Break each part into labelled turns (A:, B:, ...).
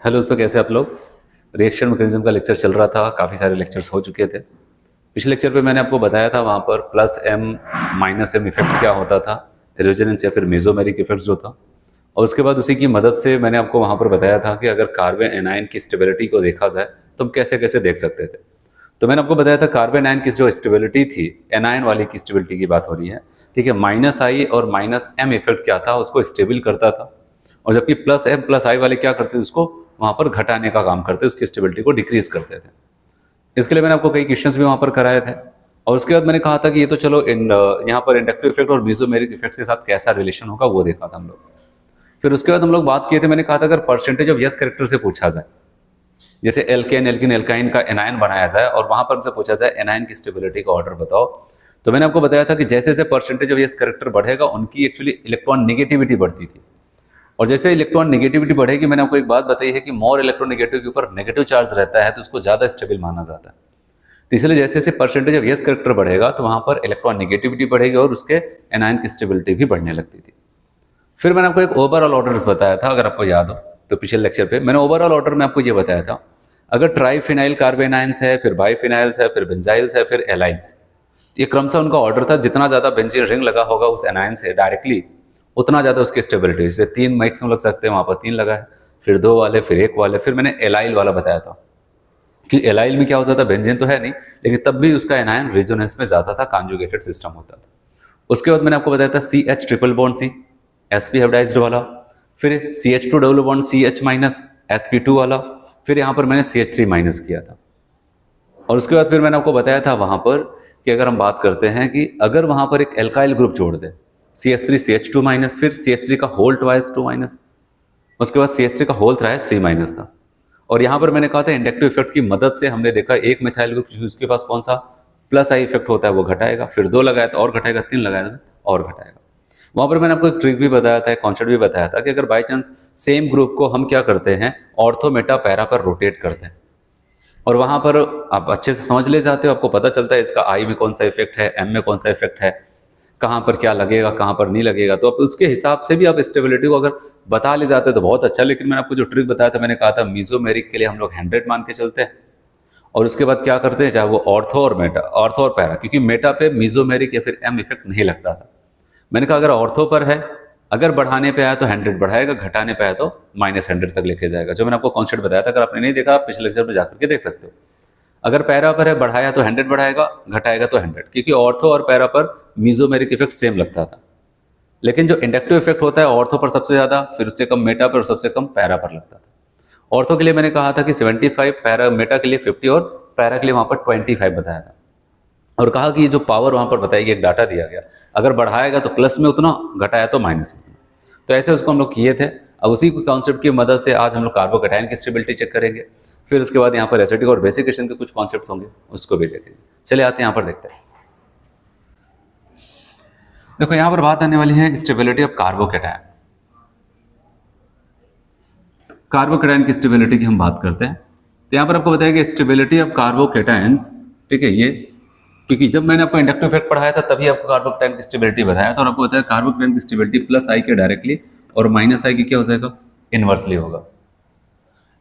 A: Hello दोस्तों, कैसे आप लोग। रिएक्शन मैकेनिज्म का लेक्चर चल रहा था, काफ़ी सारे लेक्चर्स हो चुके थे। पिछले लेक्चर पे मैंने आपको बताया था वहाँ पर plus M minus M effects क्या होता था, रेजोनेंस या फिर मेसोमेरिक इफेक्ट्स जो था। और उसके बाद उसी की मदद से मैंने आपको वहाँ पर बताया था कि अगर कार्बन एनायन की स्टेबिलिटी को देखा जाए तो हम कैसे कैसे देख सकते थे। तो मैंने आपको बताया था कार्बन आयन की जो स्टेबिलिटी थी, एनायन वाली की स्टेबिलिटी की बात हो रही है, ठीक है। माइनस आई और माइनस एम इफेक्ट क्या था, उसको स्टेबल करता था। और जबकि प्लस एम प्लस आई वाले क्या करते थे, उसको वहां पर घटाने का काम करते, उसकी स्टेबिलिटी को डिक्रीज करते थे। इसके लिए मैंने आपको कई क्वेश्चंस भी वहां पर कराए थे। और उसके बाद मैंने कहा था कि ये तो चलो यहाँ पर इंडक्टिव इफेक्ट और मेसोमेरिक इफेक्ट के साथ कैसा रिलेशन होगा वो देखा था हम लोग। फिर उसके बाद हम लोग बात किए थे, मैंने कहा था अगर परसेंटेज ऑफ यस कैरेक्टर से पूछा जाए, जैसे एल्केन एल्किन एल्काइन का एनायन बनाया जाए और वहां पर हमसे पूछा जाए एनायन की स्टेबिलिटी का ऑर्डर बताओ, तो मैंने आपको बताया था कि जैसे जैसे परसेंटेज ऑफ यस कैरेक्टर बढ़ेगा उनकी एक्चुअली इलेक्ट्रॉन नेगेटिविटी बढ़ती थी। और जैसे इलेक्ट्रॉन नेगेटिविटी बढ़ेगी, मैंने आपको एक बात बताई है कि मोर इलेक्ट्रॉन नेगेटिव के ऊपर नेगेटिव चार्ज रहता है तो उसको ज्यादा स्टेबल माना जाता है। तो इसलिए जैसे जैसे परसेंटेज ऑफ यस कैरेक्टर बढ़ेगा तो वहां पर इलेक्ट्रॉन नेगेटिविटी बढ़ेगी और उसके एनायन की स्टेबिलिटी भी बढ़ने लगती थी। फिर मैंने आपको एक ओवरऑल ऑर्डर बताया था, अगर आपको याद हो तो पिछले लेक्चर पे मैंने ओवरऑल ऑर्डर में आपको ये बताया था, अगर ट्राइफिनाइल कार्बेनाइंस है, फिर बाइफिनाइल्स है, फिर बेंजाइल्स है, फिर एलाइंस, ये क्रमशः उनका ऑर्डर था। जितना ज्यादा बेंजीन रिंग लगा होगा उस एनायन से डायरेक्टली, उतना ज्यादा उसकी स्टेबिलिटी। जैसे 3 मैक्सिमम लग सकते हैं, वहां पर 3 लगा है, फिर 2 वाले, फिर 1 वाले। फिर मैंने एलाइल वाला बताया था कि एलाइल में क्या होता था, बेंजीन तो है नहीं लेकिन तब भी उसका एनायन रेजोनेंस में ज्यादा था, कॉन्जुगेटेड सिस्टम होता था। उसके बाद मैंने आपको बताया था C H triple bond C, sp hybridized वाला, फिर CH2 double bond CH minus, sp2 वाला, फिर यहाँ पर मैंने CH3 माइनस किया था। और उसके बाद फिर मैंने आपको बताया था वहां पर कि अगर हम बात करते हैं कि अगर वहां पर एक एल्काइल ग्रुप जोड़ दे, CH3 CH2 माइनस, फिर CH3 का होल ट्वाइस 2 माइनस, उसके बाद CH3 का होल थ्राइस C माइनस था। और यहाँ पर मैंने कहा था इंडक्टिव इफेक्ट की मदद से हमने देखा एक मिथाइल ग्रुप उसके पास कौन सा प्लस आई इफेक्ट होता है वो घटाएगा, फिर 2 लगाया तो और घटाएगा, 3 लगाया तो और घटाएगा। वहां पर मैंने आपको एक ट्रिक भी बताया था, एक कॉन्सेप्ट भी बताया था कि अगर बाई चांस सेम ग्रुप को हम क्या करते हैं, ऑर्थो मेटा पैरा पर रोटेट करते हैं और वहां पर आप अच्छे से समझ ले जाते हो, आपको पता चलता है इसका आई में कौन सा इफेक्ट है, एम में कौन सा इफेक्ट है, कहाँ पर क्या लगेगा, कहाँ पर नहीं लगेगा, तो आप उसके हिसाब से भी आप स्टेबिलिटी को अगर बता ले जाते तो बहुत अच्छा। लेकिन मैंने आपको जो ट्रिक बताया था, मैंने कहा था मीजोमेरिक के लिए हम लोग 100 मान के चलते हैं और उसके बाद क्या करते हैं, चाहे वो ऑर्थो और मेटा, ऑर्थो और पैरा, क्योंकि मेटा पे मीजोमेरिक या फिर एम इफेक्ट नहीं लगता था। मैंने कहा अगर ऑर्थो पर है, अगर बढ़ाने पे आया तो 100 बढ़ाएगा, घटाने पे आया तो -100 तक लेके जाएगा, जो मैंने आपको कॉन्सेप्ट बताया था। अगर आपने नहीं देखा आप पिछले लेक्चर में जाकर के देख सकते हो। अगर पैरा पर है, बढ़ाया तो 100 बढ़ाएगा, घटाएगा तो 100, क्योंकि ऑर्थो और पैरा पर मीजोमेरिक इफेक्ट सेम लगता था। लेकिन जो इंडक्टिव इफेक्ट होता है ऑर्थो पर सबसे ज्यादा, फिर उससे कम मेटा पर और सबसे कम पैरा पर लगता था। ऑर्थो के लिए मैंने कहा था कि 75, पैरा मेटा के लिए 50 और पैरा के लिए वहां पर 25 बताया था। और कहा कि ये जो पावर वहां पर बताई गई, एक डाटा दिया गया, अगर बढ़ाएगा तो प्लस में उतना, घटाया तो माइनस में उतना। तो ऐसे उसको हम लोग किए थे। अब उसी कॉन्सेप्ट की मदद से आज हम लोग कार्बोकैटायन की स्टेबिलिटी चेक करेंगे। फिर उसके बाद यहाँ पर एसिडिक और बेसिक एसिड के कुछ कॉन्सेप्ट्स होंगे, उसको भी देखेंगे। चले आते हैं यहाँ पर देखते हैं। देखो यहाँ पर बात आने वाली है स्टेबिलिटी ऑफ कार्बोकैटायन। कार्बोकैटायन की स्टेबिलिटी की हम बात करते हैं तो यहाँ पर आपको बताया कि स्टेबिलिटी ऑफ कार्बोकैटायंस, ठीक है, ये क्योंकि जब मैंने आपको इंडक्टिव इफेक्ट पढ़ाया था तभी आपको कार्बोकैटायन की स्टेबिलिटी बताया था और आपको बताया कार्बोकैटायन की स्टेबिलिटी प्लस आई के डायरेक्टली और माइनस आई की क्या हो जाएगा, इनवर्सली होगा।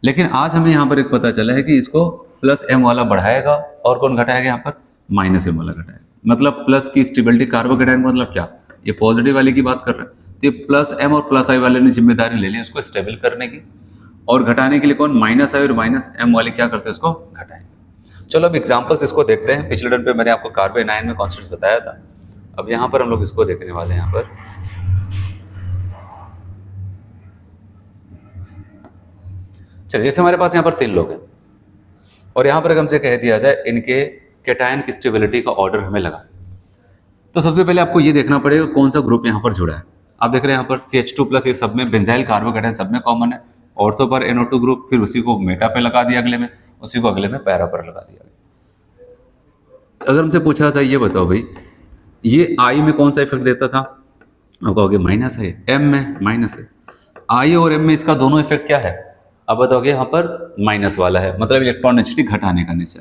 A: लेकिन आज हमें यहाँ पर एक पता चला है कि इसको प्लस एम वाला बढ़ाएगा और कौन घटाएगा, यहाँ पर माइनस एम वाला घटाएगा। मतलब प्लस की स्टेबिलिटी कार्बोकैटायन, मतलब क्या, ये पॉजिटिव वाले की बात कर रहे हैं तो ये प्लस एम और प्लस आई वाले ने जिम्मेदारी ले ली उसको स्टेबल करने की, और घटाने के लिए कौन, माइनस आई और माइनस एम वाले क्या करते हैं, उसको घटाएंगे। चलो अब एग्जांपल्स इसको देखते हैं। पिछले टर्न पे मैंने आपको कार्बन आयन में कॉन्सेप्ट्स बताया था, अब यहाँ पर हम लोग इसको देखने वाले हैं। यहाँ पर चलिए, जैसे हमारे पास यहाँ पर 3 लोग हैं और यहाँ पर हमसे कह दिया जाए इनके कैटायन की स्टेबिलिटी का ऑर्डर हमें लगा, तो सबसे पहले आपको ये देखना पड़ेगा कौन सा ग्रुप यहाँ पर जुड़ा है। आप देख रहे हैं यहाँ पर CH2 प्लस, ये सब में बेंजाइल कार्बोकैटायन सब में कॉमन है। ऑर्थो पर NO2 ग्रुप, फिर उसी को मेटा पे लगा दिया अगले में, उसी को अगले में पैरा पर लगा दिया। अगर हमसे पूछा जाए ये बताओ भाई ये आई में कौन सा इफेक्ट देता था, आप कहोगे माइनस है, एम में माइनस है, आई और एम में इसका दोनों इफेक्ट क्या है, अब बताओगे यहाँ पर माइनस वाला है, मतलब इलेक्ट्रॉन डेंसिटी घटाने का नेचर।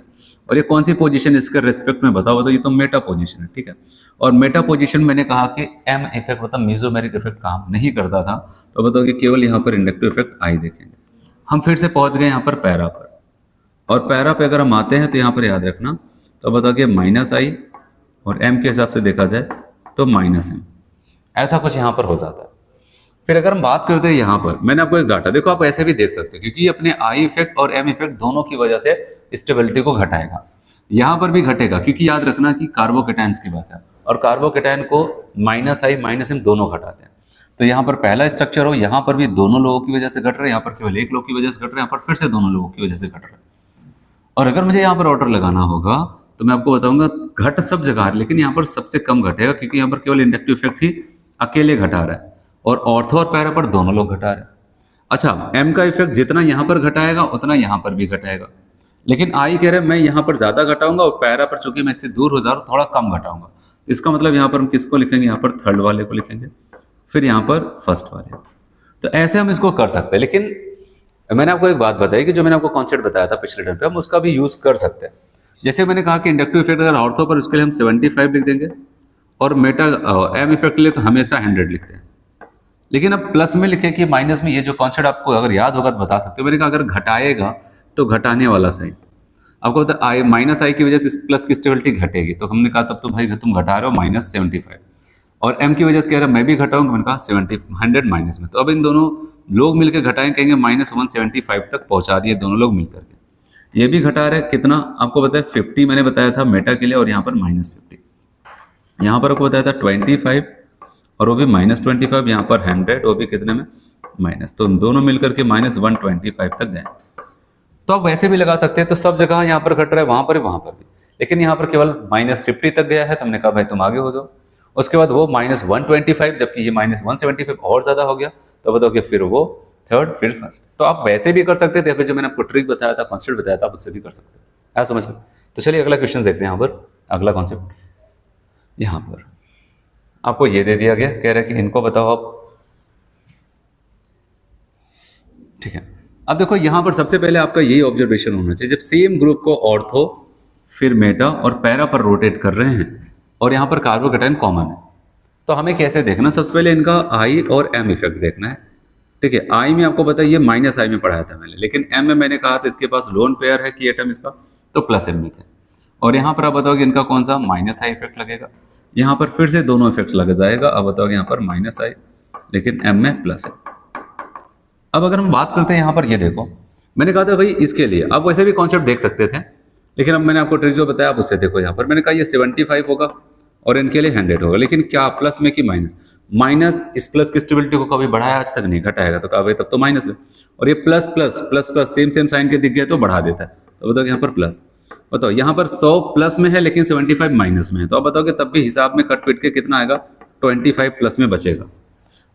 A: और ये कौन सी पोजीशन इसके रेस्पेक्ट में बताओ, ये तो मेटा पोजीशन है, ठीक है। और मेटा पोजीशन मैंने कहा कि एम इफेक्ट मतलब मीजोमेरिक इफेक्ट काम नहीं करता था, तो बताओगे केवल यहाँ पर इंडक्टिव इफेक्ट आई देखेंगे। हम फिर से पहुंच गए यहाँ पर पैरा पर, और पैरा पे अगर हम आते हैं तो यहाँ पर याद रखना, तो बताओ कि माइनस आई और एम के हिसाब से देखा जाए तो माइनस एम, ऐसा कुछ यहाँ पर हो जाता है। फिर अगर हम बात करते हैं यहाँ पर, मैंने आपको एक डाटा, देखो आप ऐसे भी देख सकते हो, क्योंकि अपने आई इफेक्ट और एम इफेक्ट दोनों की वजह से स्टेबिलिटी को घटाएगा, यहाँ पर भी घटेगा, क्योंकि याद रखना कि कार्बोकेटाइंस की बात है, और कार्बोकेटाइन को माइनस आई माइनस एम दोनों घटाते हैं। तो यहाँ पर पहला स्ट्रक्चर हो, यहाँ पर भी दोनों लोगों की वजह से घट रहे हैं, यहाँ पर केवल एक लोग की वजह से घट रहे हैं, यहाँ पर फिर से दोनों लोगों की वजह से घट रहे हैं। और अगर मुझे यहाँ पर ऑर्डर लगाना होगा तो मैं आपको बताऊंगा घट सब जगह है, लेकिन यहाँ पर सबसे कम घटेगा, क्योंकि यहाँ पर केवल इंडक्टिव इफेक्ट ही अकेले घटा रहा है, और ऑर्थो और पैरा पर दोनों लोग घटा रहे हैं। अच्छा, एम का इफेक्ट जितना यहाँ पर घटाएगा उतना यहाँ पर भी घटाएगा, लेकिन आई कह रहे हैं मैं यहाँ पर ज़्यादा घटाऊंगा, और पैरा पर चूंकि मैं इससे दूर हो जा रहा हूँ थोड़ा कम घटाऊंगा। इसका मतलब यहाँ पर हम किसको लिखेंगे, यहाँ पर थर्ड वाले को लिखेंगे, फिर यहाँ पर फर्स्ट वाले। तो ऐसे हम इसको कर सकते हैं, लेकिन मैंने आपको एक बात बताई कि जो मैंने आपको कॉन्सेप्ट बताया था पिछले टर्म पे, हम उसका भी यूज़ कर सकते हैं। जैसे मैंने कहा कि इंडक्टिव इफेक्ट अगर ऑर्थो पर, उसके लिए हम 75 लिख देंगे, और मेटा एम इफेक्ट के लिए तो हमेशा 100 लिखते हैं। लेकिन अब प्लस में लिखे कि माइनस में, ये जो कॉन्सेप्ट आपको अगर याद होगा तो बता सकते हो। मैंने कहा अगर घटाएगा तो घटाने वाला साइन, आपको पता आई माइनस आई की वजह से इस प्लस की स्टेबिलिटी घटेगी, तो हमने कहा तब तो भाई तुम घटा रहे हो -75, और एम की वजह से कह रहा है मैं भी घटाऊंगा, मैंने कहा 100 माइनस में। तो अब इन दोनों लोग मिलकर घटाएं, कहेंगे -175 तक पहुंचा दिए दोनों लोग मिलकर के। ये भी घटा रहे कितना, आपको बताया 50 मैंने बताया था मेटा के लिए, और यहाँ पर -50, यहाँ पर आपको बताया था 25, और वो भी -25, यहाँ पर 100, वो भी कितने में माइनस, तो दोनों मिलकर के -125 तक गए। तो आप वैसे भी लगा सकते हैं, तो सब जगह यहाँ पर घट रहा है, वहां पर भी, लेकिन यहाँ पर केवल -50 तक गया है, तो हमने कहा भाई तुम आगे हो जाओ। उसके बाद वो -125, जबकि ये -175 और ज्यादा हो गया, तो बताओ कि फिर वो थर्ड फिर फर्स्ट। तो आप वैसे भी कर सकते थे, फिर जो मैंने आपको ट्रिक बताया था, कॉन्सेप्ट बताया था, आप उससे भी कर सकते हैं, ऐसा समझ में। तो चलिए अगला क्वेश्चन देखते हैं। यहाँ पर अगला कॉन्सेप्ट, यहाँ पर आपको ये दे दिया गया, कह रहे हैं कि इनको बताओ आप, ठीक है। अब देखो यहाँ पर सबसे पहले आपका यही ऑब्जर्वेशन होना चाहिए, जब सेम ग्रुप को ऑर्थो फिर मेटा और पैरा पर रोटेट कर रहे हैं, और यहाँ पर कार्बोकेटाइन कॉमन है, तो हमें कैसे देखना, सबसे पहले इनका आई और एम इफेक्ट देखना है, ठीक है। आई में आपको बताइए माइनस आई में पढ़ाया था मैंने, लेकिन एम में मैंने कहा था इसके पास लोन पेयर है कि एटम इसका, तो प्लस एम में थे। और यहाँ पर आप बताओगे इनका कौन सा माइनस आई इफेक्ट लगेगा, यहाँ पर फिर से दोनों इफेक्ट लग जाएगा। अब बताओगे यहाँ पर माइनस आई, लेकिन एम में प्लस है। अब अगर हम बात करते हैं यहाँ पर, ये देखो मैंने कहा था भाई इसके लिए आप वैसे भी कॉन्सेप्ट देख सकते थे, लेकिन अब मैंने आपको ट्रिक जो बताया आप उससे देखो। यहाँ पर मैंने कहा ये 75 होगा और इनके लिए 100 होगा, लेकिन क्या प्लस में कि माइनस, माइनस इस प्लस की स्टेबिलिटी को कभी बढ़ाया आज तक नहीं, घटाएगा, तो कहा भाई तब तो माइनस है। और ये plus plus plus plus same sign के दिख गया तो बढ़ा देता है, तो बताओ यहाँ पर प्लस, बताओ यहाँ पर 100 प्लस में है लेकिन 75 माइनस में है, तो आप बताओगे तब भी हिसाब में कट पिट के कितना आएगा, 25 प्लस में बचेगा।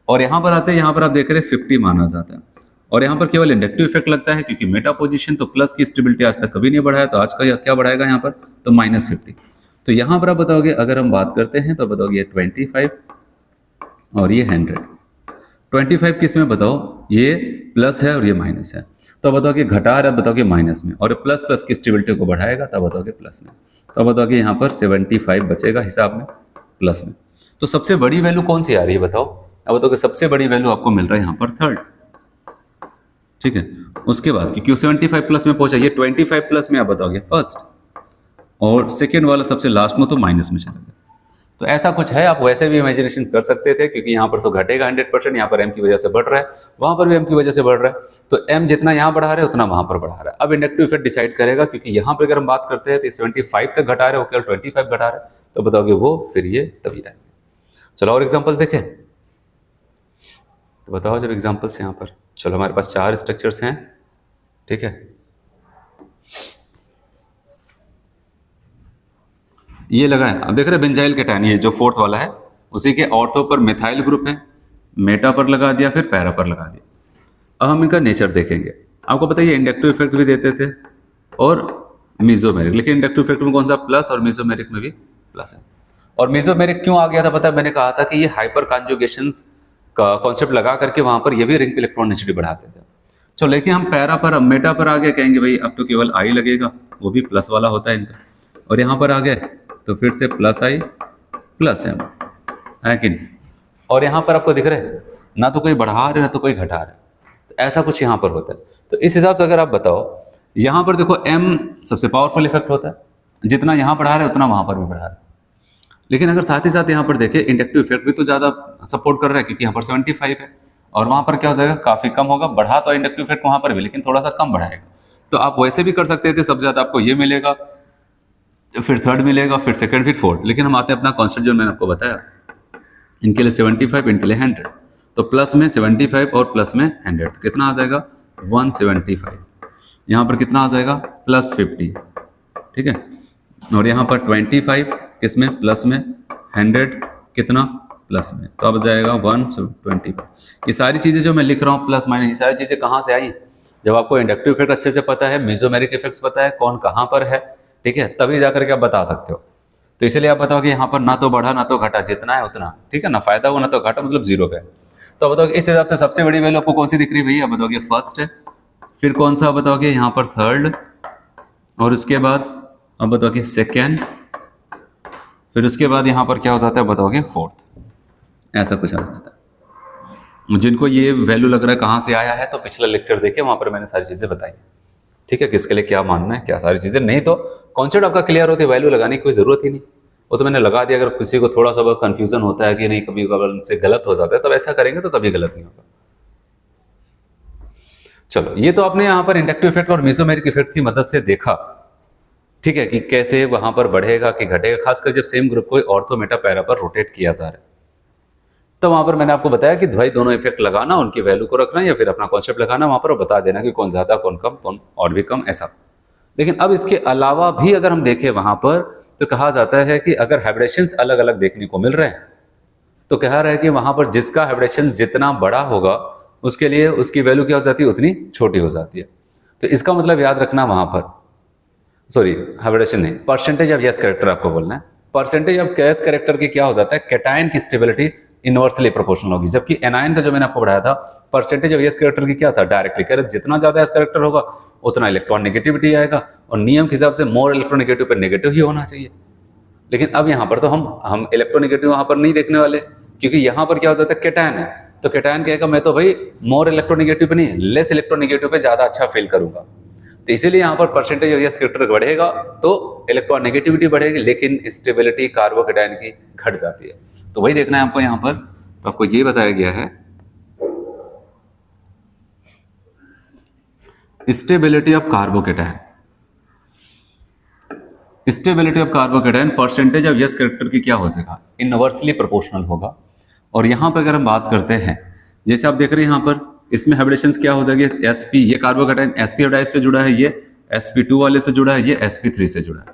A: और यहाँ पर आते हैं, यहाँ पर आप देख रहे हैं 50 माना जाता है, और यहाँ पर केवल इंडक्टिव इफेक्ट लगता है, क्योंकि मेटा पोजीशन तो प्लस की स्टेबिलिटी आज तक कभी नहीं बढ़ाया, तो आज का क्या बढ़ाएगा यहाँ पर, तो -50। तो यहाँ पर आप बताओगे, अगर हम बात करते हैं तो बताओगे ये 25 और ये 100, 25 किस में बताओ, ये प्लस है और ये माइनस है, तो बताओगे घटा रहा, बताओगे माइनस में, और प्लस प्लस की स्टेबिलिटी को बढ़ाएगा तब बताओगे प्लस में, तो बताओगे यहाँ पर 75 बचेगा हिसाब में प्लस में। तो सबसे बड़ी वैल्यू कौन सी आ रही है बताओ, अब बताओगे सबसे बड़ी वैल्यू आपको मिल रहा है यहाँ पर थर्ड, ठीक है। उसके बाद क्योंकि 75 प्लस में पहुंचा, ये 25 प्लस में आप बताओगे फर्स्ट, और सेकेंड वाला सबसे लास्ट में तो माइनस में चला गया। तो ऐसा कुछ है, आप वैसे भी इमेजिनेशन कर सकते थे, क्योंकि यहाँ पर तो घटेगा 100%, यहाँ पर एम की वजह से बढ़ रहा है, वहां पर भी एम की वजह से बढ़ रहा है, तो एम जितना यहाँ बढ़ा रहे उतना वहां पर बढ़ा रहा है। अब इंडक्टिव इफेक्ट डिसाइड करेगा, क्योंकि यहाँ पर अगर हम बात करते हैं तो 75 तक घटा रहे हो, केवल 25 घटा रहे, तो बताओगे वो फिर ये तभी आएगा। चलो और एग्जाम्पल देखें, तो बताओ जब एग्जाम्पल्स यहाँ पर, चलो हमारे पास 4 स्ट्रक्चर्स हैं, ठीक है। ये लगा है, अब देख रहे बेंजाइल केटायन, ये जो फोर्थ वाला है उसी के ऑर्थो पर मिथाइल ग्रुप है, मेटा पर लगा दिया, फिर पैरा पर लगा दिया। अब हम इनका नेचर देखेंगे। आपको पता है ये इंडक्टिव इफेक्ट भी देते थे और मीजोमेरिक, लेकिन इंडक्टिव इफेक्ट में कौन सा प्लस, और मीजोमेरिक में भी प्लस है। और मीजोमेरिक क्यों आ गया था पता है, मैंने कहा था कि ये हाइपर कॉन्जुगेशंस का कॉन्सेप्ट लगा करके वहां पर ये भी रिंग इलेक्ट्रॉन डेंसिटी बढ़ाते थे। चलो लेकिन हम पैरा पर, मेटा पर आ गए, कहेंगे भाई अब तो केवल आई लगेगा, वो भी प्लस वाला होता है इनका, और यहाँ पर आ गए तो फिर से प्लस आई प्लस एम है कि नहीं। और यहाँ पर आपको दिख रहा है ना तो कोई बढ़ा रहे ना तो कोई घटा रहे, तो ऐसा कुछ यहाँ पर होता है। तो इस हिसाब से अगर आप बताओ, यहाँ पर देखो m सबसे पावरफुल इफेक्ट होता है, जितना यहाँ बढ़ा रहा है उतना वहाँ पर भी बढ़ा रहा है। लेकिन अगर साथ ही साथ यहाँ पर देखें इंडक्टिव इफेक्ट भी तो ज़्यादा सपोर्ट कर रहा है, क्योंकि यहाँ पर 75 है और वहाँ पर क्या हो जाएगा, काफ़ी कम होगा। बढ़ा तो इंडक्टिव इफेक्ट वहाँ पर भी, लेकिन थोड़ा सा कम बढ़ाएगा। तो आप वैसे भी कर सकते थे, सबसे ज़्यादा आपको ये मिलेगा, फिर थर्ड मिलेगा, फिर सेकंड, फिर फोर्थ। लेकिन हम आते हैं अपना कॉन्सेप्ट जो मैंने आपको बताया, इनके लिए 75, इनके लिए 100। तो प्लस में 75 और प्लस में 100, तो कितना आ जाएगा 175। यहाँ पर कितना आ जाएगा प्लस 50, ठीक है। और यहाँ पर 25 किसमें, प्लस में, 100 कितना प्लस में, तो अब जाएगा 125। ये सारी चीज़ें जो मैं लिख रहा हूँ प्लस माइनस, ये सारी चीज़ें कहाँ से आई, जब आपको इंडक्टिव इफेक्ट अच्छे से पता है, मेसोमेरिक इफेक्ट्स पता है, कौन कहाँ पर है, ठीक है, तभी जाकर के आप बता सकते हो। तो इसलिए आप बताओ कि यहाँ पर ना तो बढ़ा ना तो घटा, जितना है उतना, ठीक है ना, फायदा हो ना तो घटा, मतलब जीरो पे। तो बताओ इस हिसाब से सबसे बड़ी वैल्यू आपको कौन सी दिख रही है भैया, बताओगे फर्स्ट है, फिर कौन सा बताओगे यहाँ पर थर्ड, और उसके बाद अब बताओगे सेकेंड, फिर उसके बाद यहाँ पर क्या हो जाता है बताओगे फोर्थ, ऐसा कुछ आ जाता है। जिनको ये वैल्यू लग रहा है कहाँ से आया है, तो पिछला लेक्चर देखिए, वहाँ पर मैंने सारी चीज़ें बताई, ठीक है, किसके लिए क्या मानना है, क्या सारी चीज़ें। नहीं तो कॉन्सेप्ट आपका क्लियर होती है, वैल्यू लगाने की कोई ज़रूरत ही नहीं, वो तो मैंने लगा दिया। अगर किसी को थोड़ा सा कंफ्यूजन होता है कि नहीं, कभी कभी से गलत हो जाता है, तब ऐसा करेंगे तो कभी गलत नहीं होगा। चलो, ये तो आपने यहाँ पर इंडक्टिव इफेक्ट और मेसोमेरिक इफेक्ट की मदद से देखा, ठीक है, कि कैसे वहां पर बढ़ेगा कि घटेगा, खासकर जब सेम ग्रुप को ऑर्थो मेटा पैरा पर रोटेट किया जा रहा है। तो वहां पर मैंने आपको बताया कि भाई दोनों इफेक्ट लगाना, उनकी वैल्यू को रखना, या फिर अपना कॉन्सेप्ट लगाना वहां पर और बता देना कि कौन ज्यादा, कौन कम, कौन और भी कम, ऐसा। लेकिन अब इसके अलावा भी अगर हम देखें वहां पर, तो कहा जाता है कि अगर हाइब्रिडेशंस अलग अलग देखने को मिल रहे हैं, तो कहा रहा है कि वहां पर जिसका हाइब्रिडेशन जितना बड़ा होगा, उसके लिए उसकी वैल्यू क्या हो जाती है, उतनी छोटी हो जाती है। तो इसका मतलब याद रखना, वहां पर सॉरी हाइब्रिडेशन नहीं, परसेंटेज ऑफ यस कैरेक्टर आपको बोलना है। परसेंटेज ऑफ यस कैरेक्टर की क्या हो जाता है, कैटायन की स्टेबिलिटी इनवर्सली प्रोपोर्शनल होगी, जबकि एनायन का जो मैंने आपको बढ़ाया था, परसेंटेज ऑफ यस कैरेक्टर की क्या था, डायरेक्टली कह रहे जितना ज्यादा यस कैरेक्टर होगा उतना इलेक्ट्रॉन नेगेटिविटी आएगा, और नियम के हिसाब से मोर इलेक्ट्रॉन नेगेटिव पर नेगेटिव ही होना चाहिए। लेकिन अब यहाँ पर तो हम इलेक्ट्रोनेगेटिव वहां पर नहीं देखने वाले, क्योंकि यहाँ पर क्या हो जाता है, कैटायन है, तो कैटायन कहेगा मैं तो भाई मोर इलेक्ट्रोनेगेटिव पे नहीं, लेस इलेक्ट्रोनेगेटिव पे ज्यादा अच्छा फील करूंगा। तो इसीलिए यहाँ पर परसेंटेज ऑफ यस कैरेक्टर बढ़ेगा तो इलेक्ट्रॉन नेगेटिविटी बढ़ेगी, लेकिन स्टेबिलिटी कार्बोकैटायन की घट जाती है। तो वही देखना है आपको यहाँ पर। तो आपको ये बताया गया है stability of carbocation, stability of carbocation percentage of yes character की क्या हो जाएगा, इनवर्सली प्रोपोर्शनल होगा। और यहाँ पर अगर हम बात करते हैं, जैसे आप देख रहे हैं यहाँ पर, इसमें हाइब्रिडेशंस क्या हो जाएगी, sp, ये कार्बोकैटायन sp हाइब्रिडाइज से जुड़ा है, ये sp2 वाले से जुड़ा है, ये sp3 से जुड़ा है।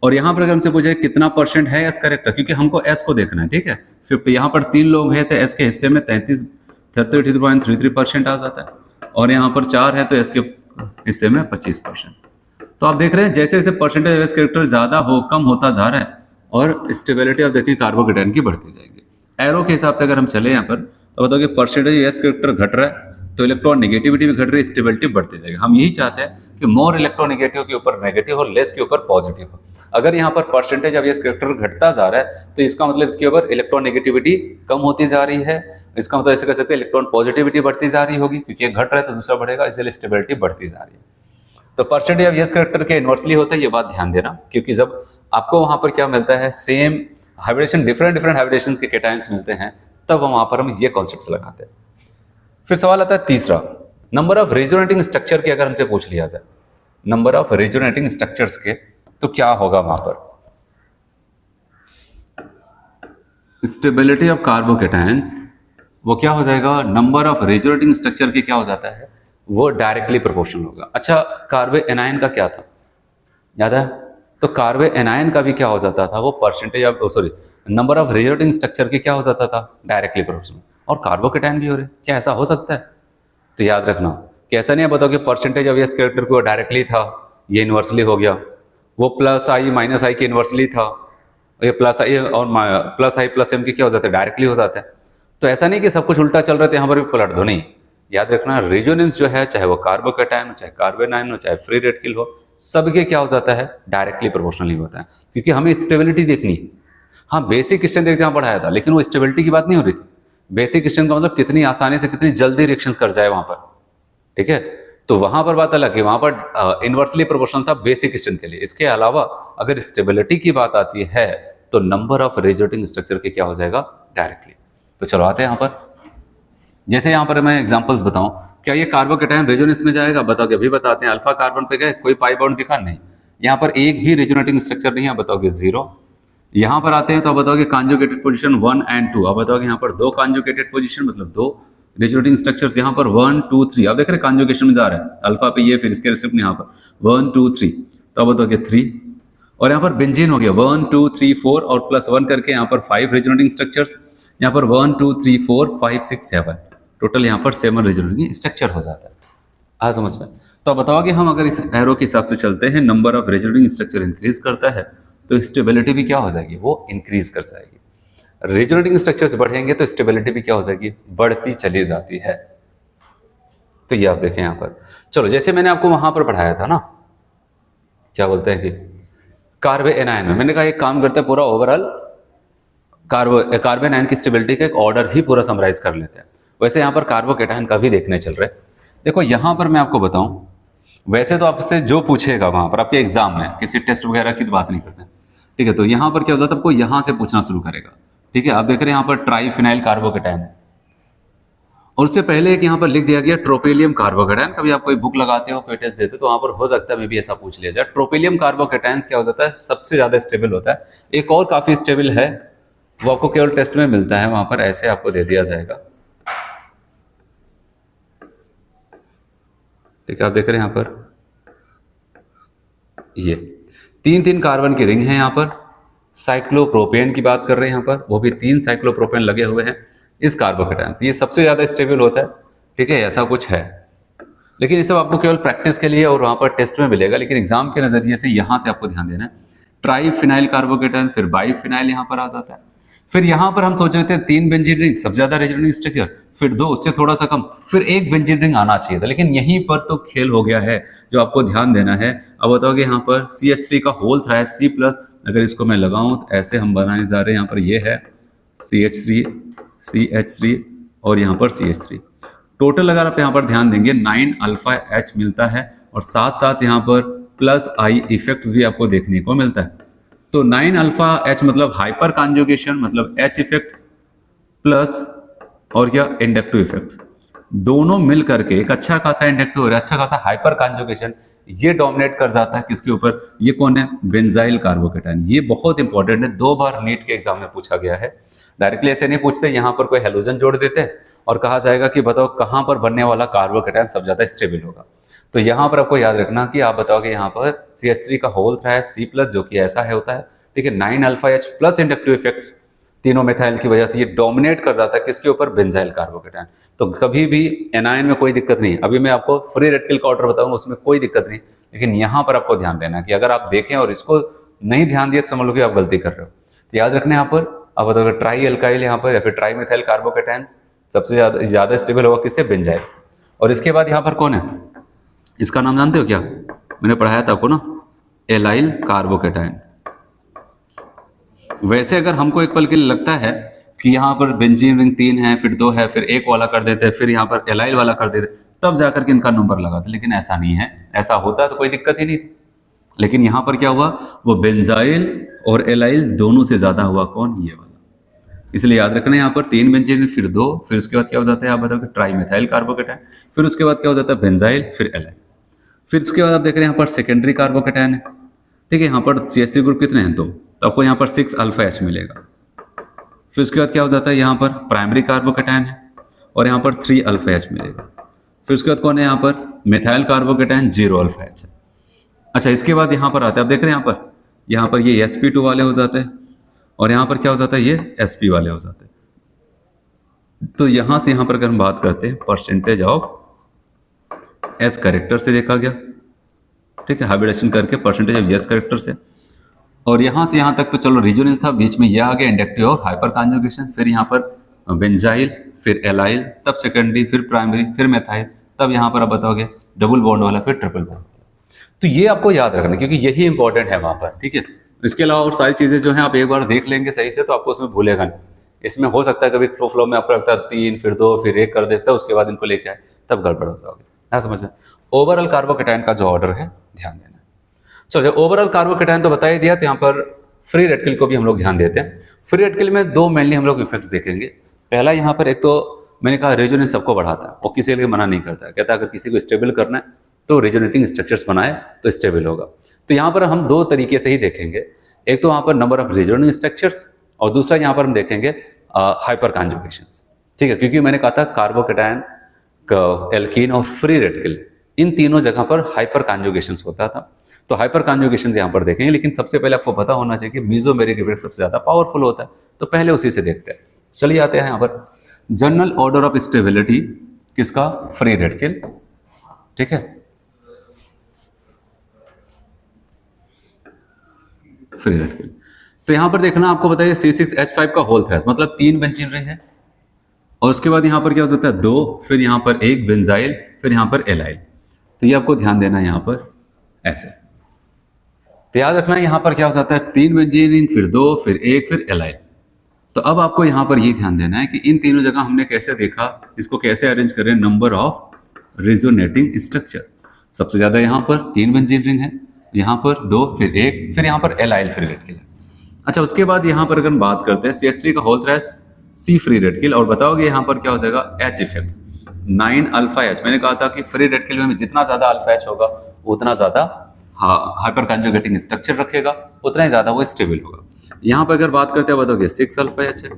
A: और यहाँ पर अगर हमसे पूछे कितना परसेंट है एस कैरेक्टर, क्योंकि हमको एस को देखना है, ठीक है, 50, यहाँ पर 3 लोग हैं तो एस के हिस्से में 33.33% आ जाता है, और यहाँ पर 4 है तो एस के हिस्से में 25%। तो आप देख रहे हैं जैसे जैसे परसेंटेज एस कैरेक्टर ज्यादा हो, कम होता जा रहा है, और स्टेबिलिटी आप देखिए कार्बोकैटायन की बढ़ती जाएगी। एरो के हिसाब से अगर हम चले यहाँ पर, तो बताओ कि परसेंटेज एस कैरेक्टर घट रहा है तो इलेक्ट्रॉन नेगेटिविटी भी घट रही है, स्टेबिलिटी बढ़ती जाएगी। हम यही चाहते हैं कि मोर इलेक्ट्रॉन नेगेटिव के ऊपर नेगेटिव हो, लेस के ऊपर पॉजिटिव हो। अगर यहाँ पर परसेंटेज ऑफ यस कैरेक्टर घटता जा रहा है, तो इसका मतलब इसके ऊपर इलेक्ट्रॉन नेगेटिविटी कम होती जा रही है। इसका मतलब ऐसे कह सकते हैं इलेक्ट्रॉन पॉजिटिविटी बढ़ती जा रही होगी, क्योंकि एक घट रहा है तो दूसरा बढ़ेगा, इसलिए स्टेबिलिटी बढ़ती जा रही है। तो परसेंटेज ऑफ यस कैरेक्टर के इनवर्सली होता है, ये बात ध्यान देना, क्योंकि जब आपको वहां पर क्या मिलता है, सेम हाइब्रिडेशन, डिफरेंट हाइब्रिडेशंस के कैटायंस मिलते हैं, तब वहां पर हम ये कॉन्सेप्ट्स लगाते हैं। फिर सवाल आता है तीसरा, नंबर ऑफ रेजोनेटिंग स्ट्रक्चर के अगर हमसे पूछ लिया जाए, नंबर ऑफ रेजोनेटिंग स्ट्रक्चर्स के, तो क्या होगा वहां पर, स्टेबिलिटी ऑफ कार्बोकैटायंस, वो क्या हो जाएगा, नंबर ऑफ रेजोनेटिंग स्ट्रक्चर की क्या हो जाता है, वो डायरेक्टली प्रोपोर्शनल होगा। अच्छा, कार्बे एनायन का क्या था, याद है, तो कार्बे एनायन का भी क्या हो जाता था, वो percentage of sorry number of resonating structure की क्या हो जाता था, डायरेक्टली प्रोपोर्शनल। और कार्बोकैटायन भी हो रहे, क्या ऐसा हो सकता है? तो याद रखना कि ऐसा नहीं है बताओ कि परसेंटेज ऑफ यस कैरेक्टर को डायरेक्टली था, ये इनवर्सली हो गया, वो प्लस आई माइनस आई की इनवर्सली था, ये प्लस आई और प्लस आई प्लस एम की क्या हो जाता है, डायरेक्टली हो जाता है। तो ऐसा नहीं कि सब कुछ उल्टा चल रहा है तो यहाँ पर भी पलट दो, नहीं। याद रखना रेजोनेंस जो है, चाहे वो कार्बोकैटायन हो, चाहे कार्बोनाइन हो, चाहे फ्री रेडिकल हो, सबके क्या हो जाता है, डायरेक्टली प्रोपोर्शनल ही होता है, क्योंकि हमें स्टेबिलिटी देखनी है। हाँ, बेसिक क्वेश्चन देख जहाँ पढ़ाया था, लेकिन वो स्टेबिलिटी की बात नहीं हो रही थी। बेसिक क्वेश्चन का मतलब कितनी आसानी से, कितनी जल्दी रिएक्शंस कर जाए वहां पर, ठीक है। तो वहां पर बात अलग है, वहां पर इनवर्सली प्रोपोर्शनल था बेसिक स्ट्रेंथ के लिए। इसके अलावा अगर स्टेबिलिटी की बात आती है तो नंबर ऑफ रेजोनेटिंग स्ट्रक्चर के क्या हो जाएगा, डायरेक्टली। तो चलो आते हैं यहाँ पर, जैसे यहाँ पर मैं एग्जांपल्स बताऊं, क्या ये कार्बोकैटायन रेजोनेंस में जाएगा, बताओगे, अभी बताते हैं। अल्फा कार्बन पे गए, कोई पाई बॉन्ड दिखा, नहीं। यहाँ पर एक भी रेजोनेटिंग स्ट्रक्चर नहीं है, बताओगे 0। यहाँ पर आते हैं तो बताओगे कॉन्जुगेटेड पोजीशन 1 और 2, अब बताओगे यहाँ पर 2 कॉन्जुगेटेड पोजीशन मतलब 2 रेजोनेटिंग स्ट्रक्चर्स, यहाँ पर 1 2 3, अब देख रहे कॉन्जुगेशन में जा रहा है, अल्फा पे ये, फिर इसके रिसिप्ट यहाँ पर 1 2 3, तो अब बताओगे 3। और यहाँ पर बेंजीन हो गया 1 2 3 4 और +1 करके यहाँ पर 5 रेजोनेटिंग स्ट्रक्चर्स, यहाँ पर 1 2 3 4 5 6 7, टोटल यहाँ पर 7 रेजोनेटिंग स्ट्रक्चर हो जाता है। आ समझ में? तो अब बताओगे हम अगर इस एरो के हिसाब से चलते हैं, number of resonating structure increase करता है तो स्टेबिलिटी भी क्या हो जाएगी, वो इंक्रीज कर जाएगी। रेजोनेटिंग स्ट्रक्चर्स बढ़ेंगे तो स्टेबिलिटी भी क्या हो जाएगी, बढ़ती चली जाती है। तो ये आप देखें यहाँ पर, चलो जैसे मैंने आपको वहां पर पढ़ाया था ना, क्या बोलते हैं कि कार्बन एनायन में मैंने कहा एक काम करते हैं, पूरा ओवरऑल कार्बन आयन की स्टेबिलिटी का एक ऑर्डर ही पूरा समराइज कर लेते हैं। वैसे यहाँ पर कार्बोकैटायन का भी देखने चल रहे हैं। देखो यहाँ पर मैं आपको बताऊं, वैसे तो आपसे जो पूछेगा वहां पर आपके एग्जाम में, किसी टेस्ट वगैरह की तो बात नहीं करते, ठीक है। तो यहाँ पर क्या होता है, आपको यहाँ से पूछना शुरू करेगा, ठीक है। आप देख रहे हैं यहाँ पर ट्राइफिनाइल कार्बोकैटायन है, और उससे पहले एक यहाँ पर लिख दिया गया ट्रोपेलियम कार्बोकैटायन। कभी आप कोई बुक लगाते हो, कोई टेस्ट देते हो, तो वहां पर हो सकता है मे भी ऐसा पूछ लिया जाए। ट्रोपेलियम कार्बोकैटायन क्या हो जाता है, सबसे ज्यादा स्टेबल होता है। एक और काफी स्टेबल है, वो आपको केवल टेस्ट में मिलता है, वहां पर ऐसे आपको दे दिया जाएगा, ठीक है। आप देख रहे हैं यहाँ पर ये 3 कार्बन की रिंग है, यहाँ पर साइक्लोप्रोपेन की बात कर रहे हैं, यहाँ पर वो भी 3 साइक्लोप्रोपेन लगे हुए हैं इस कार्बोकैटायन। ये सबसे ज्यादा स्टेबल होता है, ठीक है, ऐसा कुछ है। लेकिन ये सब आपको केवल प्रैक्टिस के लिए और वहां पर टेस्ट में मिलेगा, लेकिन एग्जाम के नजरिए से यहां से आपको ध्यान देना है। ट्राइफिनाइल कार्बोकैटायन, फिर बाइफिनाइल यहाँ पर आ जाता है। फिर यहाँ पर हम सोच रहे थे 3 बेंजीन रिंग सबसे ज्यादा रेजोनेटिंग स्ट्रक्चर, फिर 2 उससे थोड़ा सा कम, फिर 1 बेंजीन रिंग आना चाहिए था, लेकिन यहीं पर तो खेल हो गया है जो आपको ध्यान देना है। अब बताओगे यहाँ पर CH3 का होल था C+, अगर इसको मैं लगाऊं तो ऐसे हम बनाने जा रहे हैं। यहाँ पर ये है CH3 और यहाँ पर CH3, टोटल अगर आप यहाँ पर ध्यान देंगे 9 अल्फा H मिलता है, और साथ साथ यहाँ पर +I इफेक्ट्स भी आपको देखने को मिलता है। तो 9 अल्फा H मतलब हाइपर कॉन्जुगेशन, मतलब H इफेक्ट प्लस और क्या इंडक्टिव इफेक्ट, दोनों मिल करके एक अच्छा खासा इंडक्टिव और अच्छा खासा हाइपर कॉन्जुगेशन ये डोमिनेट कर जाता है किसके ऊपर, ये कौन है, बेंजाइल कार्बोकैटायन। ये बहुत इंपॉर्टेंट है, 2 बार नीट के एग्जाम में पूछा गया है। डायरेक्टली ऐसे नहीं पूछते, यहाँ पर कोई हेलोजन जोड़ देते हैं और कहा जाएगा कि बताओ कहाँ पर बनने वाला कार्बोकैटायन सब ज्यादा स्टेबल होगा। तो यहाँ पर आपको याद रखना कि आप बताओगे यहाँ पर CH3 का होल था है C+, जो कि ऐसा है होता है, ठीक है। 9 alpha H plus inductive effects तीनों मेथाइल की वजह से ये डोमिनेट कर जाता है किसके ऊपर, बेंजाइल कार्बोकैटायन। तो कभी भी एनायन में कोई दिक्कत नहीं। अभी मैं आपको फ्री रेडिकल का ऑर्डर बताऊंगा, उसमें कोई दिक्कत नहीं, लेकिन यहाँ पर आपको ध्यान देना कि अगर आप देखें और इसको नहीं ध्यान दिए तो समझ लो कि आप गलती कर रहे हो। तो याद रखना यहाँ पर, अब बताओगे ट्राई अल्काइल यहाँ पर या फिर ट्राई मेथाइल कार्बोकैटायन सबसे ज्यादा स्टेबल होगा किससे, बेंजाइल। और इसके बाद यहाँ पर कौन है, इसका नाम जानते हो क्या, मैंने पढ़ाया था आपको ना, एलाइल कार्बोकैटायन। वैसे अगर हमको एक पल के लिए लगता है कि यहाँ पर बेंजीन रिंग 3 है, फिर 2 है, फिर 1 वाला कर देते हैं, फिर यहाँ पर एलाइल वाला कर देते, तब जाकर के इनका नंबर लगाते, लेकिन ऐसा नहीं है। ऐसा होता तो कोई दिक्कत ही नहीं थी, लेकिन यहाँ पर क्या हुआ, वो बेंजाइल और एलाइल दोनों से ज्यादा हुआ, कौन, ये वाला। इसलिए याद रखना यहाँ पर 3 बेंजीन, फिर 2, फिर उसके बाद क्या हो जाता है, आप बताओ ट्राईमेथाइल कार्बोकैटायन, फिर उसके बाद क्या हो जाता है, बेंजाइल, फिर एलाइल। फिर उसके बाद आप देख रहे हैं यहाँ पर सेकेंडरी कार्बोकैटायन है, ठीक है। यहाँ पर CH3 ग्रुप कितने हैं, 2, तो आपको यहाँ पर 6 अल्फा H मिलेगा। फिर उसके बाद क्या हो जाता है, यहाँ पर प्राइमरी कार्बोकैटायन है और यहाँ पर 3 अल्फा H मिलेगा। फिर उसके बाद कौन है, यहाँ पर मेथाइल कार्बोकैटायन 0 अल्फा H है। अच्छा, इसके बाद यहाँ पर आते हैं, आप देख रहे हैं यहाँ पर ये sp2 वाले हो जाते हैं, और यहाँ पर क्या हो जाता है, ये sp वाले हो जाते हैं। तो यहाँ से यहाँ पर अगर हम बात करते हैं परसेंटेज ऑफ S करेक्टर से देखा गया, ठीक है, हाइब्रिडेशन करके परसेंटेज ऑफ S करेक्टर से, और यहाँ से यहाँ तक तो चलो रेजोनेंस था, बीच में यह आ गया इंडक्टिव और हाइपर कॉन्जुगेशन, फिर यहाँ पर बेंजाइल, फिर एलाइल, तब सेकेंडरी, फिर प्राइमरी, फिर मेथाइल, तब यहाँ पर आप बताओगे डबल बॉन्ड वाला, फिर ट्रिपल बॉन्ड। तो ये आपको याद रखना क्योंकि यही इंपॉर्टेंट है वहां पर, ठीक है। इसके अलावा और सारी चीजें जो है आप एक बार देख लेंगे सही से तो आपको उसमें भूलेगा नहीं। इसमें हो सकता है कभी फ्लो में आपको लगता है 3 फिर 2 फिर 1 कर देता है, उसके बाद इनको लेके आए, तब गड़बड़ हो जाओगे। ना समझ में। ओवरऑल कार्बोकेटायन का जो ऑर्डर है ध्यान देना। चलो ओवरऑल कार्बोकेटायन तो बता ही दिया, तो यहाँ पर फ्री रेडिकल को भी हम लोग ध्यान देते हैं। फ्री रेडिकल में दो मेनली हम लोग इफेक्ट्स देखेंगे। पहला यहाँ पर एक तो मैंने कहा रेजोनेंस सबको बढ़ाता है, वो किसी के लिए मना नहीं करता, कहता है अगर किसी को स्टेबल करना है तो रेजोनेटिंग स्ट्रक्चर्स बनाए तो स्टेबल होगा। तो यहाँ पर हम दो तरीके से ही देखेंगे, एक तो वहाँ पर नंबर ऑफ रेजोनेटिंग स्ट्रक्चर्स और दूसरा यहाँ पर हम देखेंगे हाइपर कॉन्जुगेशंस। ठीक है, क्योंकि मैंने कहा था कार्बोकेटायन, एल्कीन और फ्री रेडिकल इन तीनों जगह पर हाइपर कॉन्जुगेशंस होता था। तो हाइपर कॉन्जुगेशंस यहाँ पर देखेंगे, लेकिन सबसे पहले आपको पता होना चाहिए कि मेसोमेरिक इफेक्ट सबसे ज़्यादा पावरफुल होता है, तो पहले उसी से देखते हैं। चलिए आते हैं यहाँ पर जनरल ऑर्डर ऑफ स्टेबिलिटी किसका, फ्री रेडिकल। ठीक है, फ्री रेडिकल। तो यहाँ पर देखना आपको बताइए C6H5 का होल थ्रेस मतलब 3 बेंजीन रिंग है, और उसके बाद यहाँ पर क्या होता है 2, फिर यहाँ पर 1 बेंजाइल, फिर यहाँ पर एलाइल। तो ये आपको ध्यान देना है यहाँ पर ऐसे। तो याद रखना यहाँ पर क्या हो जाता है 3 बेंजीन रिंग, फिर 2, फिर 1, फिर एलाइल। तो अब आपको यहाँ पर ये ध्यान देना है कि इन तीनों जगह हमने कैसे देखा, इसको कैसे अरेंज करें, नंबर ऑफ रेजोनेटिंग स्ट्रक्चर। सबसे ज्यादा यहाँ पर 3 बेंजीन रिंग है, यहाँ पर 2, फिर 1, फिर यहाँ पर एलाइल फ्री रेडिकल है। अच्छा, उसके बाद यहाँ पर अगर हम बात करते हैं CH3 का होल थ्रेस, C फ्री रेडिकल, और बताओगे यहाँ पर क्या हो जाएगा H इफेक्ट्स 9 अल्फा H। मैंने कहा था कि फ्री रेडिकल में जितना ज्यादा अल्फा H होगा उतना ज्यादा हाइपर कॉन्जुगेटिंग स्ट्रक्चर रखेगा, उतना ही ज्यादा वो स्टेबल होगा। यहाँ पर अगर बात करते हैं बताओगे 6 अल्फा H है,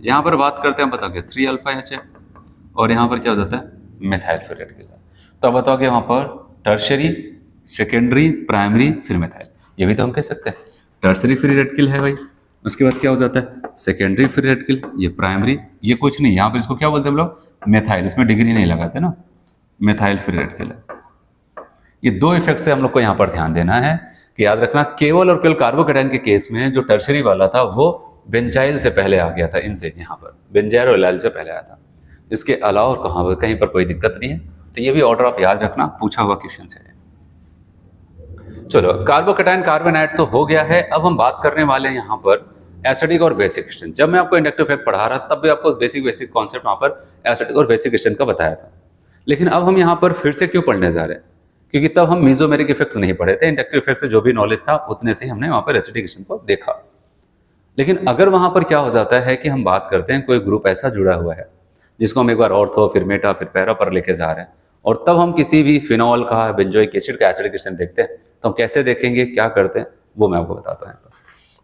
A: यहाँ पर बात करते हैं बताओगे 3 अल्फा H है, और यहाँ पर क्या हो जाता है मेथाइल फ्री रेडिकल है। तो अब बताओगे वहाँ पर टर्शरी, सेकेंडरी, प्राइमरी, फिर मेथाइल, ये भी तो हम कह सकते हैं टर्शरी फ्री रेडिकल है भाई। उसके बाद क्या हो जाता है सेकेंडरी फ्री रेडिकल, ये प्राइमरी, ये कुछ नहीं, यहाँ पर इसको क्या बोलते हैं हम लोग मेथाइल, इसमें डिग्री नहीं लगाते ना, मेथाइल फ्री रेडिकल है। ये दो इफेक्ट से हम लोग को यहाँ पर ध्यान देना है कि याद रखना केवल और केवल कार्बोकेटायन के केस में जो टर्शरी वाला था वो बेंजाइल से पहले आ गया था, इनसे यहाँ पर बेंजाइल और एलाइल से पहले आया था। इसके अलावा और कहाँ कहीं पर कोई दिक्कत नहीं है। तो ये भी ऑर्डर आप याद रखना, पूछा हुआ क्वेश्चन है। चलो कार्बोकेटायन कार्बोनाइट तो हो गया है, अब हम बात करने वाले हैं यहाँ पर एसिडिक और बेसिक स्ट्रेंथ। जब मैं आपको इंडक्टिव इफेक्ट पढ़ा रहा तब भी आपको बेसिक कॉन्सेप्ट वहाँ पर एसिडिक और बेसिक स्ट्रेंथ का बताया था, लेकिन अब हम यहाँ पर फिर से क्यों पढ़ने जा रहे हैं, क्योंकि तब हम मेसोमेरिक इफेक्ट्स नहीं पढ़े थे, इंडक्टिव इफेक्ट से जो भी नॉलेज था उतने से हमने वहाँ पर एसिडिक स्ट्रेंथ को देखा। लेकिन अगर वहाँ पर क्या हो जाता है कि हम बात करते हैं कोई ग्रुप ऐसा जुड़ा हुआ है जिसको हम एक बार ऑर्थो, फिर मेटा, फिर पैरा पर लेके जा रहे हैं, और तब हम किसी भी फिनॉल का, बेंजोइक एसिड का एसिडिक स्ट्रेंथ देखते हैं, तो हम कैसे देखेंगे, क्या करते हैं, वो मैं आपको बताता हूँ।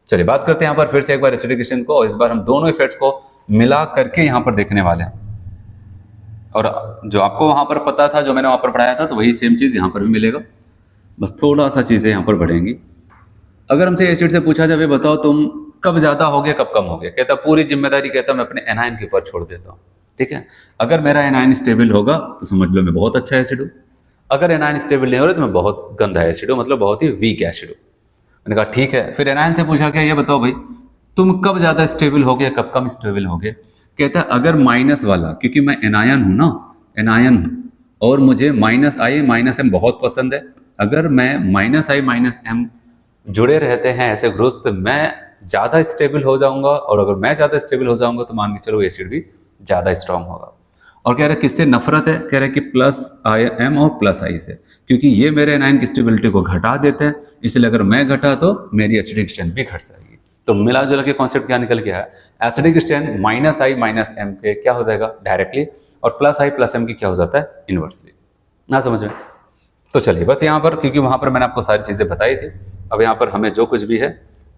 A: चलिए बात करते हैं यहाँ पर फिर से एक बार एसिडिक स्ट्रेंथ को, और इस बार हम दोनों इफेक्ट्स को मिला करके यहाँ पर देखने वाले हैं। और जो आपको वहाँ पर पता था, जो मैंने वहाँ पर पढ़ाया था, तो वही सेम चीज़ यहाँ पर भी मिलेगा, बस थोड़ा सा चीज़ें यहाँ पर बढ़ेंगी। अगर हमसे एसिड से पूछा जाए बताओ तुम कब ज़्यादा हो गया कब कम हो गया, कहता पूरी जिम्मेदारी कहता मैं अपने एनायन के ऊपर छोड़ देता हूँ। ठीक है, अगर मेरा एनायन स्टेबल होगा तो समझ लो मैं बहुत अच्छा एसिड हूँ, अगर एनायन स्टेबल नहीं हो रहा तो मैं बहुत गंदा एसिड हूँ, मतलब बहुत ही वीक एसिड हूँ। मैंने कहा ठीक है, फिर एनायन से पूछा क्या, ये बताओ भाई तुम कब ज़्यादा स्टेबल हो गए कब कम स्टेबल हो गए, कहता है अगर माइनस वाला, क्योंकि मैं एनायन हूँ ना, एनायन हूँ और मुझे -I -M बहुत पसंद है, अगर मैं -I -M जुड़े रहते हैं ऐसे ग्रुप तो मैं ज़्यादा स्टेबल हो जाऊंगा, और अगर मैं ज़्यादा स्टेबल हो जाऊंगा तो मान के चलो एसिड भी ज़्यादा स्ट्रांग होगा। और कह रहे किससे नफरत है, कह रहे कि +M और +I से, क्योंकि ये मेरे एनायन की स्टेबिलिटी को घटा देते हैं, इसलिए अगर मैं घटा तो मेरी एसिडिक स्ट्रेंथ भी घट जाएगी। तो मिला जुला के कॉन्सेप्ट क्या निकल गया है, एसिडिक स्ट्रेंथ -I -M के क्या हो जाएगा डायरेक्टली, और +I +M की क्या हो जाता है इनवर्सली। ना समझ में? तो चलिए बस यहाँ पर, क्योंकि वहाँ पर मैंने आपको सारी चीज़ें बताई थी, अब यहाँ पर हमें जो कुछ भी है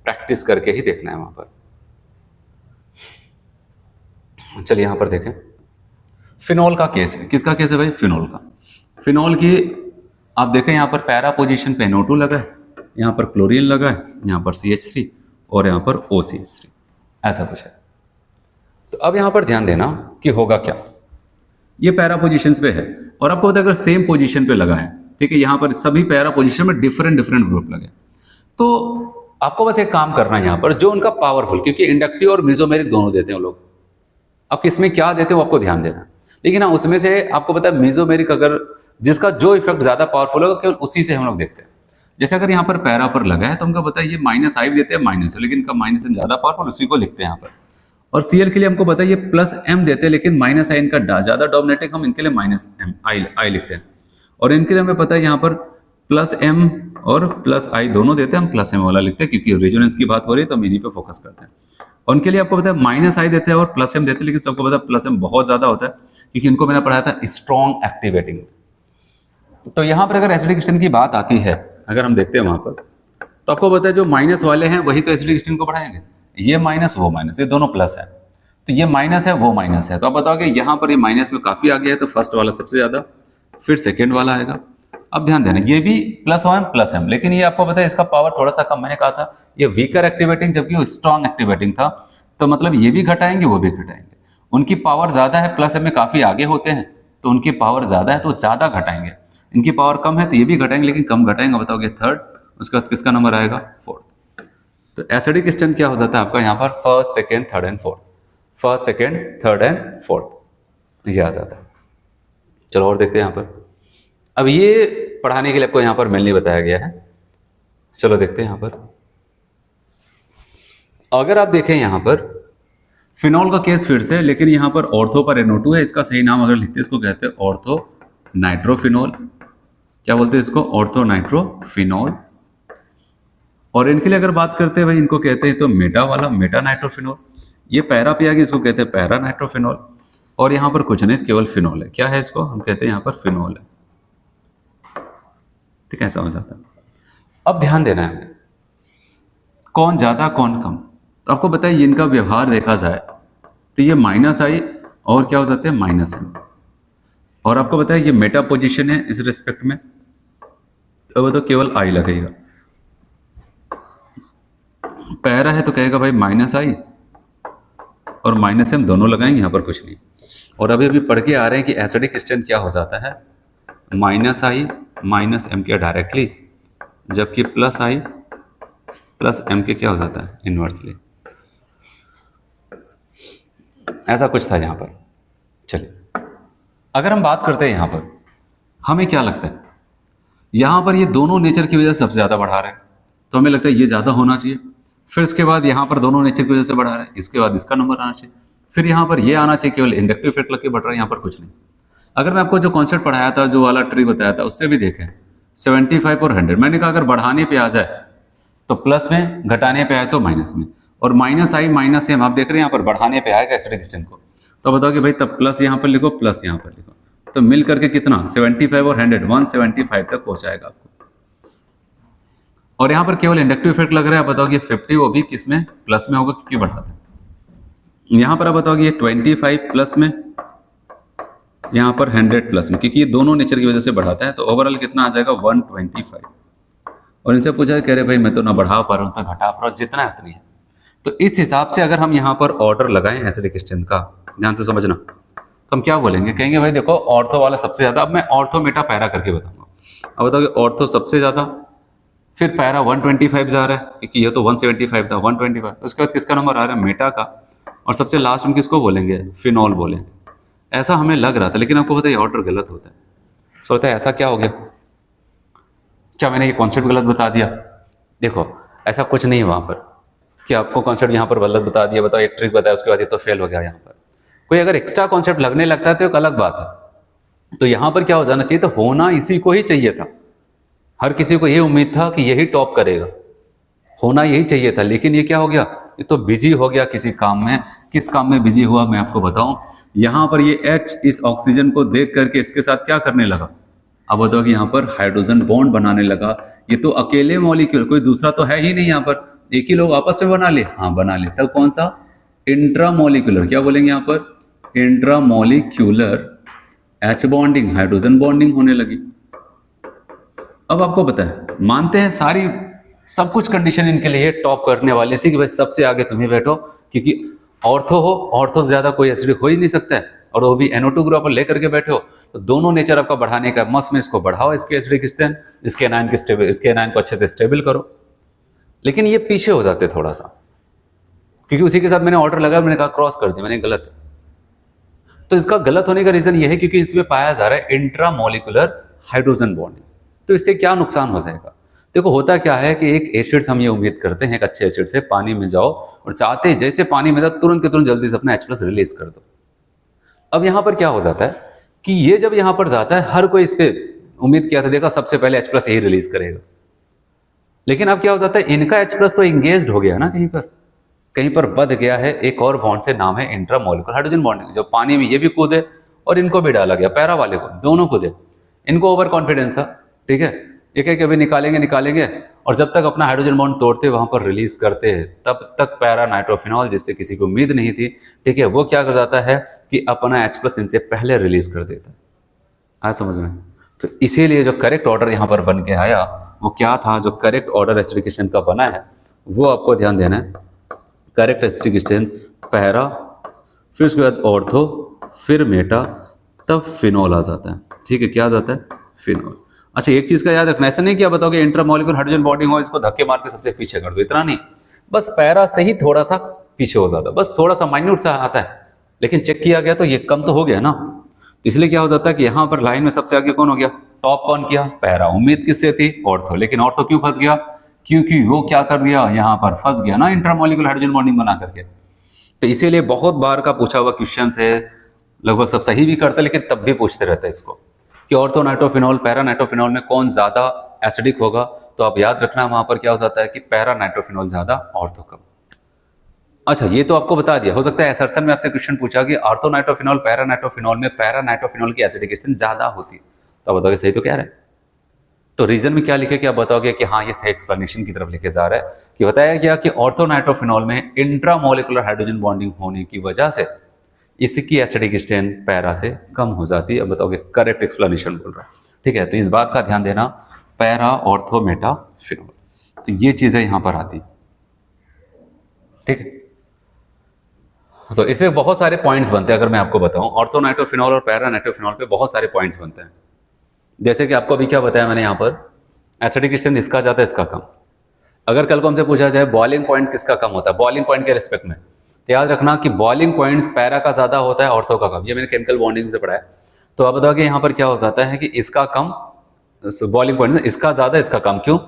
A: प्रैक्टिस करके ही देखना है वहाँ पर। चलिए यहाँ पर देखें, फिनॉल का केस है। किसका केस है भाई? फिनॉल का। फिनॉल की आप देखें यहाँ पर पैरा पोजीशन पे NO2 लगा है, यहाँ पर क्लोरीन लगा है, यहाँ पर CH3 और यहाँ पर OCH3, ऐसा कुछ है। तो अब यहाँ पर ध्यान देना कि होगा क्या, ये पैरा पोजीशंस पे है और आपको पता है अगर सेम पोजीशन पे लगा है, ठीक है, यहाँ पर सभी पैरा पोजीशन में डिफरेंट ग्रुप लगे, तो आपको बस एक काम करना है यहाँ पर, जो उनका पावरफुल, क्योंकि इंडक्टिव और मेसोमेरिक दोनों देते हैं लोग, अब किसमें क्या देते हैं वो आपको ध्यान देना। लेकिन हाँ, उसमें से आपको पता है मेसोमेरिक अगर जिसका जो इफेक्ट ज्यादा पावरफुल होगा केवल उसी से हम लोग देखते हैं। जैसे अगर यहाँ पर पैरा पर लगा है तो हमको पता है ये -I देते हैं माइनस, लेकिन इनका -M ज्यादा पावरफुल, उसी को लिखते हैं यहाँ पर। और Cl के लिए हमको पता है ये +M देते हैं, लेकिन -I इनका ज्यादा डोमिनेटिंग, हम इनके लिए -I लिखते हैं। और इनके लिए हमें पता है यहाँ पर प्लस एम और प्लस आई दोनों देते हैं, हम प्लस एम वाला लिखते हैं क्योंकि रेजोनेंस की बात हो रही है तो हम इन्हीं पे फोकस करते हैं। और उनके लिए आपको पता है माइनस आई देते हैं और प्लस एम देते हैं, लेकिन सबको पता है प्लस एम बहुत ज्यादा होता है क्योंकि इनको मैंने पढ़ाया था स्ट्रॉन्ग एक्टिवेटिंग। तो यहाँ पर अगर एसिडिक स्टेन की बात आती है, अगर हम देखते हैं वहां पर, तो आपको पता है जो माइनस वाले हैं वही तो एसिडिक स्टेन को बढ़ाएंगे। ये माइनस वो माइनस, ये दोनों प्लस है, तो ये माइनस है वो माइनस है। तो आप बताओगे यहाँ पर ये माइनस में काफी आगे है, तो फर्स्ट वाला सबसे ज्यादा, फिर सेकेंड वाला आएगा। अब ध्यान देना ये भी प्लस एम प्लस एम, लेकिन ये आपको पता है इसका पावर थोड़ा सा कम। मैंने कहा था ये वीकर एक्टिवेटिंग जबकि वो स्ट्रॉन्ग एक्टिवेटिंग था, तो मतलब ये भी घटाएंगे वो भी घटाएंगे। उनकी पावर ज्यादा है, प्लस एम में काफी आगे होते हैं तो उनकी पावर ज्यादा है तो ज्यादा घटाएंगे। इनकी पावर कम है तो ये भी घटाएंगे लेकिन कम घटाएंगे। बताओगे थर्ड, उसके बाद किसका नंबर आएगा? फोर्थ। तो एसिडिक स्टेन क्या हो जाता है आपका यहाँ पर? First second third and fourth, first second third and fourth, ये आ जाता है। चलो और देखते हैं यहाँ पर। अब ये पढ़ाने के लिए आपको यहाँ पर मेनली बताया गया है। चलो देखते हैं यहाँ पर। अगर आप देखें यहाँ पर फिनॉल का केस फिर से, लेकिन यहाँ पर ऑर्थो पर NO2 है। इसका सही नाम अगर लिखते हैं इसको कहते हैं ऑर्थो नाइट्रोफिनॉल। क्या बोलते हैं इसको? Ortho nitrophenol. और इनके लिए अगर बात करते हैं भाई, इनको कहते हैं तो मेटा वाला, मेटा नाइट्रोफिनॉल। ये पैरा पे आ गई, इसको कहते हैं पैरा नाइट्रोफिनॉल। और यहाँ पर कुछ नहीं, केवल फिनॉल है। क्या है इसको? हम कहते हैं यहाँ पर फिनॉल है। ठीक है, ऐसा हो जाता है। अब ध्यान देना है कौन ज्यादा कौन कम। तो आपको बताइए इनका व्यवहार देखा जाए तो ये माइनस आई और क्या हो जाते हैं? Minus M. और आपको बताया ये मेटा पोजीशन है इस रिस्पेक्ट में, अब तो केवल आई लगेगा। पैरा है तो कहेगा भाई माइनस आई और माइनस एम दोनों लगाएंगे, यहाँ पर कुछ नहीं। और अभी अभी पढ़ के आ रहे हैं कि एसिडिक स्टेन क्या हो जाता है? माइनस आई माइनस एम के डायरेक्टली, जबकि प्लस आई प्लस एम के क्या हो जाता है? इनवर्सली। ऐसा कुछ था यहाँ पर। चलिए अगर हम बात करते हैं यहाँ पर, हमें क्या लगता है यहाँ पर ये दोनों नेचर की वजह से सबसे ज़्यादा बढ़ा रहे हैं, तो हमें लगता है ये ज़्यादा होना चाहिए। फिर इसके बाद यहाँ पर दोनों नेचर की वजह से बढ़ा रहे हैं, इसके बाद इसका नंबर आना चाहिए, फिर यहाँ पर ये आना चाहिए, केवल इंडक्टिव इफेक्ट लग के बढ़ रहा है, यहाँ पर कुछ नहीं। अगर मैं आपको जो कॉन्सेप्ट पढ़ाया था, जो वाला ट्री बताया था, उससे भी देखें 75 और 100, मैंने कहा अगर बढ़ाने पे आ जाए तो प्लस में, घटाने पे आए तो माइनस में। और माइनस आई माइनस एम आप देख रहे हैं यहाँ पर बढ़ाने पे आएगा एसिडिक स्टेन को, तो बताओ कि भाई तब प्लस यहाँ पर लिखो, प्लस यहाँ पर लिखो, तो मिल करके कितना? 75 और 100, 175 तक पहुंचाएगा आपको। और यहाँ पर केवल इंडक्टिव इफेक्ट लग रहा है। बताओ कि 50 वो भी किस में? प्लस में होगा क्योंकि बढ़ाता है। यहाँ पर आप बताओ कि ये 25 प्लस में, यहाँ पर 100 प्लस में, क्योंकि ये दोनों नेचर की वजह से बढ़ाता है। तो ओवरऑल कितना आ जाएगा? 125। और इनसे पूछा कह रहे भाई मैं तो ना बढ़ा पा रहा हूँ, तो घटा पा रहा हूँ, जितना है उतनी है। तो इस हिसाब से अगर हम यहाँ पर ऑर्डर लगाएं एसिडिक स्टेन का, ध्यान से समझना, तो हम क्या बोलेंगे? कहेंगे भाई देखो ऑर्थो वाला सबसे ज्यादा। अब मैं ऑर्थो मेटा पैरा करके बताऊंगा। अब बताओ कि ऑर्थो सबसे ज्यादा, फिर पैरा 125 जा रहा है क्योंकि ये तो 175 था, 125। उसके बाद किसका नंबर आ रहा है? मेटा का। और सबसे लास्ट में किसको बोलेंगे? फिनॉल बोलेंगे। ऐसा हमें लग रहा था, लेकिन आपको पता है ऑर्डर गलत होता है। सोचता है ऐसा क्या हो गया, क्या मैंने ये कॉन्सेप्ट गलत बता दिया? देखो ऐसा कुछ नहीं है वहां पर कि आपको कॉन्सेप्ट यहाँ पर गलत बता दिया, बताओ एक ट्रिक बताया उसके बाद ये तो फेल हो गया। यहाँ पर कोई अगर एक्स्ट्रा कॉन्सेप्ट लगने लगता है तो एक अलग बात है। तो यहाँ पर क्या हो जाना चाहिए? तो होना इसी को ही चाहिए था। हर किसी को ये उम्मीद था कि यही टॉप करेगा, होना यही चाहिए था। लेकिन ये क्या हो गया? ये तो बिजी हो गया किसी काम में। किस काम में बिजी हुआ मैं आपको बताऊं। यहाँ पर ये H इस ऑक्सीजन को देख करके इसके साथ क्या करने लगा? अब बताओ कि यहाँ पर हाइड्रोजन बॉन्ड बनाने लगा। ये तो अकेले मॉलिक्यूल, कोई दूसरा तो है ही नहीं यहाँ पर, एक ही लोग आपस में बना ले। हाँ बना ले, तब कौन सा? इंट्रामोलिकुलर। क्या बोलेंगे यहाँ पर? Intramolecular H bonding, hydrogen bonding होने लगी। अब आपको पता है, मानते हैं सारी सब कुछ कंडीशन इनके लिए टॉप करने वाली थी कि भाई सबसे आगे तुम्हें बैठो, क्योंकि ऑर्थो हो, ऑर्थो से ज्यादा कोई एसिडिक हो ही नहीं सकता है, और वो भी NO2 ग्रुप पर लेकर के बैठे हो, तो दोनों नेचर आपका बढ़ाने का मस्त में इसको बढ़ाओ, इसके एसिडिक स्टेन, इसके एनायन को अच्छे से स्टेबल करो। लेकिन ये पीछे हो जाते थोड़ा सा, क्योंकि उसी के साथ मैंने ऑर्डर लगाया, मैंने कहा क्रॉस कर दिया, मैंने गलत। तो इसका गलत होने का रीजन ये है क्योंकि इसमें पाया जा रहा है इंट्रामोलिकुलर हाइड्रोजन बॉन्डिंग। तो इससे क्या नुकसान हो जाएगा? देखो होता क्या है कि एक एसिड से हम ये उम्मीद करते हैं, एक अच्छे एसिड से पानी में जाओ और चाहते हैं जैसे पानी में जाओ तुरंत के तुरंत जल्दी से अपना H+ रिलीज कर दो। अब यहाँ पर क्या हो जाता है कि ये जब यहाँ पर जाता है, हर कोई इस पे उम्मीद किया था, देखा सबसे पहले H प्लस यही रिलीज करेगा, लेकिन अब क्या हो जाता है, इनका H प्लस तो इंगेज्ड हो गया ना, कहीं पर बध गया है एक और बॉन्ड से, नाम है इंट्रामोलिकुलर हाइड्रोजन बॉन्डिंग। जब पानी में ये भी कूदे और इनको भी डाला गया, पैरा वाले को, दोनों कूदे, इनको ओवर कॉन्फिडेंस था, ठीक है, एक एक अभी निकालेंगे, और जब तक अपना हाइड्रोजन बॉन्ड तोड़ते वहां पर रिलीज करते हैं, तब तक पैरा नाइट्रोफिनॉल, जिससे किसी को उम्मीद नहीं थी, ठीक है, वो क्या कर जाता है कि अपना H प्लस इनसे पहले रिलीज कर देता है। आया समझ में? तो इसीलिए जो करेक्ट ऑर्डर यहाँ पर बन के आया वो क्या था, जो करेक्ट ऑर्डर एसिडिकेशन का बना है वो आपको ध्यान देना है। करेक्ट एसिडिकेशन पैरा, फिर उसके बाद ऑर्थो, फिर मेटा, तब फिनॉल आ जाता है, ठीक है, क्या आ जाता है, फिनॉल। अच्छा, एक चीज का याद रखना, ऐसा नहीं कि आप बताओगे इंट्रामोलिकुलर हाइड्रोजन बॉन्डिंग हो, इसको धक्के मार के सबसे पीछे कर दो, इतना नहीं, बस पैरा से ही थोड़ा सा पीछे हो जाता है, बस थोड़ा सा माइन्यूट सा आता है, लेकिन चेक किया गया तो ये कम तो हो गया ना। तो इसलिए क्या हो जाता है कि यहाँ पर लाइन में सबसे आगे कौन हो गया, टॉप कौन किया, पैरा। उम्मीद किससे थी, ऑर्थो, लेकिन ऑर्थो क्यों फंस गया, क्योंकि वो क्या कर दिया, यहाँ पर फंस गया ना इंट्रामोलिकुलर हाइड्रोजन बॉन्डिंग बना करके। तो इसीलिए बहुत बार का पूछा हुआ क्वेश्चन है, लगभग सब सही भी करते लेकिन तब भी पूछते रहते हैं इसको कि ऑर्थो नाइट्रोफिनॉल पैरा नाइट्रोफिनॉल में कौन ज्यादा एसिडिक होगा। तो आप याद रखना वहां पर क्या हो जाता है कि पैरा नाइट्रोफिनॉल ज्यादा, ऑर्थो कम। अच्छा, ये तो आपको बता दिया, हो सकता है एसर्शन में आपसे क्वेश्चन पूछा कि ऑर्थो नाइट्रोफिनॉल पैरा नाइट्रोफिनॉल में पैरा नाइट्रोफिनॉल की एसिडिकेशन ज्यादा होती है, तो आप बताओगे सही तो कह रहे हैं। तो रीजन में क्या लिखे कि आप बताओगे कि हाँ ये सही एक्सप्लेनेशन की तरफ लेके जा रहा है कि बताया गया कि ऑर्थो नाइट्रोफिनॉल में इंट्रामोलिकुलर हाइड्रोजन बॉन्डिंग होने की वजह से इसकी एसिडिक स्ट्रेंथ पैरा से कम हो जाती है। अब बताओगे करेक्ट एक्सप्लेनेशन बोल रहा है, ठीक है। तो इस बात का ध्यान देना, पैरा ऑर्थो मेटा फिनॉल, तो ये चीजें यहां पर आती, ठीक है। तो इसमें बहुत सारे पॉइंट्स बनते हैं, अगर मैं आपको बताऊं ऑर्थो नाइट्रोफिनॉल और पैरा नाइट्रोफिनॉल पे बहुत सारे पॉइंट्स बनते हैं। जैसे कि आपको अभी क्या बताया मैंने, यहाँ पर एसिडिक स्ट्रेंथ इसका ज्यादा इसका कम। अगर कल को हमसे पूछा जाए बॉइलिंग पॉइंट किसका कम होता है, बॉइलिंग पॉइंट के रिस्पेक्ट में, तो याद रखना कि बॉइलिंग पॉइंट्स पैरा का ज्यादा होता है, ऑर्थो का कम। ये मैंने केमिकल बॉन्डिंग से पढ़ा है। तो आप बताओगे यहाँ पर क्या हो जाता है कि इसका कम बॉइलिंग पॉइंट, इसका ज्यादा इसका कम, क्यों?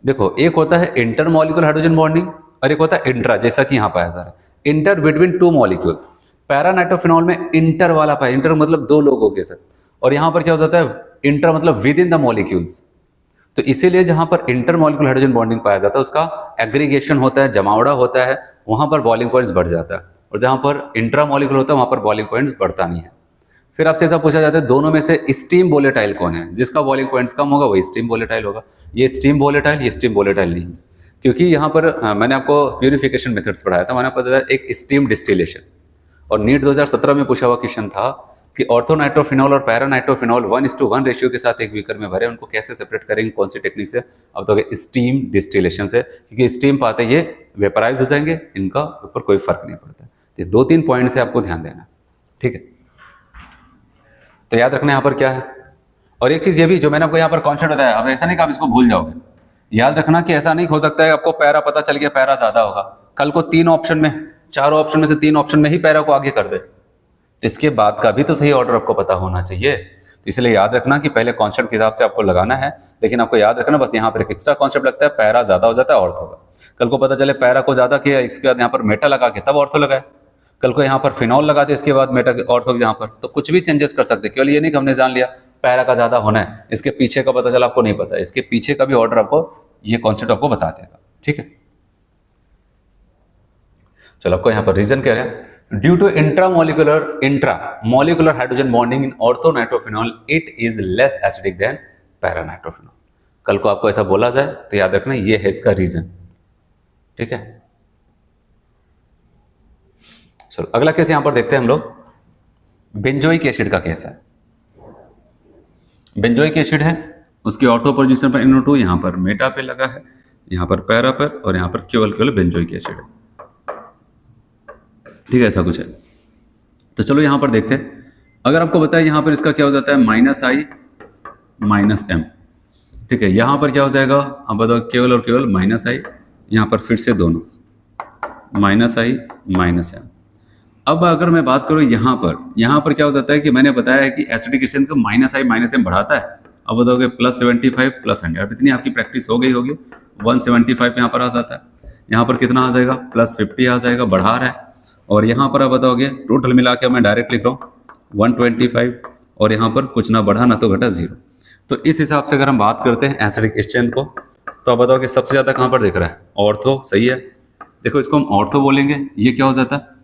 A: देखो, एक होता है इंटरमॉलिक्यूलर हाइड्रोजन बॉन्डिंग और एक होता है इंट्रा, जैसा कि यहाँ पाया जा रहा है, inter between two molecules. Para nitrophenol में इंटर वाला पाया, इंटर मतलब दो लोगों के साथ, और यहाँ पर क्या हो जाता है इंटर मतलब विद इन द मॉलिक्यूल्स। तो इसीलिए जहां पर इंटरमॉलिक्यूलर हाइड्रोजन बॉन्डिंग पाया जाता है उसका एग्रीगेशन होता है, जमावड़ा होता है, वहां पर बॉइलिंग पॉइंट्स बढ़ जाता है, और जहां पर इंट्रामॉलिक्यूलर होता है वहां पर बॉइलिंग पॉइंट्स बढ़ता नहीं है। फिर आपसे ऐसा पूछा जाता है दोनों में से स्टीम वोलेटाइल कौन है, जिसका बॉइलिंग पॉइंट्स कम होगा वही स्टीम वोलेटाइल होगा। ये स्टीम वोलेटाइल, ये स्टीम वोलेटाइल नहीं, क्योंकि यहाँ पर मैंने आपको प्यूरिफिकेशन मेथड्स पढ़ाया था, मैंने आपको बताया एक स्टीम डिस्टिलेशन, और नीट 2017 में पूछा हुआ क्वेश्चन था कि ऑर्थो नाइट्रोफिनॉल और पैरा नाइट्रोफिनॉल 1:1 रेशियो के साथ एक बीकर में भरे, उनको कैसे सेपरेट करेंगे, कौन सी टेक्निक से? अब तो स्टीम डिस्टिलेशन से, क्योंकि स्टीम पाते ये वेपराइज हो जाएंगे, इनका ऊपर कोई फर्क नहीं पड़ता। तो 2-3 पॉइंट से आपको ध्यान देना, ठीक है। तो याद रखना यहाँ पर क्या है, और एक चीज ये भी जो मैंने आपको यहाँ पर कॉन्सेप्ट बताया, अब ऐसा नहीं कि आप इसको भूल जाओगे। याद रखना कि ऐसा नहीं हो सकता है आपको पैरा पता चल गया पैरा ज्यादा होगा, कल को 3 ऑप्शन में, 4 ऑप्शन में से 3 ऑप्शन में ही पैरा को आगे कर दे, तो इसके बाद का भी तो सही ऑर्डर आपको पता होना चाहिए। तो इसलिए याद रखना कि पहले कॉन्सेप्ट के हिसाब से आपको लगाना है, लेकिन आपको याद रखना बस यहाँ पर एक एक्स्ट्रा कॉन्सेप्ट लगता है, पैरा ज्यादा हो जाता है ऑर्थो का। कल को पता चले पैरा को ज्यादा किया, इसके बाद यहाँ पर मेटा लगा के तब ऑर्थो लगाए, कल को यहाँ पर फिनॉल लगा दे इसके बाद मेटा ऑर्थो के यहाँ पर, तो कुछ भी चेंजेस कर सकते। केवल ये नहीं कि हमने जान लिया पैरा का ज्यादा होना है, इसके पीछे का पता चला आपको नहीं पता, इसके पीछे का भी ऑर्डर आपको ये कॉन्सेप्ट आपको बता देगा, ठीक है। चलो आपको यहाँ पर रीजन कह रहे हैं, due to intramolecular hydrogen bonding in ortho nitrophenol it is less acidic than para nitrophenol. कल को आपको ऐसा बोला जाए तो याद रखना ये है इसका रीजन, ठीक है। चलो अगला केस यहां पर देखते हैं हम लोग, बेंजोइक एसिड का केस है। बेंजोइक एसिड है, उसकी ऑर्थो पोजीशन पर NO2, यहां पर मेटा पे लगा है, यहां पर पैरा पर, और यहां पर केवल बेंजोइक एसिड है, ठीक है, ऐसा कुछ है। तो चलो यहां पर देखते हैं, अगर आपको बताया यहां पर इसका क्या हो जाता है -I -M, ठीक है। यहां पर क्या हो जाएगा, अब बताओ केवल और केवल -I, यहां पर फिर से दोनों -I -M। अब अगर मैं बात करूं यहां पर क्या हो जाता है कि मैंने बताया है कि एसिडिकेशन को -I -M बढ़ाता है। अब बताओगे +75 +100, अब इतनी आपकी प्रैक्टिस हो गई होगी, 175 यहाँ पर आ जाता है, यहाँ पर कितना आ जाएगा +50 आ जाएगा, बढ़ा रहा है। और यहाँ पर आप बताओगे टोटल मिला के मैं डायरेक्ट लिख रहा हूँ 125, और यहाँ पर कुछ ना बढ़ा ना तो घटा 0। तो इस हिसाब से अगर हम बात करते हैं एसिडिक स्ट्रेंथ को, तो आप बताओ कि सबसे ज़्यादा कहाँ पर दिख रहा है? ऑर्थो, सही है। देखो इसको हम ऑर्थो बोलेंगे, ये क्या हो जाता है?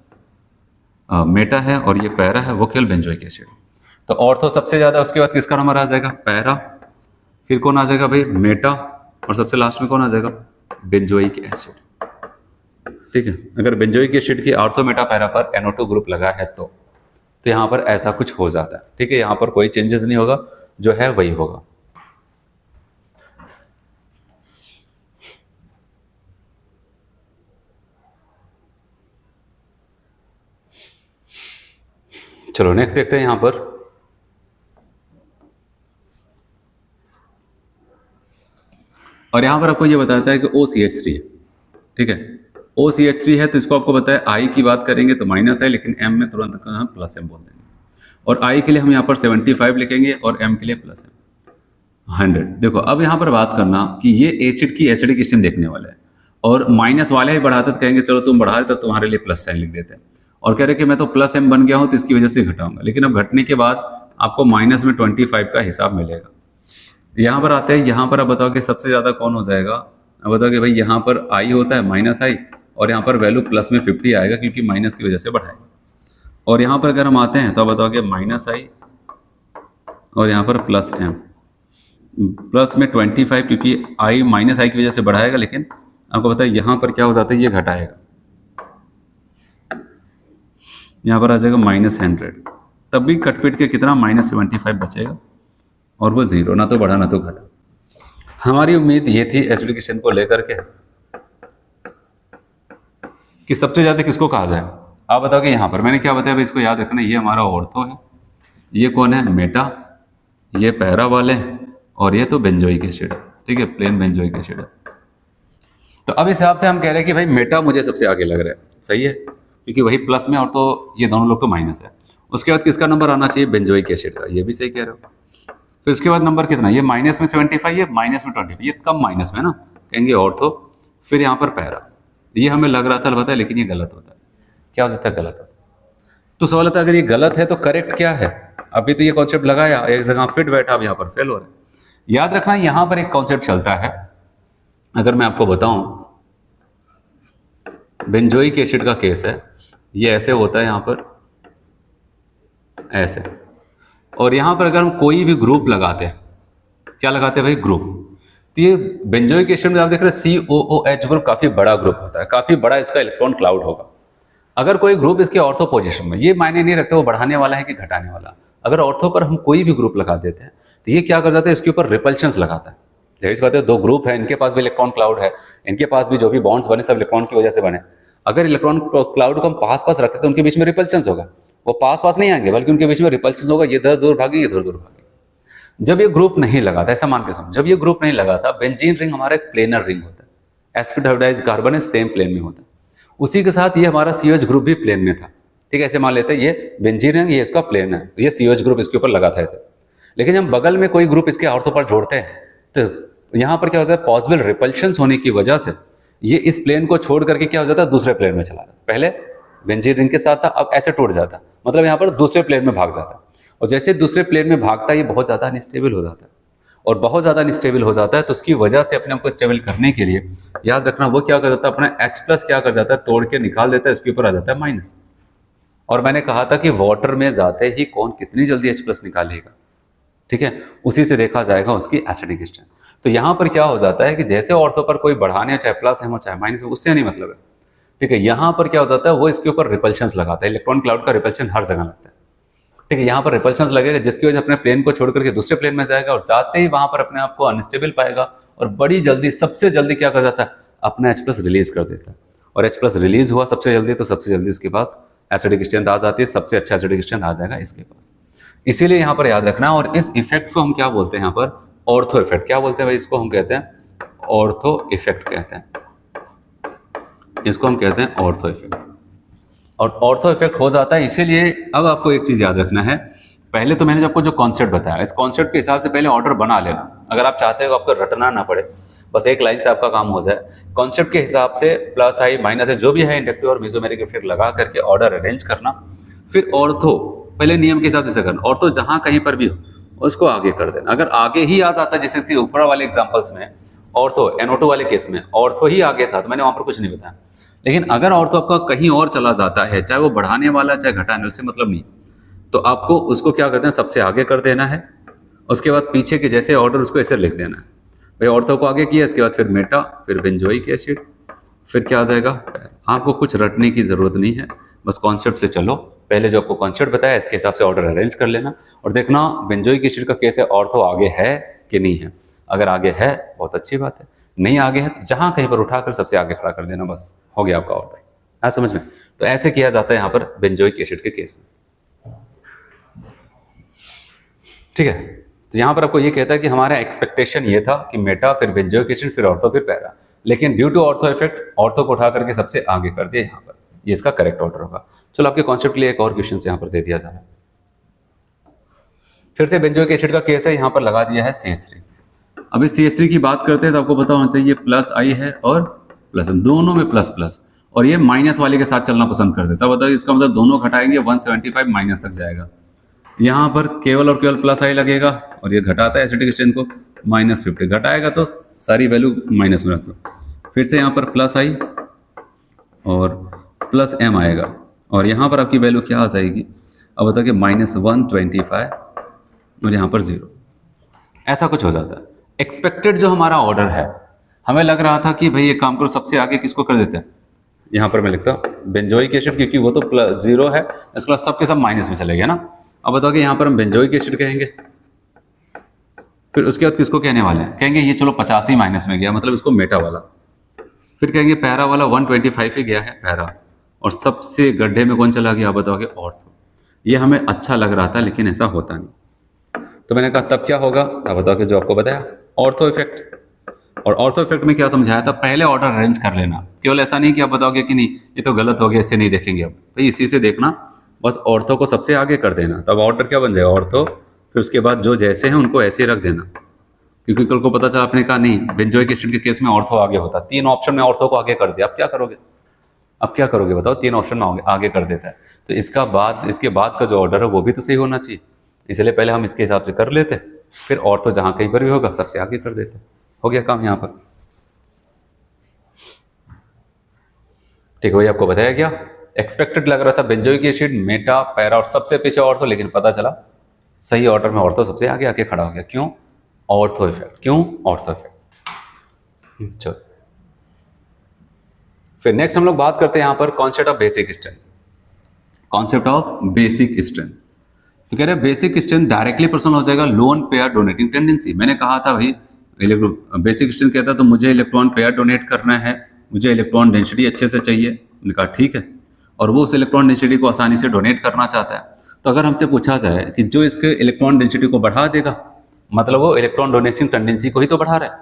A: मेटा है और ये पैरा है, वो केवल बेंजोइक एसिड। तो ऑर्थो सबसे ज़्यादा, उसके बाद किसका नंबर आ जाएगा? पैरा, फिर कौन आ जाएगा भाई? मेटा, और सबसे लास्ट में कौन आ जाएगा? Benzoic acid. ठीक है, अगर बेंजोइक एसिड की ऑर्थो मेटा पैरा पर NO2 ग्रुप लगा है तो यहाँ पर ऐसा कुछ हो जाता है। ठीक है, यहाँ पर कोई चेंजेस नहीं होगा, जो है वही होगा। चलो नेक्स्ट देखते हैं यहाँ पर। और यहाँ पर आपको ये बताता है कि OCH3 है। ठीक है, OCH3 है तो इसको आपको बताया I की बात करेंगे तो माइनस है, लेकिन M में तुरंत हम प्लस M बोल देंगे। और I के लिए हम यहाँ पर 75 लिखेंगे और M के लिए प्लस M 100। देखो अब यहाँ पर बात करना कि ये एसिड की एसिडिक स्ट्रेंथ देखने वाला है, और माइनस वाले ही बढ़ाते तो कहेंगे चलो तुम बढ़ा रहे तो तुम्हारे लिए प्लस साइन लिख देते हैं, और कह रहे कि मैं तो प्लस M बन गया हूँ तो इसकी वजह से घटाऊंगा। लेकिन अब घटने के बाद आपको माइनस में 25 का हिसाब मिलेगा। यहाँ पर आते हैं, यहाँ पर आप बताओ कि सबसे ज़्यादा कौन हो जाएगा? अब बताओ कि भाई यहाँ पर I होता है माइनस I, और यहाँ पर वैल्यू प्लस में 50 आएगा क्योंकि माइनस की वजह से बढ़ाएगा। और यहाँ पर अगर हम आते हैं तो आप बताओ कि माइनस I और यहाँ पर प्लस M, प्लस में 25 क्योंकि I माइनस I की वजह से बढ़ाएगा, लेकिन आपको पता है यहाँ पर क्या हो जाता है? ये घटाएगा, यहाँ पर आ जाएगा -100। तब भी कटपिट के कितना? -75 बचेगा, और वो जीरो, ना तो बढ़ा ना तो घटा। हमारी उम्मीद ये थी एसिडिक स्ट्रेंथ को लेकर के कि सबसे ज़्यादा किसको कहा जाए। आप बताओ कि यहाँ पर मैंने क्या बताया भाई, इसको याद रखना, ये हमारा ऑर्थो है, ये कौन है? मेटा, ये पैरा वाले, और ये तो बेंजोइक एसिड है। ठीक है, प्लेन बेंजोइक एसिड है। तो अब इस हिसाब से हम कह रहे हैं कि भाई मेटा मुझे सबसे आगे लग रहा है, सही है, क्योंकि वही प्लस में और तो ये दोनों लोग तो माइनस है। उसके बाद किसका नंबर आना चाहिए? बेंजोइक एसिड का, ये भी सही कह रहे हो। फिर उसके बाद नंबर कितना? ये माइनस में 75, ये माइनस में 25, ये कम माइनस में ना, कहेंगे ऑर्थो। फिर यहाँ पर पैरा, ये हमें लग रहा था पता है, लेकिन ये गलत होता है। क्या हो सकता है? गलत होता है। तो सवाल आता है अगर ये गलत है तो करेक्ट क्या है? अभी तो ये कॉन्सेप्ट लगाया, एक जगह फिट बैठा, अब यहाँ पर फेल हो रहा है। याद रखना यहाँ पर एक कॉन्सेप्ट चलता है, अगर मैं आपको बताऊं, बेंजोइक एसिड का केस है, ये ऐसे होता है यहाँ पर ऐसे, और यहाँ पर अगर हम कोई भी ग्रुप लगाते हैं, क्या लगाते हैं भाई? ग्रुप। तो ये बेंजोइक एसिड में आप देख रहे हैं COOH ग्रुप काफी बड़ा ग्रुप होता है, काफी बड़ा इसका इलेक्ट्रॉन क्लाउड होगा। अगर कोई ग्रुप इसके ऑर्थो पोजीशन में, ये मायने नहीं रखते वो बढ़ाने वाला है कि घटाने वाला, अगर ऑर्थो पर हम कोई भी ग्रुप लगा देते हैं तो ये क्या कर जाता है? इसके ऊपर रिपल्शंस लगाता है। जाहिर सी बात है, दो ग्रुप है, इनके पास भी इलेक्ट्रॉन क्लाउड है, इनके पास भी जो भी बॉन्ड्स बने सब इलेक्ट्रॉन की वजह से बने। अगर इलेक्ट्रॉन क्लाउड को हम पास पास रखते तो उनके बीच में रिपल्शंस होगा, वो पास पास नहीं आएंगे बल्कि उनके बीच में रिपल्शंस होगा, ये इधर दूर भागेंगे, इधर दूर भागेंगे। जब ये ग्रुप नहीं लगा था, ऐसा मान के समझ, जब ये ग्रुप नहीं लगा था, बेंजीन रिंग हमारा एक प्लेनर रिंग होता है, sp हाइब्रिडाइज्ड कार्बन है, सेम प्लेन में होता है। उसी के साथ ये हमारा COH ग्रुप भी प्लेन में था। ठीक है, ऐसे मान लेते हैं ये बेंजीन रिंग, ये इसका प्लेन है, ये COH ग्रुप इसके ऊपर लगा था ऐसे। लेकिन जब बगल में कोई ग्रुप इसके ऑर्थो पर जोड़ते हैं तो यहाँ पर क्या होता है? पॉसिबल रिपल्शंस होने की वजह से ये इस प्लेन को छोड़ करके क्या हो जाता है? दूसरे प्लेन में चला जाता। पहले बेंजीन रिंग के साथ था, अब ऐसे टूट जाता, मतलब यहाँ पर दूसरे प्लेन में भाग जाता। और जैसे दूसरे प्लेन में भागता है, ये बहुत ज़्यादा अनस्टेबल हो जाता है, और बहुत ज़्यादा अनस्टेबल हो जाता है तो उसकी वजह से अपने आप को स्टेबल करने के लिए याद रखना वो क्या कर जाता है? अपना H+ क्या कर जाता है? तोड़ के निकाल देता है, इसके ऊपर आ जाता है माइनस। और मैंने कहा था कि वाटर में जाते ही कौन कितनी जल्दी H+ निकालेगा, ठीक है, उसी से देखा जाएगा उसकी एसिडिक स्ट्रेंथ। तो यहाँ पर क्या हो जाता है कि जैसे ऑर्थो पर कोई बढ़ाने, चाहे प्लस है हो चाहे माइनस हो, उससे नहीं मतलब है। ठीक है, यहाँ पर क्या हो जाता है? वो इसके ऊपर रिपल्शंस लगाता है, इलेक्ट्रॉन क्लाउड का रिपल्शन हर जगह लगता है। ठीक है, यहाँ पर रिपल्शंस लगेगा जिसकी वजह से अपने प्लेन को छोड़ करके दूसरे प्लेन में जाएगा, और जाते ही वहां पर अपने आप को अनस्टेबल पाएगा, और बड़ी जल्दी, सबसे जल्दी क्या कर जाता है? अपना H+ रिलीज कर देता है। और H+ रिलीज हुआ सबसे जल्दी तो सबसे जल्दी उसके पास एसिडिक स्ट्रेंथ आ जाती है, सबसे अच्छा एसिडिक स्ट्रेंथ आ जाएगा इसके पास। इसीलिए यहाँ पर याद रखना। और इस इफेक्ट को हम क्या बोलते हैं? यहाँ पर ऑर्थो इफेक्ट। क्या बोलते हैं भाई? इसको हम कहते हैं ऑर्थो इफेक्ट कहते हैं, इसको हम कहते हैं ऑर्थो इफेक्ट। और ऑर्थो इफेक्ट हो जाता है इसीलिए। अब आपको एक चीज याद रखना है, पहले तो मैंने आपको जो कॉन्सेप्ट बताया, इस कॉन्सेप्ट के हिसाब से पहले ऑर्डर बना लेना। अगर आप चाहते हो आपको रटना ना पड़े, बस एक लाइन से आपका काम हो जाए, कॉन्सेप्ट के हिसाब से प्लस आई माइनस है जो भी है इंडक्टिव और मेसोमेरिक इफेक्ट लगा करके ऑर्डर अरेंज करना। फिर ऑर्थो पहले नियम के हिसाब से करना, ऑर्थो जहां कहीं पर भी हो उसको आगे कर देना। अगर आगे ही आ जाता, जैसे कि ऊपर वाले एग्जांपल्स में ऑर्थो NO2 वाले केस में ऑर्थो ही आगे था तो मैंने वहां पर कुछ नहीं बताया, लेकिन अगर ऑर्थो आपका कहीं और चला जाता है, चाहे वो बढ़ाने वाला चाहे घटाने, उससे मतलब नहीं, तो आपको उसको क्या करते हैं, सबसे आगे कर देना है। उसके बाद पीछे के जैसे ऑर्डर उसको ऐसे लिख देना है, भाई ऑर्थो को आगे किया, इसके बाद फिर मेटा, फिर बेंजोइक एसिड, फिर क्या आ जाएगा। आपको कुछ रटने की ज़रूरत नहीं है, बस कॉन्सेप्ट से चलो। पहले जो आपको कॉन्सेप्ट बताया इसके हिसाब से ऑर्डर अरेंज कर लेना और देखना बेंजोइक एसिड का केस है, ऑर्थो आगे है कि नहीं है। अगर आगे है बहुत अच्छी बात है, नहीं आगे है तो जहाँ कहीं पर उठाकर सबसे आगे खड़ा कर देना, बस हो गया आपका ऑर्डर। हाँ समझ में? तो ऐसे किया जाता है यहाँ पर बेंजोइक एसिड के केस में। ठीक है, तो यहाँ पर आपको ये कहता है कि हमारा एक्सपेक्टेशन ये था कि मेटा, फिर बेंजोइक एसिड, फिर ऑर्थो, फिर पैरा, लेकिन due to ortho effect ortho को उठा करके सबसे आगे कर दिया यहाँ पर। ये इसका करेक्ट ऑर्डर होगा। चलो आपके कॉन्सेप्ट के लिए एक और क्वेश्चन यहाँ पर दे दिया जा रहा है। फिर से बेंजोइक एसिड का केस है, यहाँ पर लगा दिया है CH3। अब इस CH3 की बात करते हैं तो आपको पता होना चाहिए प्लस I है और प्लस, दोनों में प्लस प्लस, और ये माइनस वाले के साथ चलना पसंद कर देता है। बताओ इसका मतलब दोनों घटाएंगे 175 माइनस तक जाएगा। यहाँ पर केवल और केवल प्लस I लगेगा और ये घटाता है एसिडिक स्ट्रेन को -50, घटाएगा तो सारी वैल्यू माइनस में रख दो। फिर से यहाँ पर प्लस I और प्लस M आएगा और यहाँ पर आपकी वैल्यू क्या आ जाएगी, अब बताओ कि -125 और यहाँ पर 0, ऐसा कुछ हो जाता है। एक्सपेक्टेड जो हमारा ऑर्डर है, हमें लग रहा था कि भाई ये काम करो सबसे आगे किसको कर देते हैं, यहाँ पर मैं लिखता हूँ बेंजोइक एसिड, क्योंकि वो तो +0 है, इसके बाद सबके सब माइनस में चले गए ना। अब बताओ कि यहाँ पर हम बेंजोइक एसिड कहेंगे, फिर उसके बाद किसको कहने वाले हैं, कहेंगे ये चलो 50 ही माइनस में गया, मतलब इसको मेटा वाला। फिर कहेंगे पैरा वाला 125 ही गया है पैरा, और सबसे गड्ढे में कौन चला गया, आप बताओगे ऑर्थो। ये हमें अच्छा लग रहा था लेकिन ऐसा होता नहीं, तो मैंने कहा तब क्या होगा, अब बताओ कि जो आपको बताया ऑर्थो इफेक्ट। और ऑर्थो इफेक्ट में क्या समझाया था, पहले ऑर्डर अरेंज कर लेना, केवल ऐसा नहीं कि आप बताओगे कि नहीं ये तो गलत हो गया, इससे नहीं देखेंगे अब, भाई इसी से देखना, बस ऑर्थो को सबसे आगे कर देना, तब ऑर्डर क्या बन जाएगा ऑर्थो। फिर उसके बाद जो जैसे हैं उनको ऐसे ही रख देना, क्योंकि कल को पता चला आपने कहा नहीं बेंजोइक एसिड के केस में ऑर्थो आगे होता, 3 ऑप्शन में ऑर्थो को आगे कर दिया, अब क्या करोगे, अब क्या करोगे बताओ, 3 ऑप्शन में आगे कर देता है, तो इसके बाद का जो ऑर्डर है वो भी तो सही होना चाहिए, इसलिए पहले हम इसके हिसाब से कर लेते, फिर ऑर्थो जहाँ कहीं पर भी होगा सबसे आगे कर देते, हो गया काम यहाँ पर। ठीक है भाई, आपको बताया क्या, एक्सपेक्टेड लग रहा था बेंजोइक एसिड, मेटा, पैरा और सबसे पीछे ऑर्थो, लेकिन पता चला सही ऑर्डर में ऑर्थो सबसे आगे आके खड़ा हो गया। क्यों, ऑर्थो इफेक्ट, क्यों ऑर्थो इफेक्ट। चलो फिर नेक्स्ट हम लोग बात करते हैं यहाँ पर concept of basic strength, concept of basic strength. तो कह रहे हैं बेसिक स्ट्रेंथ डायरेक्टली पर्सनल हो जाएगा लोन पेयर डोनेटिंग टेंडेंसी। मैंने कहा था भाई बेसिक स्ट्रेंथ कहता तो मुझे इलेक्ट्रॉन पेयर डोनेट करना है, मुझे इलेक्ट्रॉन डेंसिटी अच्छे से चाहिए, मैंने कहा ठीक है, और वो उस इलेक्ट्रॉन डेंसिटी को आसानी से डोनेट करना चाहता है। तो अगर हमसे पूछा जाए कि जो इसके इलेक्ट्रॉन डेंसिटी को बढ़ा देगा, मतलब वो इलेक्ट्रॉन डोनेटिंग टेंडेंसी को ही तो बढ़ा रहा है,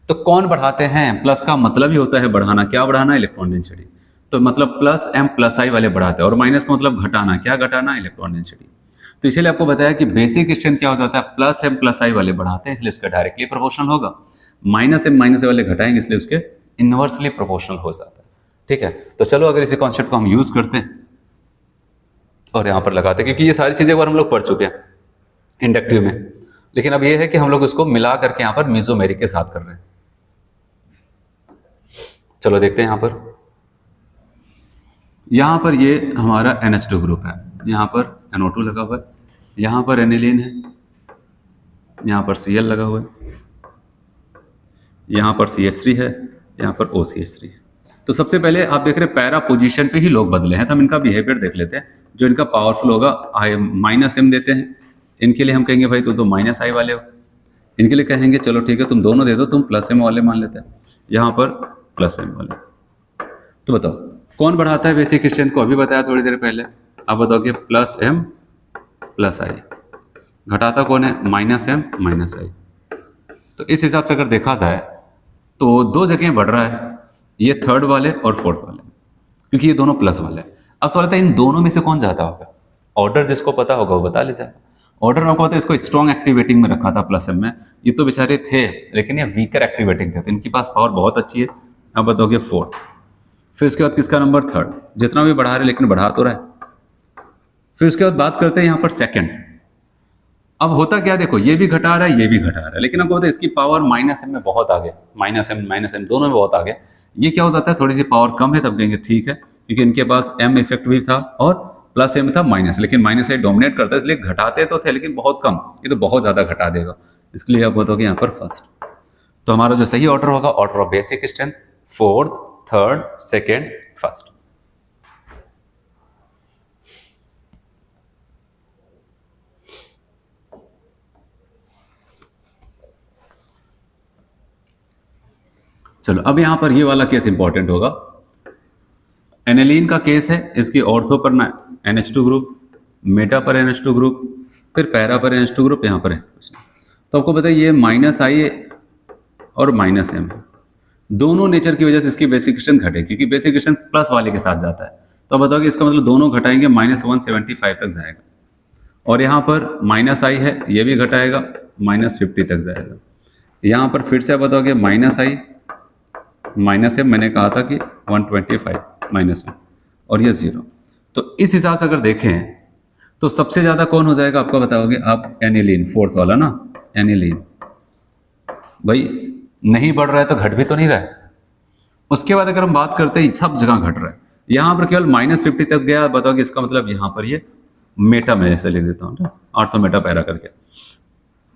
A: तो कौन बढ़ाते हैं, प्लस का मतलब ही होता है बढ़ाना, क्या बढ़ाना, इलेक्ट्रॉन डेंसिटी, तो मतलब प्लस M प्लस I वाले बढ़ाते हैं, और माइनस का मतलब घटाना, क्या घटाना, इलेक्ट्रॉन डेंसिटी। तो इसलिए आपको बताया कि बेसिक स्ट्रेंथ क्या हो जाता है, प्लस M प्लस I वाले बढ़ाते हैं इसलिए उसका डायरेक्टली प्रोपोर्शनल होगा, माइनस M माइनस I वाले घटाएंगे इसलिए उसके इनवर्सली प्रोपोर्शनल हो जाता है। ठीक है, तो चलो अगर इसी कॉन्सेप्ट को हम यूज करते हैं और यहाँ पर लगाते हैं, क्योंकि ये सारी चीजें एक बार हम लोग पढ़ चुके हैं इंडक्टिव में, लेकिन अब ये है कि हम लोग उसको मिला करके यहाँ पर मीजोमेरिक के साथ कर रहे हैं। चलो देखते हैं यहाँ पर ये हमारा NH2 ग्रुप है, यहाँ पर NO2 लगा हुआ है, यहाँ पर एनिलीन है, यहाँ पर Cl लगा हुआ है, यहाँ पर CH3 है, यहाँ पर OCH3 है। तो सबसे पहले आप देख रहे हैं पैरा पोजीशन पे ही लोग बदले हैं, तो हम इनका बिहेवियर देख लेते हैं। जो इनका पावरफुल होगा -M देते हैं, इनके लिए हम कहेंगे भाई तुम तो -I वाले हो, इनके लिए कहेंगे चलो ठीक है तुम दोनों दे दो, तुम +M वाले मान लेते हैं, यहाँ पर +M वाले। तो बताओ कौन बढ़ाता है बेसिक स्ट्रेंथ को, अभी बताया थोड़ी देर पहले, आप बताओ कि +M + I, घटाता कौन है, -M - I। तो इस हिसाब से अगर देखा जाए तो 2 जगह बढ़ रहा है, ये थर्ड वाले और फोर्थ वाले, क्योंकि ये दोनों प्लस वाले हैं। अब सवाल आता है इन दोनों में से कौन ज्यादा होगा, ऑर्डर जिसको पता होगा वो बता लीजिए। ऑर्डर में आपको पता है इसको स्ट्रॉन्ग एक्टिवेटिंग में रखा था +M में, ये तो बेचारे थे लेकिन ये वीकर एक्टिवेटिंग थे, तो इनके पास पावर बहुत अच्छी है। अब बताओगे फोर्थ, फिर उसके बाद किसका नंबर, थर्ड, जितना भी बढ़ा रहे लेकिन बढ़ा तो रहा है। फिर उसके बाद बात करते हैं यहाँ पर सेकंड। अब होता क्या, देखो ये भी घटा रहा है, ये भी घटा रहा है, लेकिन आपको पता है इसकी पावर माइनस एम में बहुत आगे, माइनस एम दोनों में बहुत आगे। ये क्या हो जाता है, थोड़ी सी पावर कम है तब कहेंगे ठीक है, क्योंकि इनके पास एम इफेक्ट भी था और प्लस एम था माइनस, लेकिन माइनस से डोमिनेट करता है, इसलिए घटाते तो थे लेकिन बहुत कम, ये तो बहुत ज़्यादा घटा देगा, इसके लिए आप बताओगे यहाँ पर फर्स्ट। तो हमारा जो सही ऑर्डर होगा, order of basic strength, fourth, third, second, first. चलो अब यहां पर ये वाला केस इंपॉर्टेंट होगा। एनेलीन का केस है, इसकी ऑर्थो पर NH2 ग्रुप, मेटा पर NH2 ग्रुप, फिर पैरा पर NH2 ग्रुप यहाँ पर है। तो आपको पता है ये माइनस आई और माइनस एम दोनों नेचर की वजह से इसकी बेसिक स्ट्रेंथ घटे, क्योंकि बेसिक स्ट्रेंथ प्लस वाले के साथ जाता है। तो अब बताओ कि इसका मतलब दोनों घटाएंगे -175 तक जाएगा, और यहाँ पर माइनस आई है, ये भी घटाएगा -50 तक जाएगा। यहाँ पर फिर से आप बताओगे माइनस आई माइनस है, मैंने कहा था कि 125 माइनस में, और ये 0। तो इस हिसाब से अगर देखें तो सबसे ज़्यादा कौन हो जाएगा, आपका बताओगे आप, एनिलीन, फोर्थ वाला ना, एनिलीन। भाई नहीं बढ़ रहा है तो घट भी तो नहीं रहा है। उसके बाद अगर हम बात करते हैं सब जगह घट रहा है, यहाँ पर केवल -50 तक गया, बताओगे इसका मतलब यहाँ पर ये मेटा, मैं ऐसे लिख देता हूँ, आर्थो मेटा पैरा करके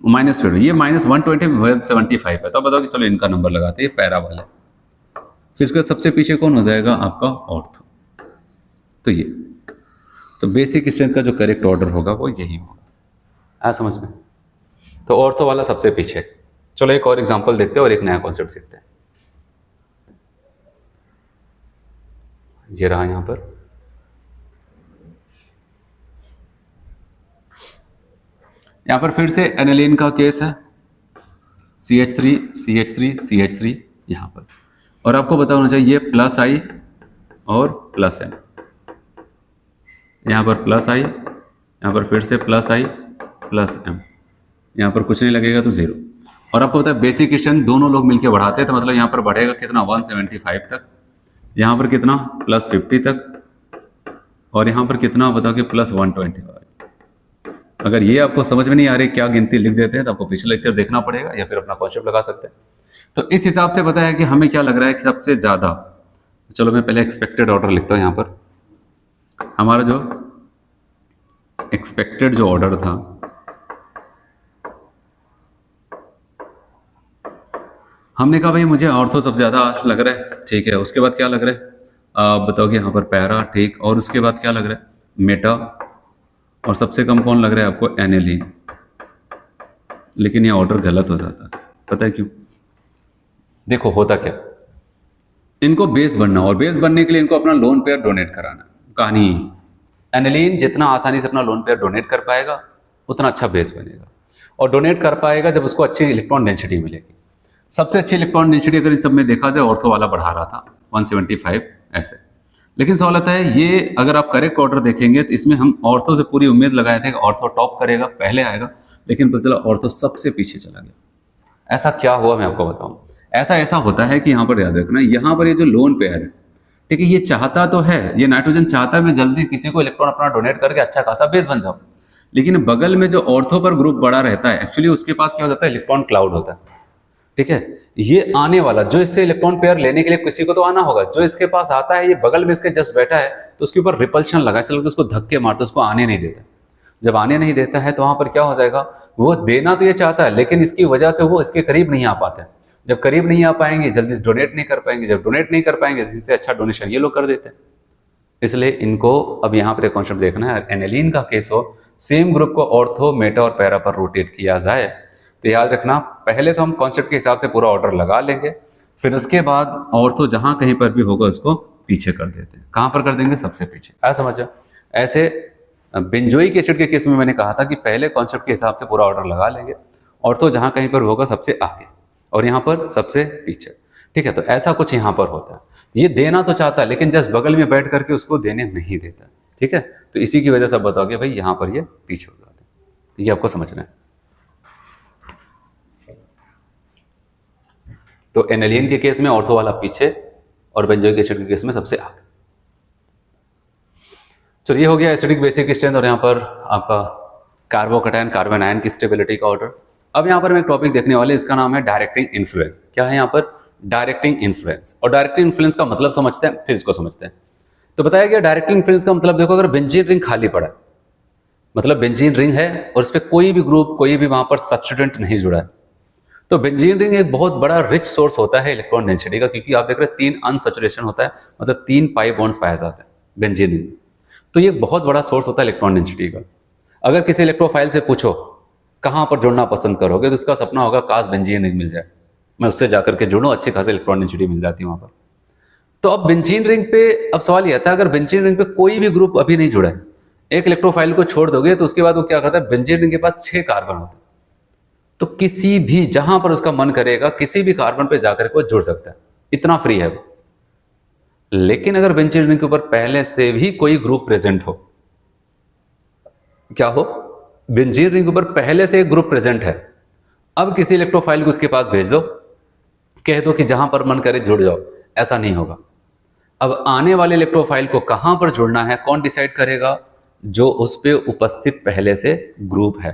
A: -50, ये -120/75 है। तो बताओ कि चलो इनका नंबर लगाते हैं, ये पैरा वाला है। फिर इसके सबसे पीछे कौन हो जाएगा, आपका ऑर्थो। तो ये तो बेसिक स्ट्रेंथ का जो करेक्ट ऑर्डर होगा वो यही होगा, समझ में। तो ऑर्थो वाला सबसे पीछे। चलो एक और एग्जांपल देखते हैं और एक नया कॉन्सेप्ट सीखते हैं। ये रहा यहां पर, यहां पर फिर से एनिलीन का केस है, CH3 CH3 CH3 यहां पर, और आपको पता होना चाहिए ये प्लस आई और प्लस एम, यहाँ पर प्लस आई, यहाँ पर फिर से प्लस आई प्लस एम, यहाँ पर कुछ नहीं लगेगा तो 0। और आपको पता है बेसिक स्ट्रेंथ दोनों लोग मिलकर बढ़ाते हैं, तो मतलब यहाँ पर बढ़ेगा कितना, 175 तक, यहाँ पर कितना +50 तक, और यहाँ पर कितना बताओ कि +125। अगर ये आपको समझ में नहीं आ रही क्या गिनती लिख देते हैं तो आपको पिछला लेक्चर देखना पड़ेगा या फिर अपना कॉन्सेप्ट लगा सकते हैं। तो इस हिसाब से पता है कि हमें क्या लग रहा है कि सबसे ज़्यादा, चलो मैं पहले एक्सपेक्टेड ऑर्डर लिखता हूँ यहाँ पर। हमारा जो एक्सपेक्टेड जो ऑर्डर था, हमने कहा भाई मुझे ऑर्थो सबसे ज़्यादा लग रहा है, ठीक है। उसके बाद क्या लग रहा है, आप बताओगे यहाँ पर पैरा, ठीक। और उसके बाद क्या लग रहा है, मेटा, और सबसे कम कौन लग रहा है आपको, एनिलीन। लेकिन ये ऑर्डर गलत हो जाता है, पता है क्यों? देखो होता क्या, इनको बेस बनना, और बेस बनने के लिए इनको अपना लोन पेयर डोनेट कराना। कहानी, एनिलीन जितना आसानी से अपना लोन पेयर डोनेट कर पाएगा उतना अच्छा बेस बनेगा, और डोनेट कर पाएगा जब उसको अच्छी इलेक्ट्रॉन डेंसिटी मिलेगी। सबसे अच्छी इलेक्ट्रॉन डेंसिटी अगर इन सब में देखा जाए, ऑर्थो वाला बढ़ा रहा था 175 ऐसे। लेकिन सवाल आता है, ये अगर आप करेक्ट ऑर्डर देखेंगे तो इसमें हम ऑर्थो से पूरी उम्मीद लगाए थे कि ऑर्थो टॉप करेगा, पहले आएगा, लेकिन पता चला ऑर्थो सबसे पीछे चला गया। ऐसा क्या हुआ मैं आपको बताऊं। ऐसा होता है कि यहाँ पर याद रखना, यहाँ पर ये जो लोन पेयर है, ठीक है, ये चाहता तो है, ये नाइट्रोजन चाहता है मैं जल्दी किसी को इलेक्ट्रॉन अपना डोनेट करके अच्छा खासा बेस बन जाऊं, लेकिन बगल में जो ऑर्थो पर ग्रुप बड़ा रहता है, एक्चुअली उसके पास क्या हो जाता है, इलेक्ट्रॉन क्लाउड होता है, ठीक है। ये आने वाला जो इससे इलेक्ट्रॉन पेयर लेने के लिए किसी को तो आना होगा, जो इसके पास आता है, ये बगल में इसके जस्ट बैठा है, तो उसके ऊपर रिपल्शन लगा, ऐसा लगता है उसको धक्के मारते, उसको आने नहीं देता। जब आने नहीं देता है तो वहां पर क्या हो जाएगा, वो देना तो ये चाहता है, लेकिन इसकी वजह से वो इसके करीब नहीं आ पाते। जब करीब नहीं आ पाएंगे जल्दी से डोनेट नहीं कर पाएंगे, जब डोनेट नहीं कर पाएंगे जिससे अच्छा डोनेशन ये लोग कर देते हैं। इसलिए इनको अब यहाँ पर एक कॉन्सेप्ट देखना है, एनिलीन का केस हो, सेम ग्रुप को ऑर्थो, मेटा और पैरा पर रोटेट किया जाए, तो याद रखना पहले तो हम कॉन्सेप्ट के हिसाब से पूरा ऑर्डर लगा लेंगे, फिर उसके बाद ऑर्थो जहां कहीं पर भी होगा उसको पीछे कर देते हैं। कहां पर कर देंगे, सबसे पीछे। ऐसा समझा। ऐसे बेंजोइक एसिड के केस में मैंने कहा था कि पहले कॉन्सेप्ट के हिसाब से पूरा ऑर्डर लगा लेंगे, ऑर्थो जहां कहीं पर होगा सबसे आगे और यहाँ पर सबसे पीछे, ठीक है। तो ऐसा कुछ यहाँ पर होता है, ये देना तो चाहता है लेकिन जस्ट बगल में बैठ करके उसको देने नहीं देता, ठीक है। तो इसी की वजह से बताओगे भाई यहाँ पर ये पीछे हो जाते हैं, ये आपको समझना है। तो एनिलीन के केस में ऑर्थो वाला पीछे और बेंजोइक एसिड के केस में सबसे आगे। चलिए हो गया एसिडिक बेसिक स्ट्रेंथ, और यहाँ पर आपका कार्बोकैटायन कार्बन आयन की स्टेबिलिटी का ऑर्डर। अब यहाँ पर हम एक टॉपिक देखने वाले, इसका नाम है डायरेक्टिंग इन्फ्लुएंस। क्या है यहाँ पर? Directing influence. और डायरेक्टिंग इन्फ्लुएंस का मतलब समझते हैं, फिर इसको समझते हैं। तो बताया गया डायरेक्टिंग इन्फ्लुएंस का मतलब, देखो अगर बेंजीन रिंग खाली पड़ा है, मतलब बेंजीन रिंग है और उस पर कोई भी ग्रुप, कोई भी वहां पर सब्स्टिट्यूएंट नहीं जुड़ा है, तो बेंजीन रिंग एक बहुत बड़ा रिच सोर्स होता है इलेक्ट्रॉन डेंसिटी का, क्योंकि आप देख रहे हैं 3 अनसैचुरेशन होता है, मतलब 3 पाई बॉन्ड्स पाए जाते हैं बेंजीन रिंग। तो ये बहुत बड़ा सोर्स होता है इलेक्ट्रॉन डेंसिटी का। अगर किसी इलेक्ट्रोफाइल से पूछो कहां पर जुड़ना पसंद करोगे, तो उसका सपना होगा काश बेंजीन रिंग मिल जाए, मैं उससे जाकर के जुड़ूं, अच्छी खासी इलेक्ट्रॉन डेंसिटी मिल जाती है वहां पर। तो अब बेंजीन रिंग पे अब सवाल यह था, अगर बेंजीन रिंग पे कोई भी ग्रुप अभी नहीं जुड़ा है, एक इलेक्ट्रोफाइल को छोड़ दोगे तो उसके बाद वो क्या करता है, बेंजीन रिंग के पास 6 कार्बन होते हैं, तो किसी भी जहां पर उसका मन करेगा किसी भी कार्बन पे जाकर के वो जुड़ सकता है, इतना फ्री है वो। लेकिन अगर बेंजीन रिंग के ऊपर पहले से भी कोई ग्रुप प्रेजेंट हो, क्या हो, बेंजीन रिंग के ऊपर पहले से एक ग्रुप प्रेजेंट है, अब किसी इलेक्ट्रोफाइल को उसके पास भेज दो, कह दो कि जहां पर मन करे जुड़ जाओ, ऐसा नहीं होगा। अब आने वाले इलेक्ट्रोफाइल को कहां पर जुड़ना है कौन डिसाइड करेगा? जो उस पे उपस्थित पहले से ग्रुप है।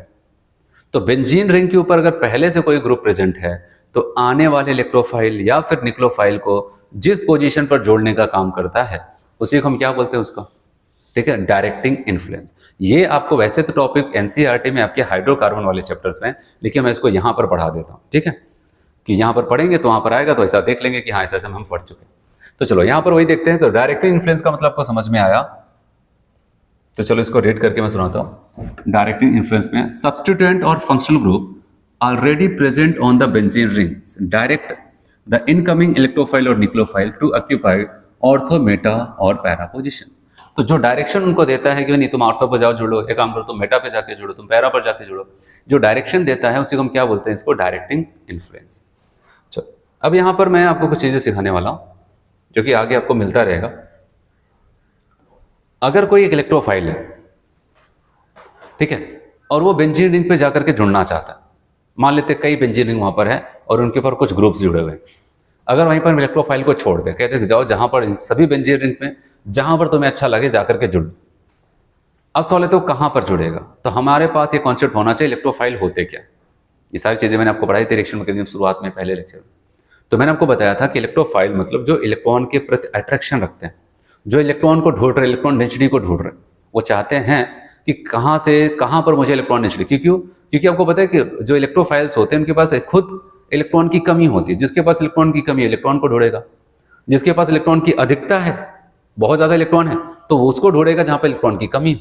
A: तो बेंजीन रिंग के ऊपर अगर पहले से कोई ग्रुप प्रेजेंट है, तो आने वाले इलेक्ट्रोफाइल या फिर निक्लोफाइल को जिस पोजीशन पर जोड़ने का काम करता है, उसी को हम क्या बोलते हैं उसका, ठीक है, डायरेक्टिंग इन्फ्लुएंस। ये आपको वैसे तो टॉपिक एनसीईआरटी में आपके हाइड्रोकार्बन वाले चैप्टर्स में, लेकिन मैं इसको यहां पर पढ़ा देता हूं, ठीक है, कि यहां पर पढ़ेंगे तो वहां पर आएगा तो ऐसा देख लेंगे कि हाँ ऐसा हम पढ़ चुके। तो चलो यहां पर वही देखते हैं। तो डायरेक्टिंग इन्फ्लुएंस का मतलब आपको समझ में आया, तो चलो इसको रीड करके मैं सुनाता हूं। डायरेक्टिंग इन्फ्लुएंस में सब्स्टिट्यूएंट और functional group already present on the benzene rings direct the incoming electrophile और nucleophile to occupy ortho, meta और पैरा पोजीशन। तो जो डायरेक्शन उनको देता है कि नहीं तुम ऑर्थो पर जाओ जुड़ो, एक काम करो तुम मेटा पे जाके जुड़ो, तुम पैरा पर जाके जुड़ो, जो डायरेक्शन देता है उसी को हम क्या बोलते हैं, इसको डायरेक्टिंग इन्फ्लुएंस। चलो अब यहां पर मैं आपको कुछ चीजें सिखाने वाला हूं जो कि आगे आपको मिलता रहेगा। अगर कोई एक इलेक्ट्रोफाइल है, ठीक है, और वो बेंजीन रिंग पे जाकर के जुड़ना चाहता है, मान लेते कई बेंजीन रिंग वहां पर है और उनके ऊपर कुछ ग्रुप्स जुड़े हुए हैं, अगर वहीं पर इलेक्ट्रोफाइल को छोड़ दे, कहते हैं जाओ जहां पर सभी बेंजीन रिंग में जहां पर तुम्हें अच्छा लगे जाकर के जुड़। अब सवाल है तो कहां पर जुड़ेगा? तो हमारे पास ये कॉन्सेप्ट होना चाहिए इलेक्ट्रोफाइल होते क्या। ये सारी चीजें मैंने आपको पढ़ाई थी रिएक्शन मैकेनिज्म शुरुआत में पहले लेक्चर में। तो मैंने आपको बताया था कि इलेक्ट्रोफाइल मतलब जो इलेक्ट्रॉन के प्रति अट्रैक्शन रखते हैं, जो इलेक्ट्रॉन को ढूंढ रहे, इलेक्ट्रॉन डेंसिटी को ढूंढ रहे, वो चाहते हैं कि कहां से कहां पर मुझे इलेक्ट्रॉन डेंसिटी, क्योंकि आपको पता है कि जो इलेक्ट्रोफाइल्स होते हैं उनके पास खुद इलेक्ट्रॉन की कमी होती है। जिसके पास इलेक्ट्रॉन की कमी है इलेक्ट्रॉन को ढूंढेगा, जिसके पास इलेक्ट्रॉन की अधिकता है, बहुत ज्यादा इलेक्ट्रॉन है, तो वो उसको ढूंढेगा जहां पर इलेक्ट्रॉन की कमी।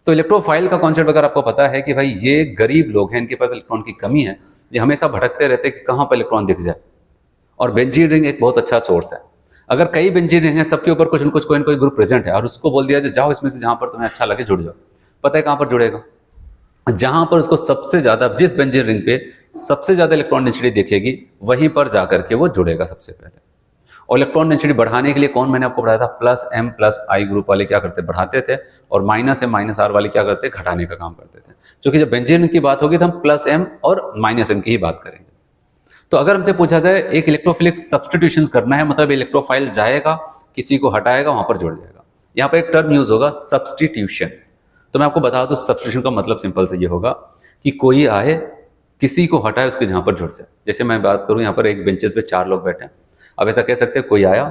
A: तो इलेक्ट्रोफाइल का कॉन्सेप्ट अगर आपको पता है कि भाई ये गरीब लोग हैं, इनके पास इलेक्ट्रॉन की कमी है, ये हमेशा भटकते रहते हैं कि कहां पर इलेक्ट्रॉन दिख जाए, और बेंजीन रिंग एक बहुत अच्छा सोर्स है। अगर कई बेंजीन रिंग है, सबके ऊपर कुछ न कुछ कोई न कोई ग्रुप प्रेजेंट है, और उसको बोल दिया जाओ इसमें से जहां पर तुम्हें अच्छा लगे जुड़ जाओ, पता है कहां पर जुड़ेगा? जहां पर उसको सबसे ज्यादा, जिस बेंजीन रिंग पे सबसे ज्यादा इलेक्ट्रॉन डेंसिटी दिखेगी वहीं पर जाकर के वो जुड़ेगा सबसे पहले। और इलेक्ट्रॉन डेंसिटी बढ़ाने के लिए कौन, मैंने आपको बताया था, प्लस एम प्लस आई ग्रुप वाले क्या करते, बढ़ाते थे, और माइनस एम माइनस आर वाले क्या करते, घटाने का काम करते थे। क्योंकि जब बेंजीन की बात होगी तो हम प्लस एम और माइनस एम की ही बात करेंगे। तो अगर हमसे पूछा जाए एक इलेक्ट्रोफिलिक सब्स्टिट्यूशन करना है, मतलब इलेक्ट्रोफाइल जाएगा किसी को हटाएगा वहां पर जुड़ जाएगा, यहाँ पर एक टर्म यूज होगा सब्स्टिट्यूशन। तो मैं आपको बता दूं सब्स्टिट्यूशन का मतलब सिंपल से ये होगा कि कोई आए किसी को हटाए उसके जहां पर जुड़ जाए। जैसे मैं बात करूं यहाँ पर एक बेंचेस पे 4 लोग बैठे हैं, अब ऐसा कह सकते हैं कोई आया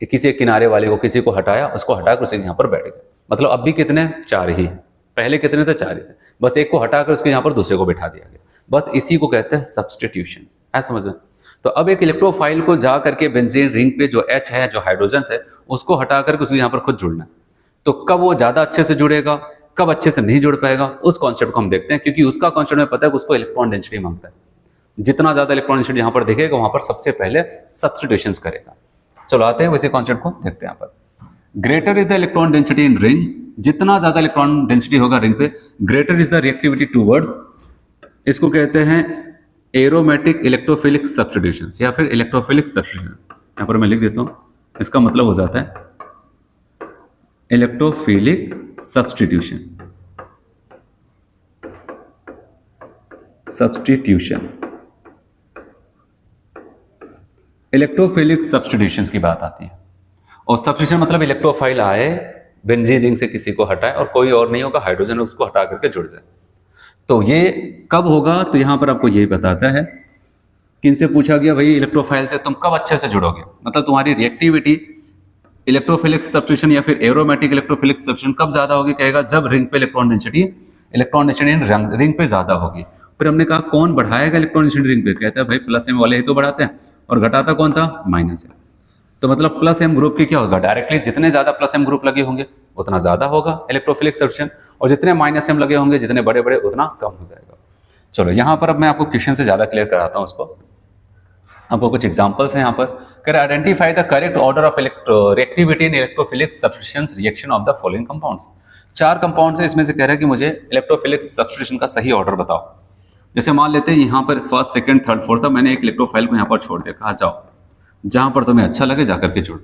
A: किसी एक किनारे वाले को किसी को हटाया, उसको हटाकर उसी यहाँ पर बैठ गए, मतलब अब भी कितने, 4 ही है, पहले कितने थे, 4 ही थे, बस एक को हटाकर उसके यहाँ पर दूसरे को बैठा दिया गया, बस इसी को कहते हैं सब्स्टिट्यूशन। है समझ में? तो अब एक इलेक्ट्रोफाइल को जा करके बेंजीन रिंग पे जो H है, जो हाइड्रोजन है, उसको हटा करके उसके यहाँ पर खुद जुड़ना है। तो कब वो ज्यादा अच्छे से जुड़ेगा, कब अच्छे से नहीं जुड़ पाएगा, उस कॉन्सेप्ट को हम देखते हैं, क्योंकि उसका कॉन्सेप्ट में पता है कि उसको इलेक्ट्रॉन डेंसिटी मांगता है। जितना ज्यादा इलेक्ट्रॉन डेंसिटी यहां पर दिखेगा वहां पर सबसे पहले सब्स्टिट्यूशंस करेगा। चलो आते हैं वैसे कॉन्सेप्ट को देखते हैं। यहाँ पर greater is the electron density in ring, जितना ज्यादा इलेक्ट्रॉन डेंसिटी होगा रिंग पे, greater is the reactivity towards, इसको कहते हैं एरोमेटिक इलेक्ट्रोफिलिक सब्स्टिट्यूशंस या फिर इलेक्ट्रोफिलिक सब्स्टिट्यूशन। यहाँ पर मैं लिख देता हूं, इसका मतलब हो जाता है इलेक्ट्रोफिलिक सब्स्टिट्यूशन। इलेक्ट्रोफिलिक सब्स्टिट्यूशंस की बात आती है, और सब्स्टिट्यूशन मतलब इलेक्ट्रोफाइल आए बेंजीन रिंग से किसी को हटाए, और कोई और नहीं होगा हाइड्रोजन उसको हटा करके जुड़ जाए। तो ये कब होगा, तो यहाँ पर आपको यही बताता है कि इनसे पूछा गया भाई इलेक्ट्रोफाइल से तुम कब अच्छे से जुड़ोगे, मतलब तुम्हारी रिएक्टिविटी इलेक्ट्रोफिलिक सब्स्टिट्यूशन या फिर एरोमेटिक इलेक्ट्रोफिलिक सब्स्टिट्यूशन कब ज्यादा होगी, कहेगा जब रिंग पे इलेक्ट्रॉन डेंसिटी रिंग पे ज्यादा होगी। फिर हमने कहा कौन बढ़ाएगा इलेक्ट्रॉन डेंसिटी रिंग पे, कहता है भाई प्लस एम वाले ही तो बढ़ाते हैं, और घटाता कौन था, माइनस एम। तो मतलब प्लस एम ग्रुप की क्या होगा, डायरेक्टली जितने ज्यादा प्लस एम ग्रुप लगे होंगे उतना ज्यादा होगा इलेक्ट्रोफिलिक सब्स्टिट्यूशन, और जितने माइनस एम लगे होंगे जितने बड़े बड़े उतना कम हो जाएगा। चलो यहाँ पर अब मैं आपको क्वेश्चन से ज्यादा क्लियर कराता हूँ उसको। आपको कुछ एग्जांपल्स हैं यहाँ पर, कर identify the correct order of reactivity in electrophilic substitutions reaction of the following compounds. 4 compounds है, इसमें से कह रहा है कि मुझे इलेक्ट्रोफिलिक सब्स्टिट्यूशन का सही ऑर्डर बताओ। जैसे मान लेते हैं यहाँ पर फर्स्ट सेकंड थर्ड फोर्थ था, मैंने एक इलेक्ट्रोफाइल को यहाँ पर छोड़ दिया, कहा जाओ जहां पर तुम्हें अच्छा लगे जाकर के जुड़।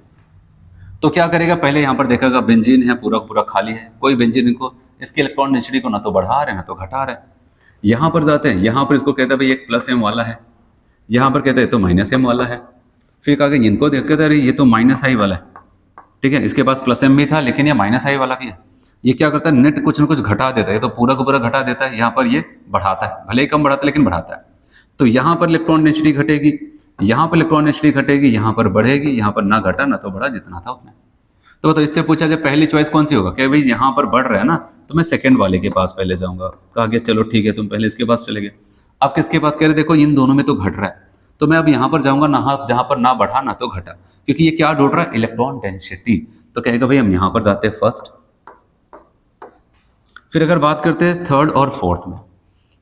A: तो क्या करेगा, पहले यहाँ पर देखेगा बेंजीन है पूरा पूरा खाली है, कोई बेंजीन को इसकी इलेक्ट्रॉन डेंसिटी को ना तो बढ़ा रहे ना तो घटा रहे। यहाँ पर जाते हैं, यहाँ पर इसको कहता है भाई एक प्लस एम वाला है, यहाँ पर कहते हैं तो माइनस एम वाला है। फिर कहा कि इनको देख के ये तो माइनस आई वाला है, ठीक है, इसके पास प्लस एम भी था लेकिन ये माइनस आई वाला भी है। ये क्या करता है, नेट कुछ ना कुछ घटा देता है, ये तो पूरा का पूरा घटा देता है, यहाँ पर ये बढ़ाता है, भले ही कम बढ़ाता है लेकिन बढ़ाता है। तो यहाँ पर इलेक्ट्रॉन डेंसिटी घटेगी, यहाँ पर इलेक्ट्रॉन डेंसिटी घटेगी, यहाँ पर बढ़ेगी, यहाँ पर ना घटा ना तो बढ़ा, जितना था उतना। तो बताओ इससे पूछा जाए पहली चॉइस कौन सी होगा, क्या भाई यहाँ पर बढ़ रहा है ना तो मैं सेकंड वाले के पास पहले जाऊंगा। कहा गया चलो ठीक है, तुम पहले इसके पास चले गए। अब किसके पास, कह रहे देखो इन दोनों में तो घट रहा है, तो मैं अब यहाँ पर जाऊंगा ना जहाँ पर ना बढ़ा ना तो घटा, क्योंकि ये क्या ढूंढ रहा है, इलेक्ट्रॉन डेंसिटी। तो कहेगा भाई हम यहाँ पर जाते हैं फर्स्ट। फिर अगर बात करते हैं थर्ड और फोर्थ में,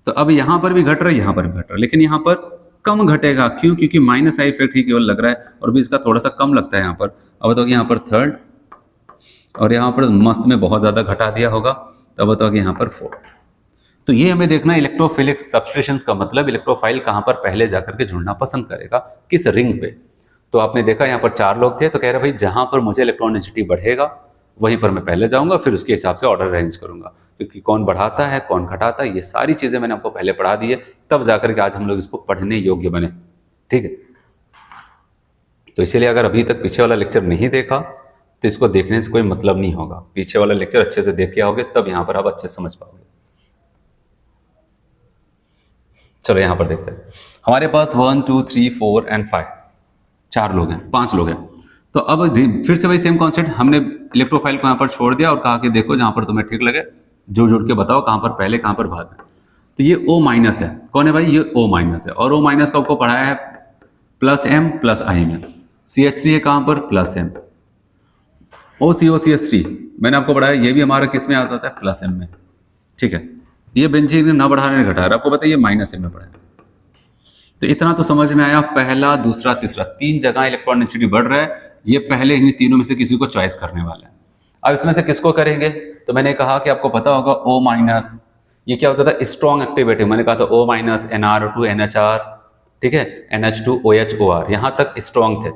A: तो अब यहाँ पर भी घट रहा है, यहाँ पर भी घट रहा है, लेकिन यहाँ पर कम घटेगा, क्यों, क्योंकि माइनस आई इफेक्ट ही केवल लग रहा है और भी इसका थोड़ा सा कम लगता है यहाँ पर। अब बताओ कि यहाँ पर थर्ड और यहाँ पर मस्त में बहुत ज़्यादा घटा दिया होगा, तो अब बताओ कि यहाँ पर फोर्थ। तो ये हमें देखना है इलेक्ट्रोफिलिक सब्स्टिट्यूशंस का मतलब इलेक्ट्रोफाइल कहाँ पर पहले जाकर के जुड़ना पसंद करेगा, किस रिंग पे। तो आपने देखा यहाँ पर 4 लोग थे, तो कह रहे भाई जहाँ पर मुझे इलेक्ट्रॉन डेंसिटी बढ़ेगा वहीं पर मैं पहले जाऊँगा, फिर उसके हिसाब से ऑर्डर अरेंज करूँगा, क्योंकि कौन बढ़ाता है कौन घटाता है ये सारी चीज़ें मैंने आपको पहले पढ़ा दी है, तब जाकर के आज हम लोग इसको पढ़ने योग्य बने, ठीक है। तो इसीलिए अगर अभी तक पीछे वाला लेक्चर नहीं देखा तो इसको देखने से कोई मतलब नहीं होगा, पीछे वाला लेक्चर अच्छे से देख के आओगे तब यहाँ पर आप अच्छे से समझ पाओगे। चलो यहाँ पर देखते हैं, हमारे पास 1 2 3 4 एंड 5 4 लोग हैं, 5 लोग हैं। तो अब फिर से वही सेम कॉन्सेप्ट, हमने इलेक्ट्रोफाइल को यहाँ पर छोड़ दिया और कहा कि देखो जहाँ पर तुम्हें ठीक लगे जोड़ जोड़ के बताओ कहाँ पर पहले कहाँ पर बाद में। तो ये O माइनस है, कौन है भाई, ये O माइनस है, और O माइनस को आपको पढ़ाया है प्लस एम प्लस आई में। CH3 है कहाँ पर, प्लस एम। OCO-CH3 मैंने आपको पढ़ाया, ये भी हमारा किस में आता था, प्लस एम में, ठीक है। ये बेंजीन ना बढ़ाने घटा रहा है, आपको बताइए माइनस एम में पढ़ाया। तो इतना तो समझ में आया, पहला दूसरा तीसरा 3 जगह इलेक्ट्रॉन डेंसिटी बढ़ रहा है, ये पहले इन तीनों में से किसी को चॉइस करने वाला है। अब इसमें से किसको करेंगे, तो मैंने कहा कि आपको पता होगा O माइनस, ये क्या होता था, स्ट्रॉन्ग एक्टिवेटिव, मैंने कहा था O माइनस NR2 NHR, ठीक है, NH2 OH OR, यहाँ तक स्ट्रॉन्ग थे।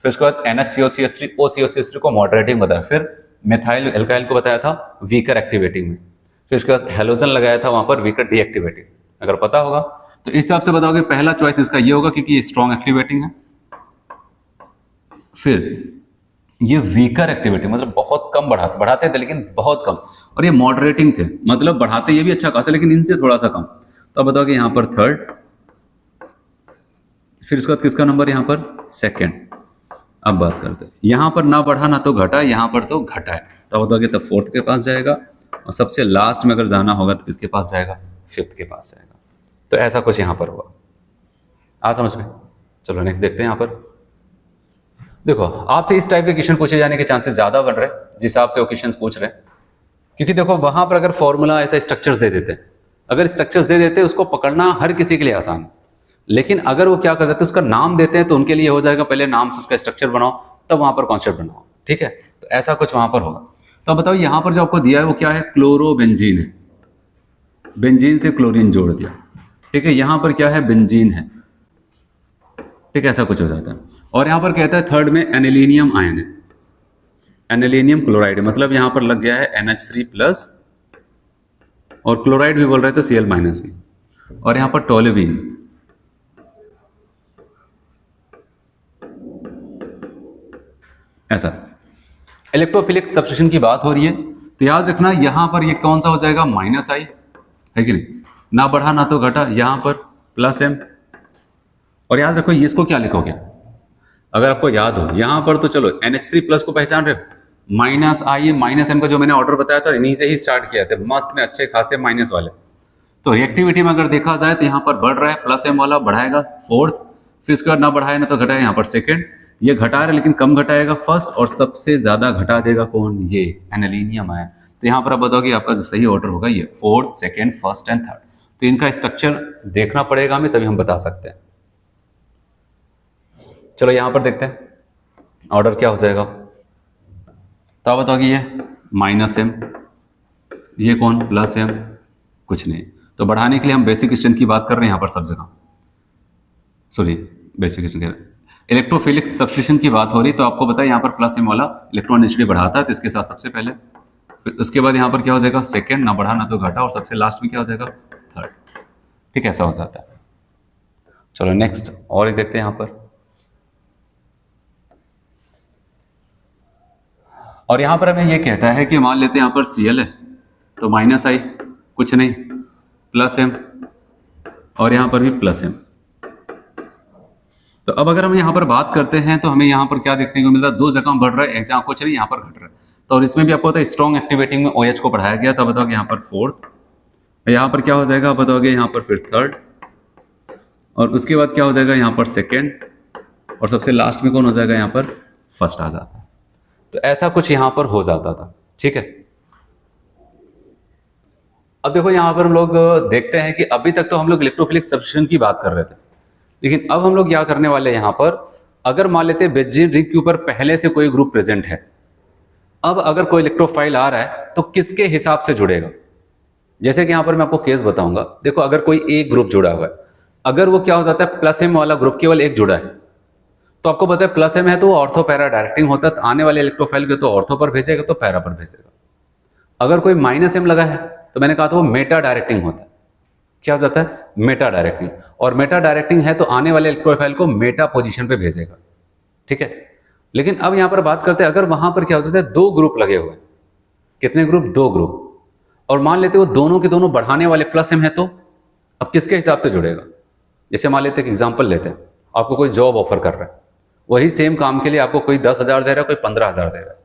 A: फिर उसके बाद NHCO-CH3 OCO-CH3 को मॉडरेटिंग बताया, फिर मेथाइल एल्काइल को बताया था वीकर एक्टिवेटिंग में, फिर उसके बाद हेलोजन लगाया था वहां पर वीकर डीएक्टिवेटिंग, अगर पता होगा तो इस हिसाब से बताओगे पहला चॉइस इसका ये होगा क्योंकि ये स्ट्रॉन्ग एक्टिवेटिंग है। फिर ये वीकर एक्टिविटी मतलब बहुत कम बढ़ाते थे लेकिन बहुत कम, और ये मॉडरेटिंग थे मतलब बढ़ाते ये भी अच्छा खासा लेकिन इनसे थोड़ा सा कम। तो अब बताओगे यहाँ पर थर्ड, फिर उसके बाद किसका नंबर यहाँ पर सेकंड। अब बात करते हैं यहाँ पर ना बढ़ा ना तो घटा, यहाँ पर तो घटा है, तो अब बताओगे तो फोर्थ के पास जाएगा, और सबसे लास्ट में अगर जाना होगा तो किसके पास जाएगा, फिफ्थ के पास जाएगा। तो ऐसा कुछ यहाँ पर हुआ, आप समझ में। चलो नेक्स्ट देखते हैं। यहाँ पर देखो आपसे इस टाइप के क्वेश्चन पूछे जाने के चांसेस ज्यादा बन रहे हैं जिस हिसाब से वो क्वेश्चन पूछ रहे हैं, क्योंकि देखो वहां पर अगर फॉर्मूला ऐसा स्ट्रक्चर्स दे देते, अगर स्ट्रक्चर्स दे देते उसको पकड़ना हर किसी के लिए आसान है, लेकिन अगर वो क्या कर देते उसका नाम देते हैं तो उनके लिए हो जाएगा पहले नाम से उसका स्ट्रक्चर बनाओ तब वहां पर कॉन्सेप्ट बनाओ, ठीक है। तो ऐसा कुछ वहां पर होगा। तो अब बताओ यहाँ पर जो आपको दिया है वो क्या है, क्लोरोबेंजीन है, बेंजीन से क्लोरीन जोड़ दिया, ठीक है। यहाँ पर क्या है, बेंजीन है, ठीक है, ऐसा कुछ हो जाता है। और यहाँ पर कहता है थर्ड में एनिलीनियम आयन है, एनिलीनियम क्लोराइड, मतलब यहाँ पर लग गया है NH3 प्लस, और क्लोराइड भी बोल रहे थे Cl माइनस भी, और यहाँ पर टोल्यूवीन, ऐसा। इलेक्ट्रोफिलिक सब्स्टिट्यूशन की बात हो रही है तो याद रखना यहाँ पर ये कौन सा हो जाएगा, माइनस आई, है कि नहीं। ना बढ़ा ना तो घटा, यहाँ पर प्लस एम। और याद रखो इसको क्या लिखोगे, अगर आपको याद हो यहाँ पर तो चलो NH3+ को पहचान रहे हो, माइनस आई माइनस एम का जो मैंने ऑर्डर बताया था इन्हीं से ही स्टार्ट किया था, मस्त में अच्छे खासे माइनस वाले। तो रिएक्टिविटी में अगर देखा जाए तो यहाँ पर बढ़ रहा है, प्लस एम वाला बढ़ाएगा फोर्थ, फिर उसके बाद ना बढ़ाए ना तो घटाए यहाँ पर सेकेंड, ये घटा रहा है लेकिन कम घटाएगा फर्स्ट, और सबसे ज्यादा घटा देगा कौन, ये एनालिनियम आयन। तो यहाँ पर आप बताओगे आपका जो सही ऑर्डर होगा ये fourth, second, first and third. तो इनका स्ट्रक्चर देखना पड़ेगा हमें, तभी हम बता सकते हैं। चलो यहाँ पर देखते हैं ऑर्डर क्या हो जाएगा। तो आप बताओगे ये माइनस एम, ये कौन प्लस एम, कुछ नहीं। तो बढ़ाने के लिए हम बेसिक स्ट्रेंथ की बात कर रहे हैं यहाँ पर सब जगह, sorry basic strength electrophilic substitution की बात हो रही। तो आपको बताया यहाँ पर प्लस एम वाला इलेक्ट्रॉन डेंसिटी बढ़ाता है, तो इसके साथ सबसे पहले, फिर उसके बाद यहाँ पर क्या हो जाएगा सेकेंड, ना बढ़ा ना तो घटा, और सबसे लास्ट में क्या हो जाएगा थर्ड। ठीक है, ऐसा हो जाता है। चलो नेक्स्ट और एक देखते हैं यहाँ पर। और यहाँ पर हमें ये कहता है कि मान लेते हैं यहाँ पर Cl है, तो माइनस आई कुछ नहीं, प्लस एम, और यहाँ पर भी प्लस एम। तो अब अगर हम यहाँ पर बात करते हैं तो हमें यहाँ पर क्या देखने को मिलता है, दो जगह बढ़ रहा है, एक जगह कुछ नहीं, यहाँ पर घट रहा है। तो और इसमें भी आपको पता है स्ट्रॉन्ग एक्टिवेटिंग में OH को बढ़ाया गया, तो बताओगे यहाँ पर फोर्थ, यहाँ पर क्या हो जाएगा बताओगे यहाँ पर फिर थर्ड, और उसके बाद क्या हो जाएगा यहाँ पर सेकेंड, और सबसे लास्ट में कौन हो जाएगा यहाँ पर फर्स्ट आ जाता है। तो ऐसा कुछ यहां पर हो जाता था। ठीक है, अब देखो यहां पर हम लोग देखते हैं कि अभी तक तो हम लोग इलेक्ट्रोफिलिक सब्स्टिट्यूशन की बात कर रहे थे, लेकिन अब हम लोग क्या करने वाले हैं यहाँ पर, अगर मान लेते हैं बेंजीन रिंग के ऊपर पहले से कोई ग्रुप प्रेजेंट है, अब अगर कोई इलेक्ट्रोफाइल आ रहा है तो किसके हिसाब से जुड़ेगा। जैसे कि यहां पर मैं आपको केस बताऊंगा, देखो अगर कोई एक ग्रुप जुड़ा हुआ है, अगर वो क्या हो जाता है प्लस एम वाला ग्रुप केवल एक जुड़ा है, तो आपको पता है प्लस एम है तो ऑर्थो पैरा डायरेक्टिंग होता है, तो आने वाले इलेक्ट्रोफाइल को तो ऑर्थो पर भेजेगा तो पैरा पर भेजेगा। अगर कोई माइनस एम लगा है तो मैंने कहा था वो मेटा डायरेक्टिंग होता है। क्या हो जाता है मेटा डायरेक्टिंग, और मेटा डायरेक्टिंग है तो आने वाले इलेक्ट्रोफाइल को मेटा पोजीशन पे भेजेगा। ठीक है, लेकिन अब यहां पर बात करते हैं अगर वहां पर क्या हो जाता है दो ग्रुप लगे हुए, कितने ग्रुप, दो ग्रुप, और मान लेते वो दोनों के दोनों बढ़ाने वाले प्लस एम है, तो अब किसके हिसाब से जुड़ेगा। जैसे मान लेते एक एग्जाम्पल लेते हैं, आपको कोई जॉब ऑफर कर रहा है, वही सेम काम के लिए आपको कोई 10,000 दे रहा है, कोई 15,000 दे रहा है,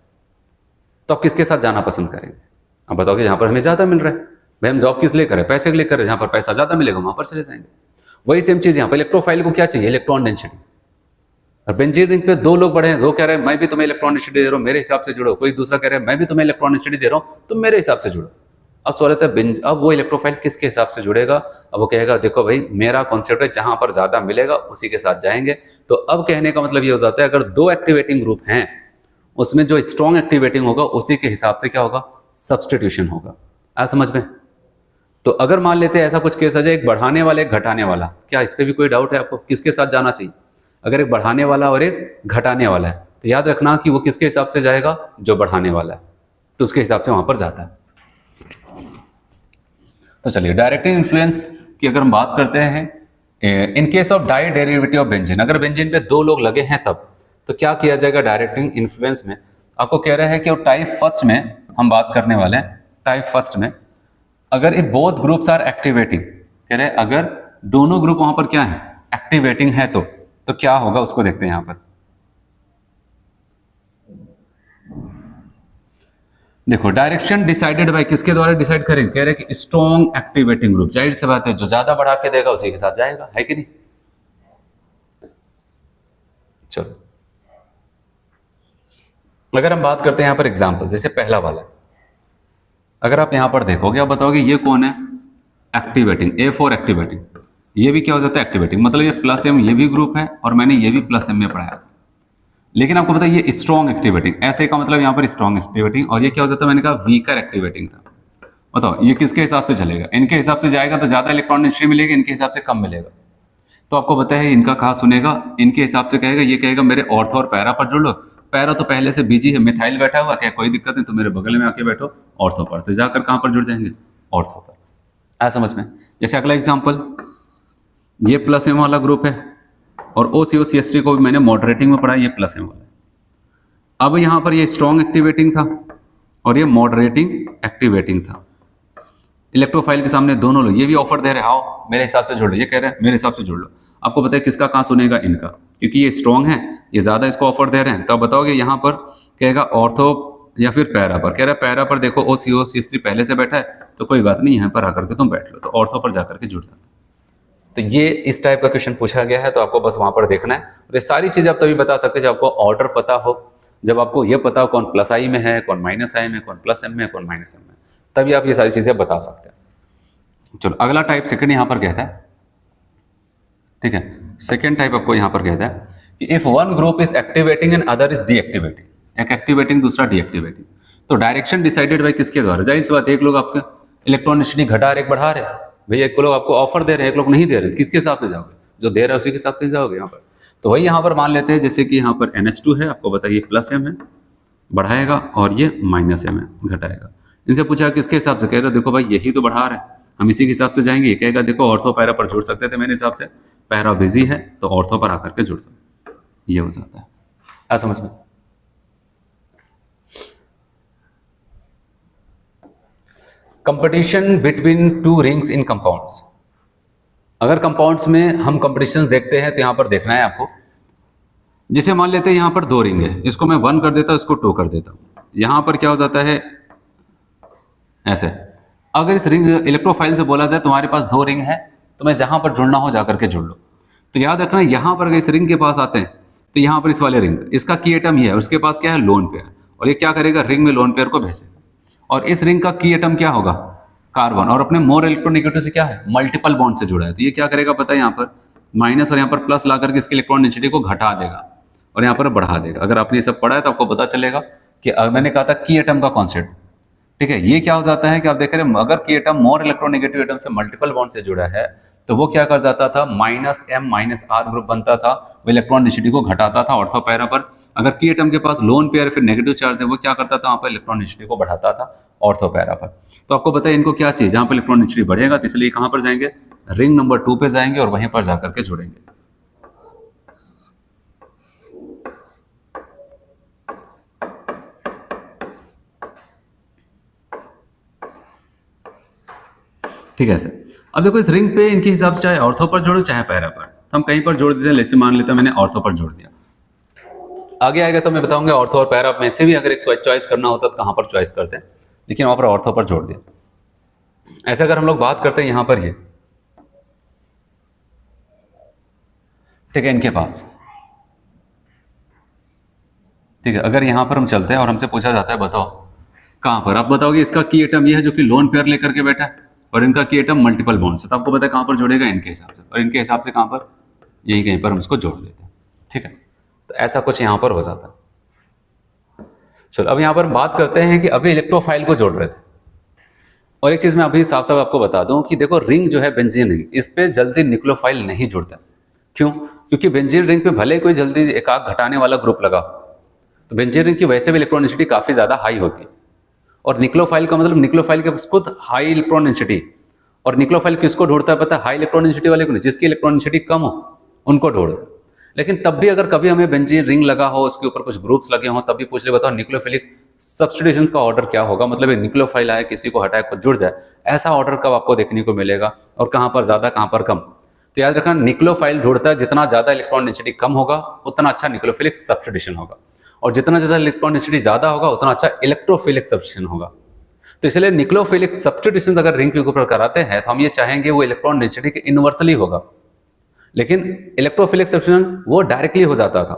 A: तो आप किसके साथ जाना पसंद करेंगे। अब बताओगे जहां पर हमें ज्यादा मिल रहा है, भाई हम जॉब किस लिए करें, पैसे के लिए करें, जहां पर पैसा ज्यादा मिलेगा वहां पर चले जाएंगे। वही सेम चीज यहाँ पर इलेक्ट्रोफाइल को क्या चाहिए, इलेक्ट्रॉन डेंसिटी। और बेंजीन रिंग पे दो लोग बढ़े हैं, दो कह रहे हैं मैं भी तुम्हें इलेक्ट्रॉन डेंसिटी दे रहा हूं मेरे हिसाब से जुड़ो, कोई दूसरा कह रहा है मैं भी तुम्हें इलेक्ट्रॉन डेंसिटी दे रहा हूं तुम मेरे हिसाब से जुड़ो। अब सवाल आता है अब वो इलेक्ट्रोफाइल किसके हिसाब से जुड़ेगा। अब वो कहेगा देखो भाई मेरा कॉन्सेप्ट है जहां पर ज्यादा मिलेगा उसी के साथ जाएंगे। तो अब कहने का मतलब ये हो जाता है अगर दो एक्टिवेटिंग ग्रुप हैं उसमें जो स्ट्रॉन्ग एक्टिवेटिंग होगा उसी के हिसाब से क्या होगा, सब्स्टिट्यूशन होगा। आ समझ में। तो अगर मान लेते हैं ऐसा कुछ केस आ जाए, एक बढ़ाने वाला एक घटाने वाला, क्या इस पर भी कोई डाउट है आपको किसके साथ जाना चाहिए। अगर एक बढ़ाने वाला और एक घटाने वाला है तो याद रखना कि वो किसके हिसाब से जाएगा, जो बढ़ाने वाला है तो उसके हिसाब से वहां पर जाता है। तो चलिए डायरेक्टिंग इन्फ्लुएंस की अगर हम बात करते हैं, in case of di derivative of benzene, अगर बेंजीन पे दो लोग लगे हैं तब तो क्या किया जाएगा डायरेक्टिंग इन्फ्लुएंस में। आपको कह रहा है कि टाइप फर्स्ट में हम बात करने वाले हैं, टाइप फर्स्ट में अगर if both groups are activating, कह रहे हैं अगर दोनों ग्रुप वहां पर क्या है एक्टिवेटिंग है तो क्या होगा उसको देखते हैं यहां पर। देखो डायरेक्शन डिसाइडेड बाय किसके द्वारा डिसाइड करेंगे, कह रहे हैं कि स्ट्रॉन्ग एक्टिवेटिंग ग्रुप, जाहिर सी बात है जो ज्यादा बढ़ा के देगा उसी के साथ जाएगा, है कि नहीं। चलो अगर हम बात करते हैं यहां पर एग्जांपल, जैसे पहला वाला अगर आप यहां पर देखोगे आप बताओगे ये कौन है एक्टिवेटिंग, A4 एक्टिवेटिंग, ये भी क्या हो जाता है एक्टिवेटिंग, मतलब ये प्लस एम ये भी ग्रुप है और मैंने ये भी प्लस एम में पढ़ाया। लेकिन आपको पता है ये स्ट्रॉन्ग एक्टिवेटिंग, ऐसे का मतलब यहाँ पर स्ट्रॉन्ग एक्टिवेटिंग, और ये क्या हो जाता है मैंने कहा वीकर एक्टिवेटिंग था। बताओ ये किसके हिसाब से चलेगा, इनके हिसाब से जाएगा तो ज्यादा इलेक्ट्रॉन डेंसिटी मिलेगी, इनके हिसाब से कम मिलेगा। तो आपको पता है इनका कहा सुनेगा, इनके हिसाब से कहेगा, ये कहेगा मेरे ऑर्थो और पैरा पर जुड़ लो, पैरा तो पहले से बिजी है, मिथाइल बैठा हुआ, क्या कोई दिक्कत नहीं तो मेरे बगल में आके बैठो ऑर्थो पर, तो जाकर कहां पर जुड़ जाएंगे ऑर्थो पर। आ समझ में। जैसे अगला एग्जाम्पल, ये प्लस एम वाला ग्रुप है और OCO-CH3 को भी मैंने मॉडरेटिंग में पढ़ा, ये प्लस एम वाला। अब यहां पर ये स्ट्रॉन्ग एक्टिवेटिंग था और ये मॉडरेटिंग एक्टिवेटिंग था। इलेक्ट्रोफाइल के सामने दोनों लोग, ये भी ऑफर दे रहे हैं, आओ मेरे हिसाब से जोड़ लो, ये कह रहे हैं मेरे हिसाब से जोड़ लो। आपको पता है किसका कहाँ सुनेगा, इनका, क्योंकि ये स्ट्रॉन्ग है, ये ज़्यादा इसको ऑफर दे रहे हैं। तो आप बताओगे यहाँ पर कहेगा ऑर्थो या फिर पैरा पर। कह रहा है पैरा पर देखो OCO पहले से बैठा है, तो कोई बात नहीं, यहाँ पर आकर के तुम बैठ लो, तो ऑर्थो पर जाकर के जुड़ जाता। तो ये इस टाइप का क्वेश्चन पूछा गया है, तो आपको बस वहाँ पर देखना है। और ये सारी चीज़ आप तभी बता सकते हैं जब आपको ऑर्डर पता हो, जब आपको ये पता हो कौन प्लस आई में है, कौन माइनस आई में, कौन प्लस एम में, कौन माइनस एम में, तभी आप ये सारी चीज़ें बता सकते हैं। चलो अगला टाइप सेकंड यहाँ पर कहता है, ठीक है, सेकंड टाइप आपको यहाँ पर कहता है कि if one group is activating and other is deactivating, एक एक्टिवेटिंग दूसरा डीएक्टिवेटिंग, तो डायरेक्शन डिसाइडेड बाय किसके द्वारा? जाहिर सी बात, एक लोग आपके इलेक्ट्रॉनिसिटी घटा रहे, एक बढ़ा रहे, भैया एक लोग आपको ऑफर दे रहे हैं, एक लोग नहीं दे रहे, किसके हिसाब से जाओगे? जो दे रहा है उसी के हिसाब से जाओगे यहाँ पर। तो वही यहाँ पर मान लेते हैं, जैसे कि यहाँ पर NH2 है, आपको बताइए प्लस एम है, बढ़ाएगा, और ये माइनस एम है, घटाएगा। इनसे पूछा किसके हिसाब से, कह रहे देखो भाई यही तो बढ़ा रहे हैं, हम इसी के हिसाब से जाएंगे। ये कहेगा देखो ऑर्थो पैरा पर जोड़ सकते थे, मेरे हिसाब से पैरा बिजी है तो ऑर्थो पर आकर के जोड़ सकते, ये हो जाता है। आ समझ में? कंपटीशन बिटवीन टू रिंग्स इन कंपाउंड्स। अगर कंपाउंड्स में हम कंपटीशन देखते हैं तो यहां पर देखना है आपको, जिसे मान लेते हैं यहां पर 2 रिंग है, इसको मैं 1 कर देता हूं, इसको 2 कर देता हूं। यहां पर क्या हो जाता है ऐसे, अगर इस रिंग इलेक्ट्रोफाइल से बोला जाए तुम्हारे पास 2 रिंग है, तो मैं जहां पर जुड़ना हो जाकर के जुड़ लो। तो याद रखना यहां पर अगर इस रिंग के पास आते हैं तो यहां पर इस वाले रिंग, इसका की एटम ही है, उसके पास क्या है, लोन पेयर, और ये क्या करेगा, रिंग में लोन पेयर को भेजेगा। और इस रिंग का की एटम क्या होगा, कार्बन, और अपने मोर इलेक्ट्रोनेगेटिव से क्या है, मल्टीपल बॉन्ड से जुड़ा है। तो ये क्या करेगा पता है, यहाँ पर माइनस और यहाँ पर प्लस ला करके इसके इलेक्ट्रॉन डेंसिटी को घटा देगा और यहाँ पर बढ़ा देगा। अगर आपने ये सब पढ़ा है तो आपको पता चलेगा कि मैंने कहा था की एटम का कॉन्सेप्ट, ठीक है। ये क्या हो जाता है कि आप देख रहे हैं, अगर की एटम मोर इलेक्ट्रोनेगेटिव एटम से मल्टीपल बॉन्ड से जुड़ा है तो वो क्या कर जाता था, -m-r ग्रुप बनता था, वो इलेक्ट्रॉन डेंसिटी को घटाता था ऑर्थो पैरा पर। अगर की एटम के पास लोन पेयर फिर नेगेटिव चार्ज है, वो क्या करता था, वहां पर इलेक्ट्रॉन डेंसिटी को बढ़ाता था ऑर्थो पैरा पर। तो आपको बताया इनको क्या चाहिए, जहां पर इलेक्ट्रॉन डेंसिटी बढ़ेगा, तो इसलिए कहां पर जाएंगे, रिंग नंबर 2 पे जाएंगे और वहीं पर जाकर के जुड़ेंगे। ठीक है सर। अब देखो इस रिंग पे इनके हिसाब से चाहे ऑर्थो पर जोड़ो चाहे पैरा पर, तो हम कहीं पर जोड़ देते हैं। जैसे मान लेते हैं मैंने ऑर्थो पर जोड़ दिया, आगे आएगा तो मैं बताऊंगा ऑर्थो और पैरा में से भी अगर एक चॉइस करना होता तो कहां पर चॉइस करते हैं, लेकिन वहां पर ऑर्थो पर जोड़ दिया। ऐसे अगर हम लोग बात करते हैं यहां पर, ये ठीक है इनके पास, ठीक है, अगर यहां पर हम चलते हैं और हमसे पूछा जाता है बताओ कहां पर, आप बताओगे इसका की एटम ये है जो कि लोन पेयर लेकर के बैठा है और इनका की एटम मल्टीपल बॉन्ड से, तो आपको पता है कहां पर जोड़ेगा, इनके हिसाब से, और इनके हिसाब से कहां पर, यही कहीं पर हम इसको जोड़ देते हैं। ठीक है, तो ऐसा कुछ यहां पर हो जाता है। चलो अब यहां पर बात करते हैं कि अभी इलेक्ट्रोफाइल को जोड़ रहे थे, और एक चीज मैं अभी साफ साफ आपको बता दूं कि देखो रिंग जो है बेंजीन रिंग, इस पे जल्दी निक्लोफाइल नहीं जुड़ता। क्यों? क्योंकि बेंजीन रिंग पे भले कोई जल्दी एकाक घटाने वाला ग्रुप लगा, तो बेंजीन रिंग की वैसे भी इलेक्ट्रॉन डेंसिटी काफी ज्यादा हाई होती है, और निक्लोफाइल का मतलब निक्लोफाइल के पास खुद हाई इलेक्ट्रॉन डेंसिटी, और निक्लोफाइल किसको ढूंढता है पता है, हाई इलेक्ट्रॉन डेंसिटी वाले को नहीं, जिसकी इलेक्ट्रॉन डेंसिटी कम हो उनको ढूंढता। लेकिन तब भी अगर कभी हमें बेंजीन रिंग लगा हो, उसके ऊपर कुछ ग्रुप्स लगे हो, तब भी पूछ ले बताओ निक्लोफिलिक सब्स्टिट्यूशन का ऑर्डर क्या होगा, मतलब ये निक्लोफाइल आए किसी को हटाए खुद जुड़ जाए, ऐसा ऑर्डर कब आपको देखने को मिलेगा, और कहां पर ज्यादा कहां पर कम। तो याद रखना निक्लोफाइल ढूंढता है जितना ज्यादा इलेक्ट्रॉन डेंसिटी कम होगा उतना अच्छा निक्लोफिलिक सब्स्टिट्यूशन होगा, और जितना ज्यादा इलेक्ट्रॉन डेंसिटी ज्यादा होगा उतना अच्छा इलेक्ट्रोफिलिक सब्स्टिट्यूशन होगा। तो इसलिए निक्लोफिलिक सब्स्टिट्यूशन अगर रिंग के ऊपर कराते हैं तो हम ये चाहेंगे वो इलेक्ट्रॉन डेंसिटी के इनवर्सली होगा, लेकिन इलेक्ट्रोफिलिक सब्स्टिट्यूशन वो डायरेक्टली हो जाता था,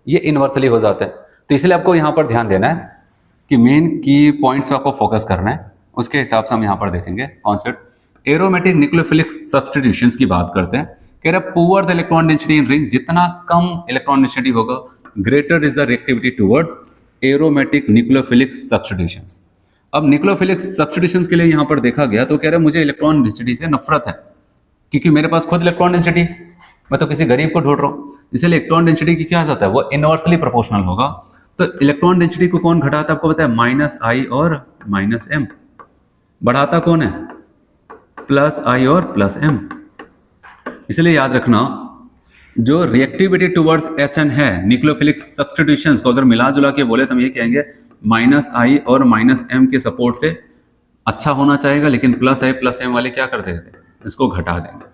A: ये इनवर्सली हो जाता है। तो इसलिए आपको यहाँ पर ध्यान देना है कि मेन की पॉइंट्स पे आपको फोकस करना है, उसके हिसाब से हम यहाँ पर देखेंगे कॉन्सेप्ट। एरोमेटिक निक्लोफिलिक सब्स्टिट्यूशंस की बात करते हैं, कह रहा poor the electron density in ring, जितना कम इलेक्ट्रॉन डेंसिटी होगा greater is the reactivity towards aromatic nucleophilic substitutions. अब निक्लोफिलिक सब्स्टिट्यूशंस के लिए यहाँ पर देखा गया तो कह रहे मुझे इलेक्ट्रॉन डेंसिटी से नफरत है, क्योंकि मेरे पास खुद इलेक्ट्रॉन डेंसिटी, मैं तो किसी गरीब को ढूंढ रहा हूँ, इसलिए इलेक्ट्रॉन डेंसिटी की क्या जाता है, वो इनवर्सली प्रोपोर्शनल होगा। तो इलेक्ट्रॉन डेंसिटी को कौन घटाता है आपको पता है, -i और -m। बढ़ाता कौन है, +i और +m। इसलिए याद रखना जो रिएक्टिविटी टुवर्ड्स SN है निक्लोफिलिक सब्स्टिट्यूशंस को अगर मिला जुला के बोले तो हम ये कहेंगे -i और -m के सपोर्ट से अच्छा होना चाहेगा, लेकिन प्लस एम वाले क्या कर देंगे, इसको घटा देंगे,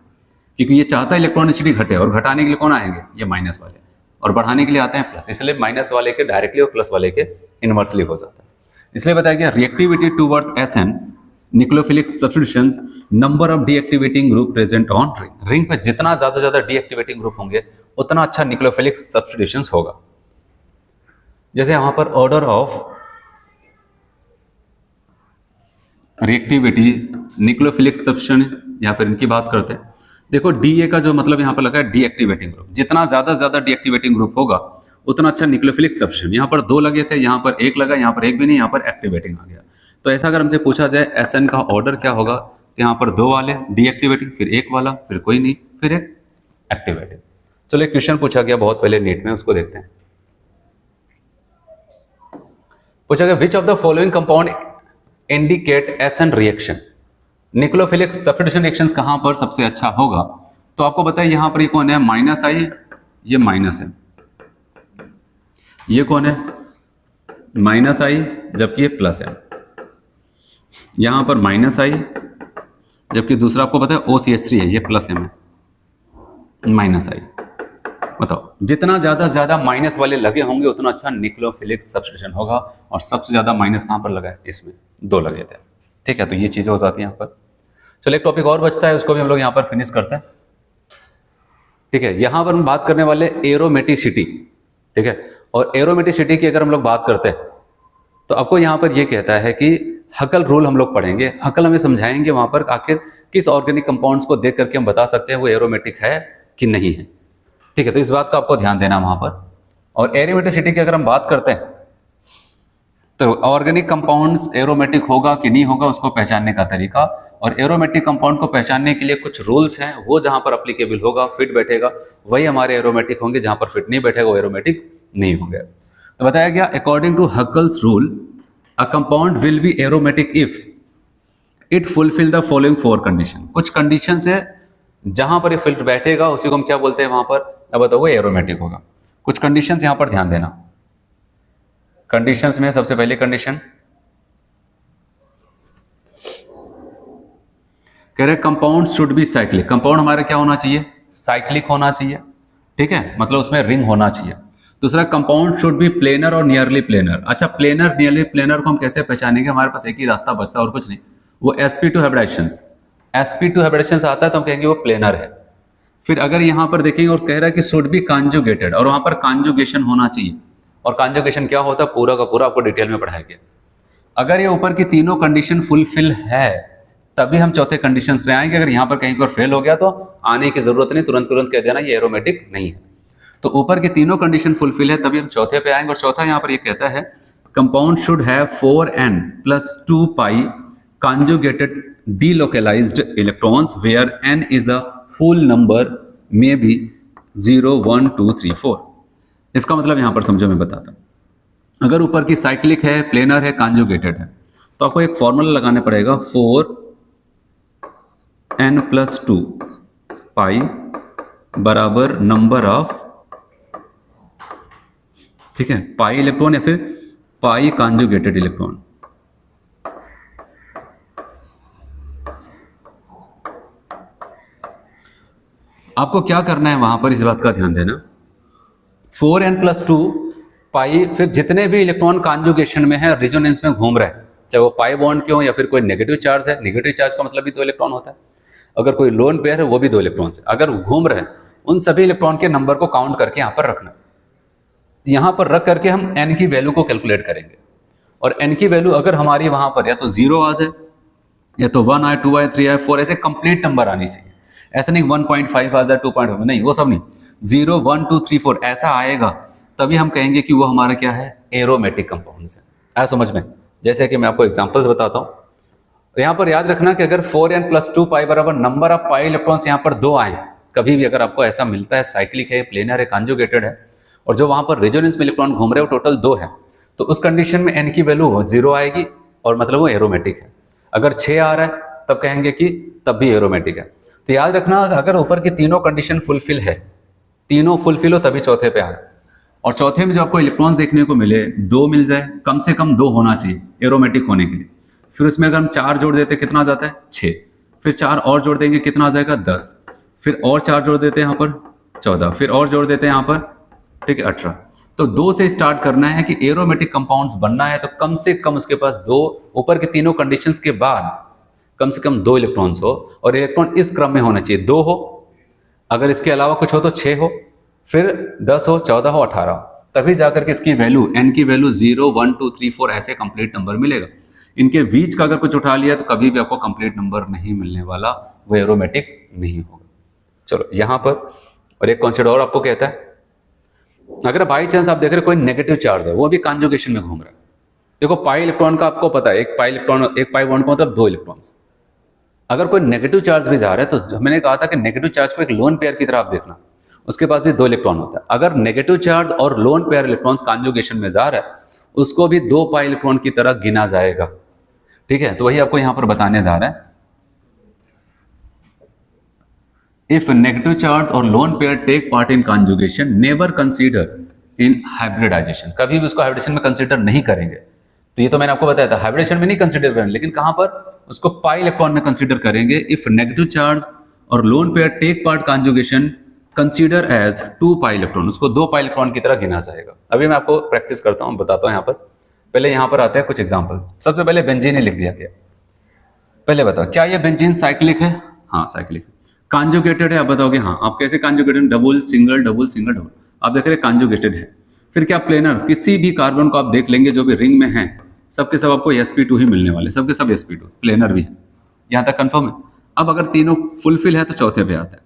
A: क्योंकि ये चाहता है इलेक्ट्रॉनिसिटी घटे, और घटाने के लिए कौन आएंगे, ये माइनस वाले, और बढ़ाने के लिए आते हैं प्लस, इसलिए माइनस वाले के डायरेक्टली और प्लस वाले के इनवर्सली हो जाता है। इसलिए बताया गया reactivity towards SN nucleophilic substitutions, number of deactivating group present on ring. Ring पे जितना ज्यादा डीएक्टिवेटिंग ग्रुप होंगे उतना अच्छा न्यूक्लियोफिलिक सब्स्टिट्यूशंस होगा। जैसे यहां पर order of reactivity nucleophilic substitution, या फिर इनकी बात करते हैं। देखो डीए का जो मतलब यहां पर लगा है डीएक्टिवेटिंग ग्रुप, जितना ज्यादा डीएक्टिवेटिंग ग्रुप होगा उतना अच्छा न्यूक्लियोफिलिक सब्स्टिट्यूशन। यहां पर 2 लगे थे, यहां पर 1 लगा, यहां पर 1 भी नहीं, यहां पर एक्टिवेटिंग आ गया। तो ऐसा अगर हमसे पूछा जाए एसएन का ऑर्डर क्या होगा, तो यहां पर 2 वाले डीएक्टिवेटिंग, फिर 1 वाला, फिर कोई नहीं, फिर एक एक्टिवेटिंग। चलो एक क्वेश्चन पूछा गया बहुत पहले नीट में, उसको देखते हैं। पूछा गया which of the following compound indicate SN reaction, nucleophilic substitution reactions कहां पर सबसे अच्छा होगा। तो आपको बताइए यहां पर ये कौन है, माइनस आई, ये माइनस है, ये कौन है माइनस आई, जबकि ये प्लस है। यहां पर माइनस आई, जबकि दूसरा आपको पता है OCH3 है, ये प्लस है, माइनस आई। बताओ जितना ज्यादा माइनस वाले लगे होंगे उतना अच्छा न्यूक्लियोफिलिक सब्स्टिट्यूशन होगा, और सबसे ज्यादा माइनस कहां पर लगा है, इसमें 2 लगे थे। ठीक है, तो ये चीजें हो जाती हैं यहाँ पर। चलो एक टॉपिक और बचता है, उसको भी हम लोग यहाँ पर फिनिश करते हैं। ठीक है, यहाँ पर हम बात करने वाले एरोमेटिसिटी। ठीक है, और एरोमेटिसिटी की अगर हम लोग बात करते हैं तो आपको यहाँ पर ये कहता है कि हकल रूल हम लोग पढ़ेंगे, हकल हमें समझाएंगे वहां पर आखिर किस ऑर्गेनिक कंपाउंड्स को देख करके हम बता सकते हैं वो एरोमेटिक है कि नहीं है। ठीक है, तो इस बात का आपको ध्यान देना वहां पर। और एरोमेटिसिटी की अगर हम बात करते हैं तो ऑर्गेनिक कंपाउंड्स एरोमेटिक होगा कि नहीं होगा उसको पहचानने का तरीका, और एरोमेटिक कंपाउंड को पहचानने के लिए कुछ रूल्स हैं, वो जहां पर अप्लीकेबल होगा, फिट बैठेगा, वही हमारे एरोमेटिक होंगे, जहां पर फिट नहीं बैठेगा वो एरोमेटिक नहीं होंगे। तो बताया गया according to Huckel's rule a compound will be aromatic if it fulfil the following 4 condition. कुछ कंडीशन है जहां पर ये फिट बैठेगा उसी को हम क्या बोलते हैं वहां पर, अब बताओ वो एरोमेटिक होगा। कुछ कंडीशंस यहां पर ध्यान देना। कंडीशंस में सबसे पहली कंडीशन कह रहे compound should be cyclic. Compound हमारा क्या होना चाहिए, साइक्लिक होना चाहिए। ठीक है, मतलब उसमें रिंग होना चाहिए। दूसरा कंपाउंड शुड बी प्लेनर और नियरली प्लेनर। अच्छा, प्लेनर नियरली प्लेनर को हम कैसे पहचानेंगे, हमारे पास एक ही रास्ता बचता है और कुछ नहीं, वो sp2 हाइब्रिडेशंस। sp2 हाइब्रिडेशंस आता है तो हम कहेंगे वो प्लेनर है। फिर अगर यहां पर देखेंगे और कह रहा है कि शुड बी कॉन्जुगेटेड, और वहां पर कॉन्जुगेशन होना चाहिए। और कॉन्जुगेशन क्या होता है पूरा का पूरा आपको डिटेल में पढ़ाया गया। अगर ये ऊपर की तीनों कंडीशन फुलफिल है तभी हम चौथे कंडीशन पे आएंगे। अगर यहाँ पर कहीं पर फेल हो गया तो आने की जरूरत नहीं, तुरंत कह देना ये एरोमेटिक नहीं है। तो ऊपर की तीनों कंडीशन फुलफिल है तभी हम चौथे पे आएंगे। और चौथा यहाँ पर ये कहता है compound should have 4n+2 pi conjugated delocalized electrons where n is a full number may be 0, 1, 2, 3, 4। इसका मतलब यहां पर समझो मैं बताता हूं। अगर ऊपर की साइक्लिक है, प्लेनर है, कॉन्जुगेटेड है, तो आपको एक फॉर्मूला लगाने पड़ेगा 4n+2 पाई बराबर नंबर ऑफ, ठीक है, पाई इलेक्ट्रॉन या फिर पाई कॉन्जुगेटेड इलेक्ट्रॉन। आपको क्या करना है वहां पर, इस बात का ध्यान देना। 4n+2 पाई, फिर जितने भी इलेक्ट्रॉन कॉन्जुगेशन में है, रेजोनेंस में घूम रहे हैं, चाहे वो पाई बॉन्ड के हो या फिर कोई नेगेटिव चार्ज है। नेगेटिव चार्ज का मतलब भी 2 इलेक्ट्रॉन होता है। अगर कोई लोन पेयर है वो भी 2 इलेक्ट्रॉन है। अगर घूम रहे हैं उन सभी इलेक्ट्रॉन के नंबर को काउंट करके यहाँ पर रखना। यहाँ पर रख करके हम n की वैल्यू को कैलकुलेट करेंगे, और n की वैल्यू अगर हमारी वहां पर या तो 0 आ जाए, या तो 1 आए, 2 आए, 3 आए, 4, ऐसे कंप्लीट नंबर आनी चाहिए। ऐसा नहीं 1.5 आ जाए, 2.5 नहीं, वो सब नहीं, 0, 1, 2, 3, 4 ऐसा आएगा तभी हम कहेंगे कि वो हमारा क्या है, एरोमेटिक कंपाउंड्स है। आया समझ में? जैसे कि मैं आपको एग्जांपल्स बताता हूँ। यहाँ पर याद रखना कि अगर 4n+2 पाई बराबर नंबर ऑफ पाई इलेक्ट्रॉन्स यहाँ पर 2 आए, कभी भी अगर आपको ऐसा मिलता है साइक्लिक है, प्लेनर है, कॉन्जुगेटेड है, और जो वहां पर रेजोनेंस में इलेक्ट्रॉन घूम रहे हो टोटल 2 है, तो उस कंडीशन में n की वैल्यू 0 आएगी और मतलब वो एरोमेटिक है। अगर 6 आ रहा है तब कहेंगे कि तब भी एरोमेटिक है। तो याद रखना अगर ऊपर की तीनों कंडीशन फुलफिल है, तीनों फुलफिल हो तभी चौथे पे आ रहा है। और चौथे में जो आपको इलेक्ट्रॉन्स देखने को मिले, 2 मिल जाए, कम से कम 2 होना चाहिए एरोमेटिक होने के लिए। फिर उसमें अगर हम 4 जोड़ देते कितना आ जाता है 6, फिर 4 और जोड़ देंगे कितना आ जाएगा 10, फिर और 4 जोड़ देते हैं यहाँ पर 14, फिर और जोड़ देते हैं यहाँ पर, ठीक है 18। तो 2 से स्टार्ट करना है कि एरोमेटिक कंपाउंड्स बनना है तो कम से कम उसके पास 2, ऊपर के तीनों कंडीशंस के बाद कम से कम 2 इलेक्ट्रॉन्स हो, और इलेक्ट्रॉन इस क्रम में होना चाहिए, 2 हो, अगर इसके अलावा कुछ हो तो 6 हो, फिर 10 हो, 14 हो, 18, तभी जाकर के इसकी वैल्यू n की वैल्यू 0 1 2 3 4 ऐसे कंप्लीट नंबर मिलेगा। इनके बीच का अगर कुछ उठा लिया तो कभी भी आपको कंप्लीट नंबर नहीं मिलने वाला, वो एरोमेटिक नहीं होगा। चलो यहाँ पर और एक कॉन्सेप्ट और आपको कहता है, अगर बाई चांस आप देख रहे कोई नेगेटिव चार्ज है, वो भी कॉन्जुगेशन में घूम रहा है, देखो पाई इलेक्ट्रॉन का आपको पता है, एक पाई बॉन्ड का मतलब 2 इलेक्ट्रॉन्स, अगर कोई नेगेटिव चार्ज भी जा रहा है तो मैंने कहा था कि नेगेटिव चार्ज को एक लोन पेयर की तरह आप देखना, उसके पास भी 2 इलेक्ट्रॉन होता है। अगर नेगेटिव चार्ज और लोन पेयर इलेक्ट्रॉन्स कॉन्जुगेशन में जा रहा है, उसको भी 2 पाई इलेक्ट्रॉन की तरह गिना जाएगा, ठीक है। तो वही आपको यहां पर बताने जा रहा है, इफ नेगेटिव चार्ज और lone pair take part in conjugation, never consider in hybridization, कभी भी उसको हाइब्रिडेशन में कंसीडर नहीं करेंगे। तो ये तो मैंने आपको बताया था, हाइब्रिडेशन में नहीं कंसीडर करेंगे, लेकिन कहां पर उसको पाई इलेक्ट्रॉन में कंसीडर करेंगे। इफ नेगेटिव चार्ज और lone pair take part conjugation, consider as 2 pi electron, उसको 2 पाई इलेक्ट्रॉन की तरह गिना जाएगा। अभी मैं आपको प्रैक्टिस करता हूं, बताता हूं। यहाँ पर पहले यहाँ पर आते हैं कुछ एग्जाम्पल। सबसे पहले बेंजीन ही लिख दिया गया। पहले बताओ क्या ये बेंजीन साइक्लिक है? हाँ साइक्लिक। कॉन्जुगेटेड है? आप बताओगे हाँ। आप कैसे conjugated? Double single double single double, आप देख रहे हैं कॉन्जुगेटेड है। फिर क्या प्लेनर? किसी भी कार्बन को आप देख लेंगे जो भी रिंग में है, सबके सब आपको sp2 ही मिलने वाले, सबके सब sp2, प्लेनर भी है। यहाँ तक कंफर्म है। अब अगर तीनों फुलफिल है तो चौथे पे आता है।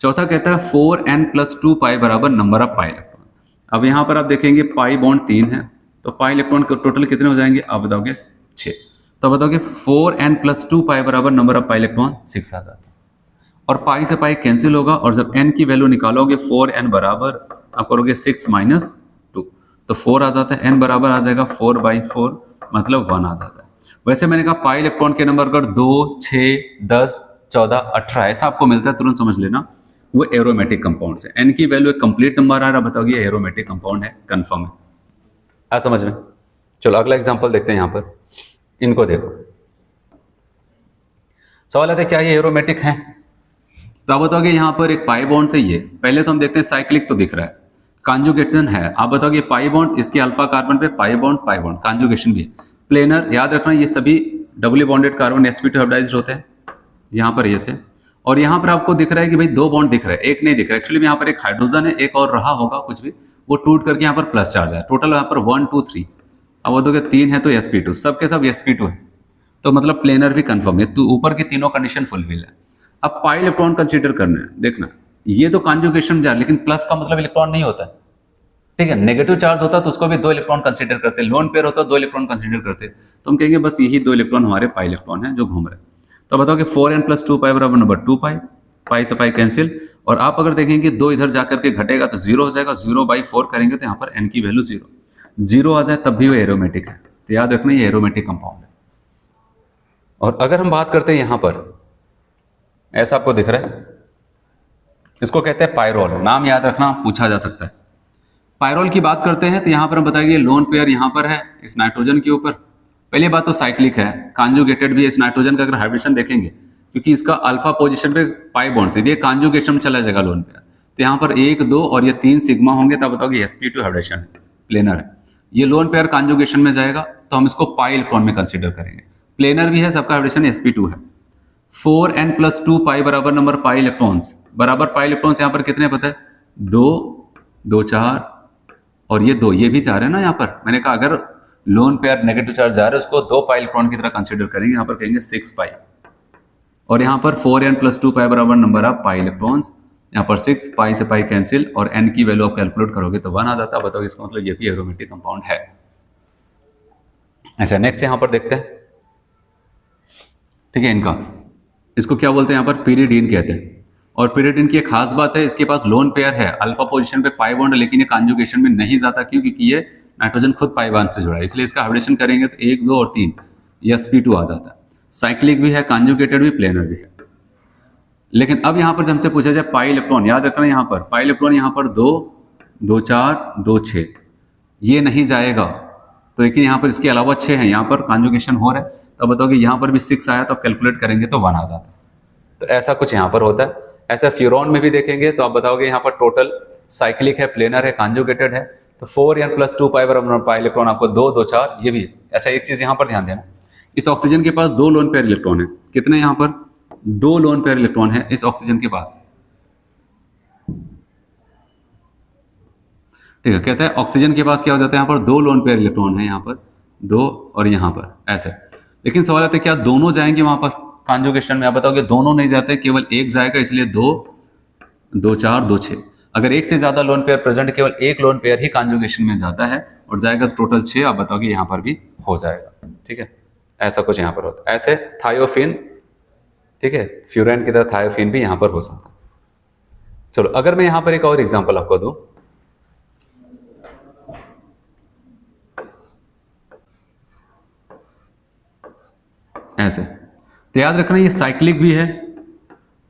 A: चौथा कहता है 4n+2 पाई बराबर नंबर ऑफ पाई इलेक्ट्रॉन। अब यहाँ पर आप देखेंगे पाई बॉन्ड 3 है, तो पाई इलेक्ट्रॉन टोटल कितने हो जाएंगे? आप बताओगे 6। तो बताओगे 4n+2 पाई बराबर नंबर ऑफ पाई इलेक्ट्रॉन 6 आ जाता है। और पाई से पाई कैंसिल होगा, और जब n की वैल्यू निकालोगे 4n बराबर आप करोगे 6 - 2, तो 4 आ जाता है। n बराबर आ जाएगा 4/4, मतलब 1 आ जाता है। वैसे मैंने कहा पाई इलेक्ट्रॉन के नंबर अगर 2, 6, 10, 14, 18 ऐसा आपको मिलता है, तुरंत समझ लेना वो एरोमेटिक कंपाउंड है। n की वैल्यू एक कंप्लीट नंबर आ रहा है, बताओगे ये एरोमेटिक कंपाउंड है, कंफर्म है। आ समझ में? चलो अगला एग्जांपल देखते हैं। यहाँ पर इनको देखो, सवाल आता है क्या ये एरोमेटिक है? तो आप बताओगे यहाँ पर एक पाई बॉन्ड से ये, पहले तो हम देखते हैं साइक्लिक तो दिख रहा है, कॉन्जुगेशन है। आप बताओगे पाई बॉन्ड, इसके अल्फा कार्बन पे पाई बॉन्ड कॉन्जुगेशन भी है। प्लेनर याद रखना, ये सभी doubly bonded carbon sp2 hybridised होते हैं। यहाँ पर ये से, और यहाँ पर आपको दिख रहा है कि भाई 2 बॉन्ड दिख रहा है, एक नहीं दिख रहा है। एक्चुअली में यहाँ पर एक हाइड्रोजन है, एक और रहा होगा कुछ भी, वो टूट करके यहाँ पर प्लस चार्ज है। टोटल यहाँ पर 1 2 3, अब बताओगे 3 है तो sp2, सबके सब sp2 है, तो मतलब प्लेनर भी कंफर्म है। तो ऊपर की तीनों कंडीशन फुलफिल है। अब पाई इलेक्ट्रॉन कंसीडर करना है। देखना ये तो कॉन्जुगेशन जा, लेकिन प्लस का मतलब इलेक्ट्रॉन नहीं होता है, ठीक है। नेगेटिव चार्ज होता तो उसको भी 2 इलेक्ट्रॉन कंसीडर करते, लोन पेयर होता 2 इलेक्ट्रॉन कंसीडर करते, तो हम कहेंगे बस यही 2 इलेक्ट्रॉन हमारे पाई इलेक्ट्रॉन है जो घूम रहे हैं। तो बताओगे 4n+2 पाई बराबर नंबर 2 पाई, पाई से पाई कैंसिल, और आप अगर देखेंगे 2 इधर जाकर के घटेगा तो 0 हो जाएगा, 0/4 करेंगे तो यहाँ पर n की वैल्यू 0 आ जाए तब भी वो एरोमेटिक है। तो याद रखना ये एरोमेटिक कंपाउंड है। और अगर हम बात करते हैं यहाँ पर, ऐसा आपको दिख रहा है, इसको कहते हैं पायरोल। नाम याद रखना, पूछा जा सकता है। पायरोल की बात करते हैं तो यहाँ पर हम बताएंगे लोन पेयर यहाँ पर है इस नाइट्रोजन के ऊपर। पहली बात तो साइक्लिक है, कॉन्जुगेटेड भी है। इस नाइट्रोजन का अगर हाइब्रिडेशन देखेंगे, क्योंकि इसका अल्फा पोजीशन पे पाई बॉन्ड से, ये कॉन्जुगेशन में चला जाएगा लोन पेयर, तो यहाँ पर 1 2 और ये 3 सिग्मा होंगे, तब बताओगे sp2 हाइब्रिडेशन है, प्लेनर है। ये लोन पेयर कॉन्जुगेशन में जाएगा तो हम इसको पाई इलेक्ट्रॉन में कंसिडर करेंगे। प्लेनर भी है, सबका हाइब्रिडेशन sp2 है। 4n+2 पाई बराबर नंबर पाई इलेक्ट्रॉन्स, बराबर पाई इलेक्ट्रॉन्स यहाँ पर कितने पता है? 2 2 4 और ये 2, ये भी जा रहे हैं ना यहाँ पर। मैंने कहा अगर लोन पेयर नेगेटिव चार्ज जा रहा है उसको 2 पाई इलेक्ट्रॉन की तरह कंसीडर करेंगे, यहाँ पर कहेंगे 6 पाई। और यहाँ पर 4n+2 पाई बराबर नंबर ऑफ पाई इलेक्ट्रॉन्स, यहाँ पर 6 पाई से पाई कैंसिल, और n की वैल्यू आप कैलकुलेट करोगे तो 1 आ जाता है। बताओ इसका मतलब ये भी एरोमेटिक कंपाउंड है। ऐसा नेक्स्ट यहाँ पर देखते हैं, ठीक है। इनका इसको क्या बोलते हैं यहाँ पर? पीरिडीन कहते हैं। और पीरिडीन की एक खास बात है, इसके पास लोन पेयर है, अल्फा पोजीशन पे पाई बॉन्ड, लेकिन ये कॉन्जुगेशन में नहीं जाता। क्यों? क्योंकि ये नाइट्रोजन खुद पाई बॉन्ड से जुड़ा है, इसलिए इसका हाइब्रिडेशन करेंगे तो 1 2 और 3 ये sp2 आ जाता है। साइक्लिक भी है, कॉन्जुगेटेड भी, प्लेनर भी है। लेकिन अब यहाँ पर जब हमसे पूछा जाए पाई इलेक्ट्रॉन, याद रखना यहाँ पर पाई इलेक्ट्रॉन यहाँ पर 2 2 4 2 6 ये नहीं जाएगा, तो लेकिन यहाँ पर इसके अलावा 6 है, यहाँ पर कॉन्जुगेशन हो रहा है, तो बताओगे यहाँ पर भी 6 आया तो आप कैलकुलेट करेंगे तो 1 आ जाता है। तो ऐसा कुछ यहाँ पर होता है। ऐसा फ्यूरॉन में भी देखेंगे तो आप बताओगे यहाँ पर टोटल साइक्लिक है, प्लेनर है, कॉन्जुगेटेड है, तो 4n + 2 पाई बराबर पाई इलेक्ट्रॉन आपको 2 2 4 ये भी है। अच्छा एक चीज यहाँ पर ध्यान देना, इस ऑक्सीजन के पास 2 लोन पेयर इलेक्ट्रॉन है। कितने यहाँ पर 2 लोन पेयर इलेक्ट्रॉन है इस ऑक्सीजन के पास। ठीक है, कहता है ऑक्सीजन के पास क्या हो जाता है, यहाँ पर 2 लोन पेयर इलेक्ट्रॉन है, यहाँ पर 2 और यहाँ पर ऐसे। लेकिन सवाल आता है क्या दोनों जाएंगे वहां पर कॉन्जुगेशन में? आप बताओगे दोनों नहीं जाते, केवल एक जाएगा, इसलिए 2 2 4 2 6। अगर एक से ज्यादा लोन पेयर प्रेजेंट, केवल एक लोन पेयर ही कॉन्जुगेशन में जाता है और जाएगा तो टोटल 6। आप बताओगे यहाँ पर भी हो जाएगा। ठीक है, ऐसा कुछ यहाँ पर होता है। ऐसे थायोफिन, ठीक है, फ्यूरेन की तरह थायोफिन भी यहाँ पर हो सकता है। चलो अगर मैं यहाँ पर एक और एग्जाम्पल आपको दूं, ऐसे, तो याद रखना ये साइक्लिक भी है।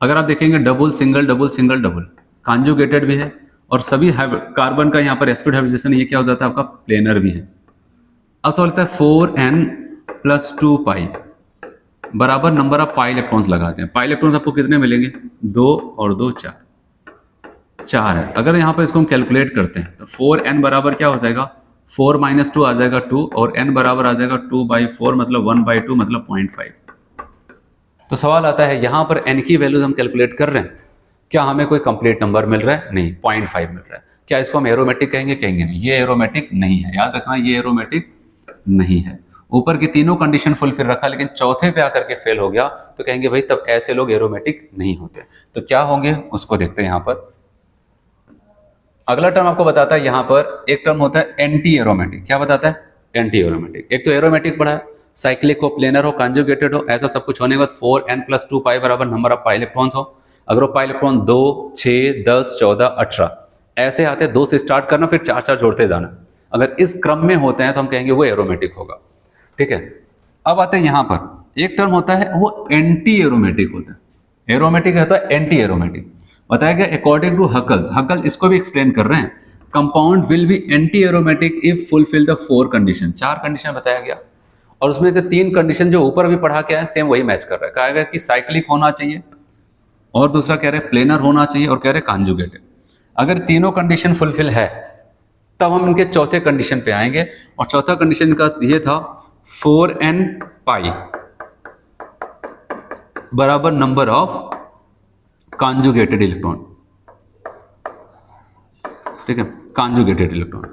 A: अगर आप देखेंगे double single double single double, conjugated भी है, और सभी कार्बन का यहाँ पर sp हाइब्रिडाइजेशन ये क्या हो जाता है आपका प्लेनर भी है। अब सवाल आता है 4n + 2 पाई बराबर नंबर ऑफ पाई इलेक्ट्रॉन्स लगाते हैं। पाई इलेक्ट्रॉन्स आपको कितने मिलेंगे? 2 और 2 4 है। अगर यहाँ पर इसको हम कैलकुलेट करते हैं तो 4n बराबर क्या हो जाएगा, 4 - 2 आ जाएगा 2, और n बराबर आ जाएगा 2/4 मतलब 1/2 मतलब 0.5। तो सवाल आता है यहाँ पर n की वैल्यूज हम कैलकुलेट कर रहे हैं, क्या हमें कोई कंप्लीट नंबर मिल रहा है? नहीं, 0.5 मिल रहा है। क्या इसको हम एरोमेटिक कहेंगे? कहेंगे नहीं, ये एरोमेटिक नहीं है। याद रखना ये एरोमेटिक नहीं है। ऊपर की तीनों कंडीशन फुलफिल रखा, लेकिन चौथे पे आकर के फेल हो गया तो कहेंगे भाई तब ऐसे लोग एरोमेटिक नहीं होते। तो क्या होंगे उसको देखते हैं। यहाँ पर अगला टर्म आपको बताता है, यहाँ पर एक टर्म होता है एंटी एरोमेटिक। क्या बताता है? Anti aromatic. एक तो एरोमेटिक पढ़ा है, साइक्लिक हो, प्लेनर हो, कॉन्जुगेटेड हो, ऐसा सब कुछ होने के बाद 4n + 2 पाई बराबर नंबर ऑफ पाई इलेक्ट्रॉन्स हो। अगर वो पाई इलेक्ट्रॉन 2 6 10 14 18 ऐसे आते हैं, 2 से स्टार्ट करना फिर 4 4 जोड़ते जाना। अगर इस क्रम में होते हैं तो हम कहेंगे वो एरोमेटिक होगा। ठीक है, अब आते हैं यहाँ पर एक टर्म होता है वो एंटी एरोमेटिक होता है। एरोमेटिक होता है एंटी एरोमेटिक। बताया गया अकॉर्डिंग टू हकल्स, हकल इसको भी एक्सप्लेन कर रहे हैं, compound will B anti aromatic if fulfil the 4 condition. 4 condition बताया गया और उसमें से 3 कंडीशन जो ऊपर भी पढ़ा के आए सेम वही मैच कर रहा है। कहा गया कि साइक्लिक होना चाहिए, और दूसरा कह रहे प्लेनर होना चाहिए, और कह रहे कॉन्जुगेटेड। अगर तीनों कंडीशन फुलफिल है तब हम इनके चौथे कंडीशन पे आएंगे, और चौथा कंडीशन का ये था 4n पाई बराबर नंबर ऑफ कॉन्जुगेटेड इलेक्ट्रॉन। ठीक है, कॉन्जुगेटेड इलेक्ट्रॉन।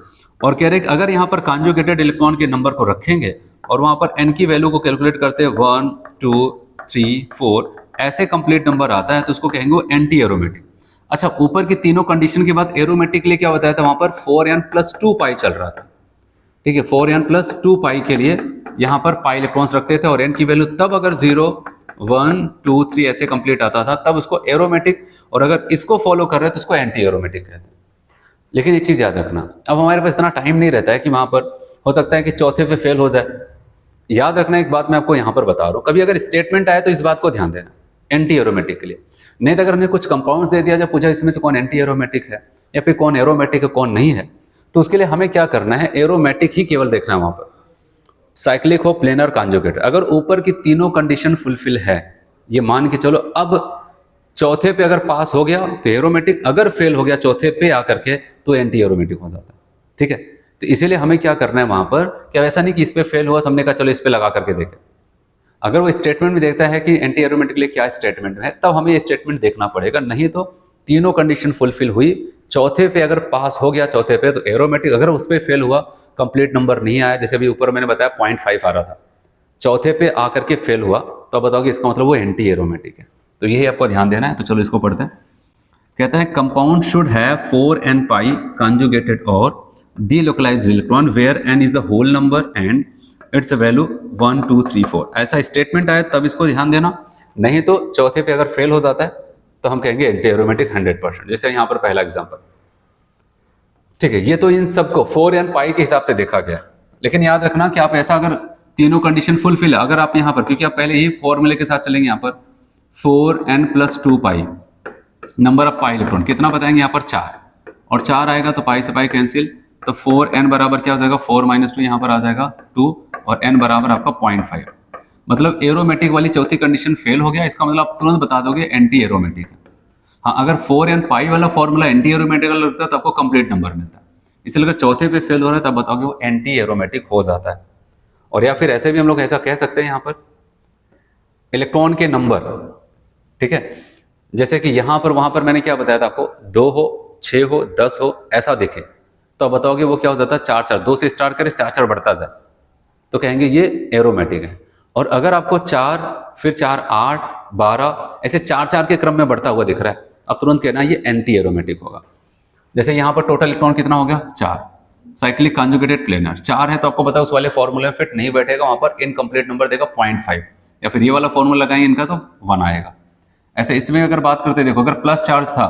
A: और कह रहे कि अगर यहां पर कॉन्जुगेटेड इलेक्ट्रॉन के नंबर को रखेंगे और वहां पर n की वैल्यू को कैलकुलेट करते हैं 1 2 3 4 ऐसे कंप्लीट नंबर आता है तो उसको कहेंगे वो एंटी एरोमेटिक। अच्छा, ऊपर की तीनों कंडीशन के बाद एरोमेटिक के लिए क्या बताया था, वहां पर 4n + 2 पाई चल रहा था। ठीक है, 4n + 2 पाई के लिए यहां पर पाई इलेक्ट्रॉन्स रखते थे, और n की वैल्यू तब अगर 0 1 2 3 ऐसे कंप्लीट आता था तब उसको एरोमेटिक, और अगर इसको फॉलो कर रहे हैं तो उसको एंटी एरोमेटिक कहते हैं। लेकिन एक चीज याद रखना, अब हमारे पास इतना टाइम नहीं रहता है कि वहां पर हो सकता है कि चौथे पे फेल हो जाए। याद रखना एक बात मैं आपको यहां पर बता रहा हूं, कभी अगर स्टेटमेंट आए तो इस बात को ध्यान देना, एंटी एरोमेटिक के लिए। नहीं तो अगर हमने कुछ कंपाउंड्स दे दिया, जब पूछा इसमें से कौन एंटी एरोमेटिक है या फिर कौन एरोमेटिक है कौन नहीं है, तो उसके लिए हमें क्या करना है, एरोमेटिक ही केवल देखना है वहां पर, साइक्लिक हो, प्लेनर, कॉन्जुगेटेड। अगर ऊपर की तीनों कंडीशन फुलफिल है, ये मान के चलो, अब चौथे पे अगर पास हो गया तो एरोमेटिक, अगर फेल हो गया चौथे पे आकर के तो एंटी एरोमेटिक हो जाता है। ठीक है, तो इसीलिए हमें क्या करना है वहां पर, क्या ऐसा नहीं कि इस पे फेल हुआ तो हमने कहा चलो इस पे लगा करके देखें। अगर वो स्टेटमेंट में देखता है कि एंटी एरोमेटिक के लिए क्या स्टेटमेंट है, तब हमें ये स्टेटमेंट देखना पड़ेगा। नहीं तो तीनों कंडीशन फुलफिल हुई, चौथे पे अगर पास हो गया चौथे पे तो एरोमेटिक, अगर उस पर फेल हुआ, कंप्लीट नंबर नहीं आया, जैसे अभी ऊपर मैंने बताया 0.5 आ रहा था, चौथे पे आकर के फेल हुआ तो अब बताओ कि इसका मतलब वो एंटी एरोमेटिक है। तो यही आपको ध्यान देना है। तो चलो इसको पढ़ते हैं। कहता है compound should have 4n pi conjugated और delocalized electron where n is a whole number and its value 1 2 3 4। ऐसा स्टेटमेंट आए तब इसको ध्यान देना, नहीं तो चौथे पे अगर फेल हो जाता है तो हम कहेंगे एंटी एरोमेटिक 100%। जैसे यहाँ पर पहला एग्जांपल। ठीक है, ये तो इन सबको 4n पाई के हिसाब से देखा गया, लेकिन याद रखना कि आप ऐसा अगर तीनों कंडीशन फुलफिल है, अगर आप यहाँ पर, क्योंकि आप पहले ही फॉर्मूले के साथ चलेंगे, यहाँ पर 4n + 2 pi number of pi electron कितना बताएंगे, यहाँ पर 4, और 4 आएगा तो पाई से पाई कैंसिल, तो 4n बराबर क्या हो जाएगा, 4 - 2 यहाँ पर आ जाएगा 2, और n बराबर आपका 0.5 मतलब एरोमेटिक वाली चौथी कंडीशन फेल हो गया, इसका मतलब आप तुरंत बता दोगे एंटी एरोमेटिक है। हाँ, अगर 4 एंड पाई वाला फॉर्मूला एंटी एरोमेटिक वाला लगता है तो आपको कंप्लीट नंबर मिलता है। इसलिए अगर चौथे पे फेल हो रहा है तब बताओगे वो एंटी एरोमेटिक हो जाता है। और या फिर ऐसे भी हम लोग ऐसा कह सकते हैं यहाँ पर इलेक्ट्रॉन के नंबर, ठीक है, जैसे कि यहाँ पर वहां पर मैंने क्या बताया था आपको, 2 हो 6 हो 10 हो ऐसा देखे तो आप बताओगे वो क्या हो जाता है 4 4, 2 से स्टार्ट करे 4 4 बढ़ता जाए तो कहेंगे ये एरोमेटिक है। और अगर आपको 4 फिर 4 8 12 ऐसे 4 4 के क्रम में बढ़ता हुआ दिख रहा है, अब तुरंत कहना ये एंटी एरोमेटिक होगा। जैसे यहाँ पर टोटल इलेक्ट्रॉन कितना हो गया 4, साइक्लिक कॉन्जुगेटेड प्लेनर 4 है तो आपको पता है उस वाले फॉर्मूले में फिट नहीं बैठेगा, वहां पर इनकम्प्लीट नंबर देगा 0.5, या फिर ये वाला फॉर्मूला लगाएंगे इनका तो 1 आएगा। ऐसे इसमें अगर बात करते देखो, अगर प्लस चार्ज था,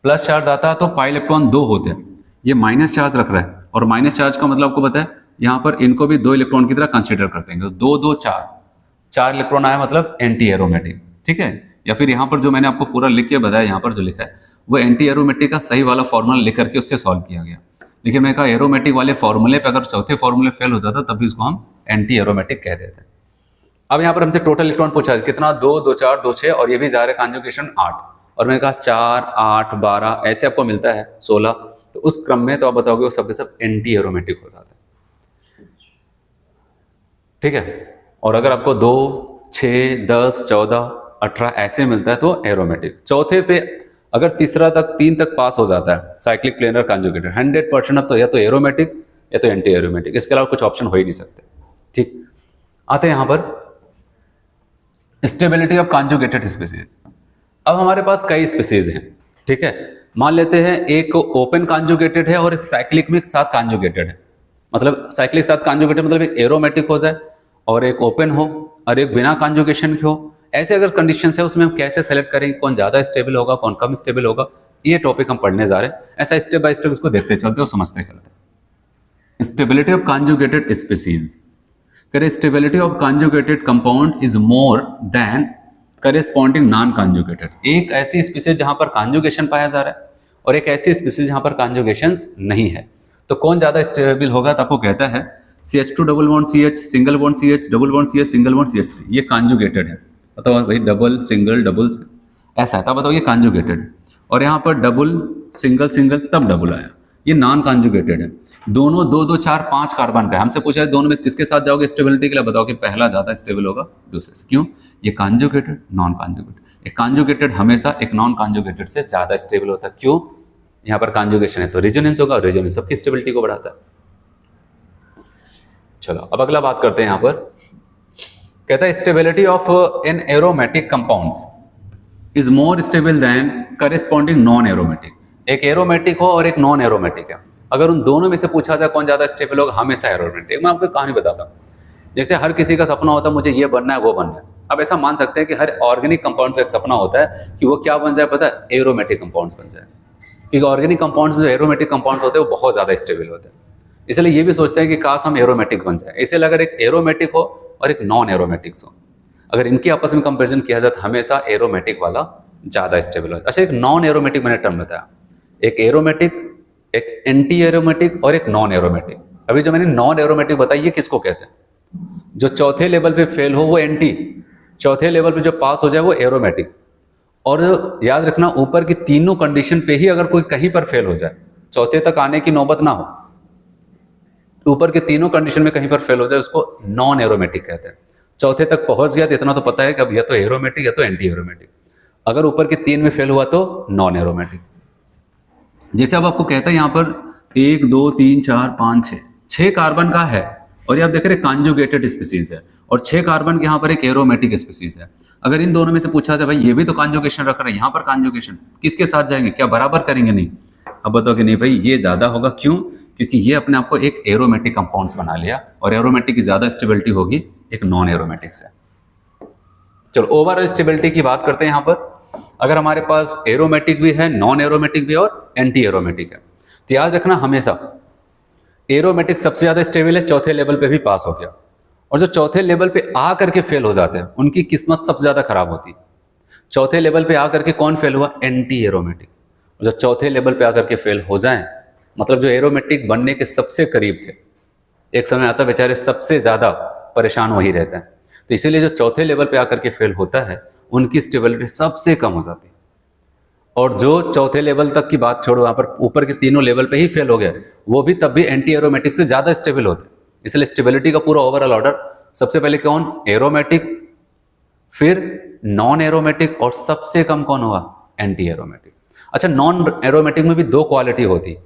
A: प्लस चार्ज आता है तो पाई इलेक्ट्रॉन 2 होते हैं, ये माइनस चार्ज रख रहा है और माइनस चार्ज का मतलब आपको पता है यहाँ पर इनको भी 2 इलेक्ट्रॉन की तरह कंसिडर करते हैं, तो 2 2 4 इलेक्ट्रॉन आया मतलब एंटी एरोमेटिक, ठीक है। या फिर यहाँ पर जो मैंने आपको पूरा लिख के बताया, यहाँ पर जो लिखा है वो एंटी एरोमेटिक का सही वाला फॉर्मूला लिख करके उससे सॉल्व किया गया। लेकिन मैंने कहा एरोमेटिक वाले फॉर्मूले पे अगर चौथे फॉर्मूले फेल हो जाता तब भी इसको हम एंटी एरोमेटिक कह देते हैं। अब यहाँ पर हमसे टोटल इलेक्ट्रॉन पूछा कितना, 2 2 4 2 6 और ये भी जा रहा है कॉन्जुगेशन 8, और मैंने कहा 4 8 12 ऐसे आपको मिलता है 16, तो उस क्रम में तो आप बताओगे वो सब के सब एंटी एरोमेटिक हो जाता है, ठीक है। और अगर आपको 2 6 10 14 18 ऐसे मिलता है तो एरोमेटिक। चौथे पे अगर तीसरा तक 3 तक पास हो जाता है साइक्लिक प्लेनर कॉन्जुगेटेड 100% अब तो या तो एरोमेटिक या तो एंटी एरोमेटिक, इसके अलावा कुछ ऑप्शन हो ही नहीं सकते, ठीक। आते हैं यहाँ पर स्टेबिलिटी ऑफ कॉन्जुगेटेड स्पीसीज। अब हमारे पास कई स्पीसीज हैं, ठीक है। मान लेते हैं एक ओपन कॉन्जुगेटेड है और एक साइक्लिक में साथ कॉन्जुगेटेड है, मतलब साइक्लिक साथ कॉन्जुगेटेड मतलब एक एरोमेटिक हो जाए और एक ओपन हो और एक बिना कॉन्जुगेशन के हो। ऐसे अगर कंडीशन है उसमें हम कैसे सेलेक्ट करेंगे, कौन ज्यादा स्टेबल होगा कौन कम स्टेबल होगा, ये टॉपिक हम पढ़ने जा रहे हैं। ऐसा स्टेप बाय स्टेप इसको देखते चलते और समझते चलते। Stability of conjugated species, stability of conjugated compound is more than corresponding non conjugated. एक ऐसी स्पीसीज जहां पर कॉन्जुगेशन पाया जा रहा है और एक ऐसी स्पीसीज जहां पर कॉन्जुगेशन नहीं है, तो कौन ज्यादा स्टेबल होगा, तो आपको कहता है CH2 double bond CH single bond CH double bond CH single bond CH3, ये कॉन्जुगेटेड है, बताओ भाई डबल सिंगल डबल ऐसा है, तब बताओ ये कॉन्जुगेटेड है। और यहाँ पर डबल सिंगल सिंगल तब डबल आया, ये नॉन कॉन्जुगेटेड है। दोनों 2 2 4 5 कार्बन का है, हमसे पूछा है दोनों में किसके साथ जाओगे स्टेबिलिटी के लिए, बताओ कि पहला ज्यादा स्टेबल होगा दूसरे से। क्यों, ये कॉन्जुगेटेड नॉन कॉन्जुगेटेड, एक कॉन्जुगेटेड हमेशा एक नॉन कॉन्जुगेटेड से ज्यादा स्टेबल होता है। क्यों, यहाँ पर कॉन्जुगेशन है तो रेजोनेंस होगा, रेजोनेंस सबकी स्टेबिलिटी को बढ़ाता है। चलो अब अगला बात करते हैं। यहाँ पर कहता है stability of an aromatic compounds is more stable then corresponding non aromatic. एक एरोमेटिक हो और एक नॉन एरोमेटिक है, अगर उन दोनों में से पूछा जाए कौन ज्यादा स्टेबल होगा, हमेशा एरोमेटिक। मैं आपको कहानी बताता हूँ, जैसे हर किसी का सपना होता है मुझे ये बनना है वो बनना है। अब ऐसा मान सकते हैं कि हर ऑर्गेनिक कंपाउंड का एक सपना होता है कि वो क्या बन जाए, पता है, एरोमेटिक कंपाउंड्स बन जाए, क्योंकि ऑर्गेनिक कंपाउंड्स में जो एरोमेटिक कंपाउंड्स होते हैं वो बहुत ज्यादा स्टेबल होते हैं। इसलिए ये भी सोचते हैं कि काश हम एरोमेटिक बन जाए। इसलिए अगर एक एरोमेटिक हो और एक नॉन एरोमेटिक्स हो, अगर इनकी आपस में कंपेरिजन किया जाए तो हमेशा एरोमेटिक वाला ज्यादा स्टेबल हो। अच्छा, एक नॉन एरोमेटिक मैंने टर्म बताया, एक एरोमेटिक, एक एंटी एरोमेटिक और एक नॉन एरोमेटिक। अभी जो मैंने नॉन एरोमेटिक बताई ये किसको कहते हैं, जो चौथे लेवल पे फेल हो वो एंटी, चौथे लेवल पे जो पास हो जाए वो एरोमेटिक। और याद रखना ऊपर की तीनों कंडीशन पे ही अगर कोई कहीं पर फेल हो जाए, चौथे तक आने की नौबत ना हो, ऊपर के तीनों कंडीशन में कहीं पर फेल हो जाए उसको नॉन एरोमेटिक कहते हैं। चौथे तक पहुंच गया तो इतना तो पता है कि अब या तो एरोमेटिक या तो एंटी एरोमेटिक। अगर ऊपर के 3 में फेल हुआ तो नॉन एरोमेटिक। जैसे अब आपको कहता है यहाँ पर 1 2 3 4 5 6 कार्बन का है और ये आप देख रहे कॉन्जुगेटेड स्पीसीज है और 6 कार्बन के यहाँ पर एक एरोमेटिक स्पीसीज है। अगर इन दोनों में से पूछा जाए भाई ये भी तो कॉन्जुगेशन रख रहा है, यहाँ पर कॉन्जुगेशन किसके साथ जाएंगे, क्या बराबर करेंगे, नहीं। अब बताओ कि नहीं भाई ये ज्यादा होगा। क्यों, क्योंकि ये अपने आप को एक एरोमेटिक कंपाउंड्स बना लिया और एरोमेटिक की ज्यादा स्टेबिलिटी होगी एक नॉन एरोमेटिक से। चलो ओवरऑल स्टेबिलिटी की बात करते हैं। यहाँ पर अगर हमारे पास एरोमेटिक भी है, नॉन एरोमेटिक भी और एंटी एरोमेटिक है, तो याद रखना हमेशा एरोमेटिक सबसे ज्यादा स्टेबल है, चौथे लेवल पे भी पास हो गया। और जो चौथे लेवल पे आ करके फेल हो जाते हैं उनकी किस्मत सबसे ज्यादा खराब होती है। चौथे लेवल पे आकर के कौन फेल हुआ, एंटी एरोमेटिक। जो चौथे लेवल पे आकर के फेल हो जाएं, मतलब जो एरोमेटिक बनने के सबसे करीब थे, एक समय आता बेचारे सबसे ज्यादा परेशान वही रहते हैं। तो इसीलिए जो चौथे लेवल पे आकर के फेल होता है उनकी स्टेबिलिटी सबसे कम हो जाती है। और जो चौथे लेवल तक की बात छोड़ो, वहां पर ऊपर के तीनों लेवल पे ही फेल हो गया, वो भी तब भी एंटी एरोमेटिक से ज्यादा स्टेबल होते हैं। इसलिए स्टेबिलिटी का पूरा ओवरऑल ऑर्डर, सबसे पहले कौन? एरोमेटिक, फिर नॉन एरोमेटिक, और सबसे कम कौन हुआ? Anti aromatic. अच्छा, नॉन एरोमेटिक में भी दो क्वालिटी होती है,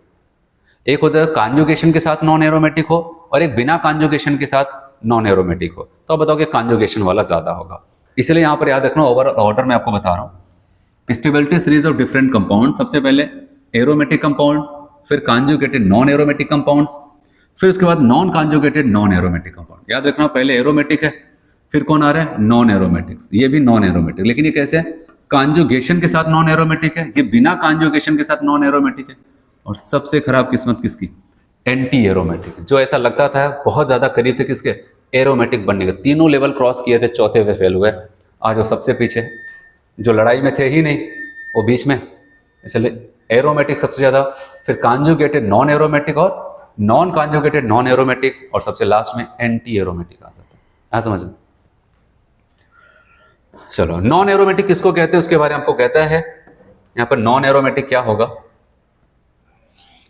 A: एक होता है कॉन्जुगेशन के साथ नॉन एरोमेटिक हो, और एक बिना कॉन्जुगेशन के साथ नॉन एरोमेटिक हो। तो अब बताओ कि कॉन्जुगेशन वाला ज्यादा होगा। इसलिए यहां पर याद रखना, ओवरऑल ऑर्डर में आपको बता रहा हूं। Stability series of different compound, सबसे पहले एरोमेटिक कंपाउंड, फिर कॉन्जुगेटेड नॉन एरोमेटिक कंपाउंड्स, फिर उसके बाद non conjugated non aromatic compound. याद रखना, पहले एरोमेटिक है, फिर कौन आ रहा है? Non aromatics. ये भी नॉन एरोमेटिक, लेकिन ये कैसे है? कॉन्जुगेशन के साथ नॉन एरोमेटिक है, ये बिना कॉन्जुगेशन के साथ नॉन एरोमेटिक है। और सबसे खराब किस्मत किसकी? एंटी एरोमेटिक, जो ऐसा लगता था बहुत ज्यादा करीब थे किसके? एरोमेटिक बनने के। तीनों लेवल क्रॉस किए थे, चौथे पे फेल हुए। आज वो सबसे पीछे, जो लड़ाई में थे ही नहीं, वो बीच में। इसलिए एरोमेटिक सबसे ज्यादा, फिर कॉन्जुगेटेड नॉन एरोमेटिक, और नॉन कॉन्जुगेटेड नॉन एरोमेटिक, और सबसे लास्ट में एंटी एरोमेटिक आ जाता है। हाँ, समझ में? चलो, नॉन एरोमेटिक किसको कहते हैं उसके बारे में आपको कहता है यहां पर। नॉन एरोमेटिक क्या होगा?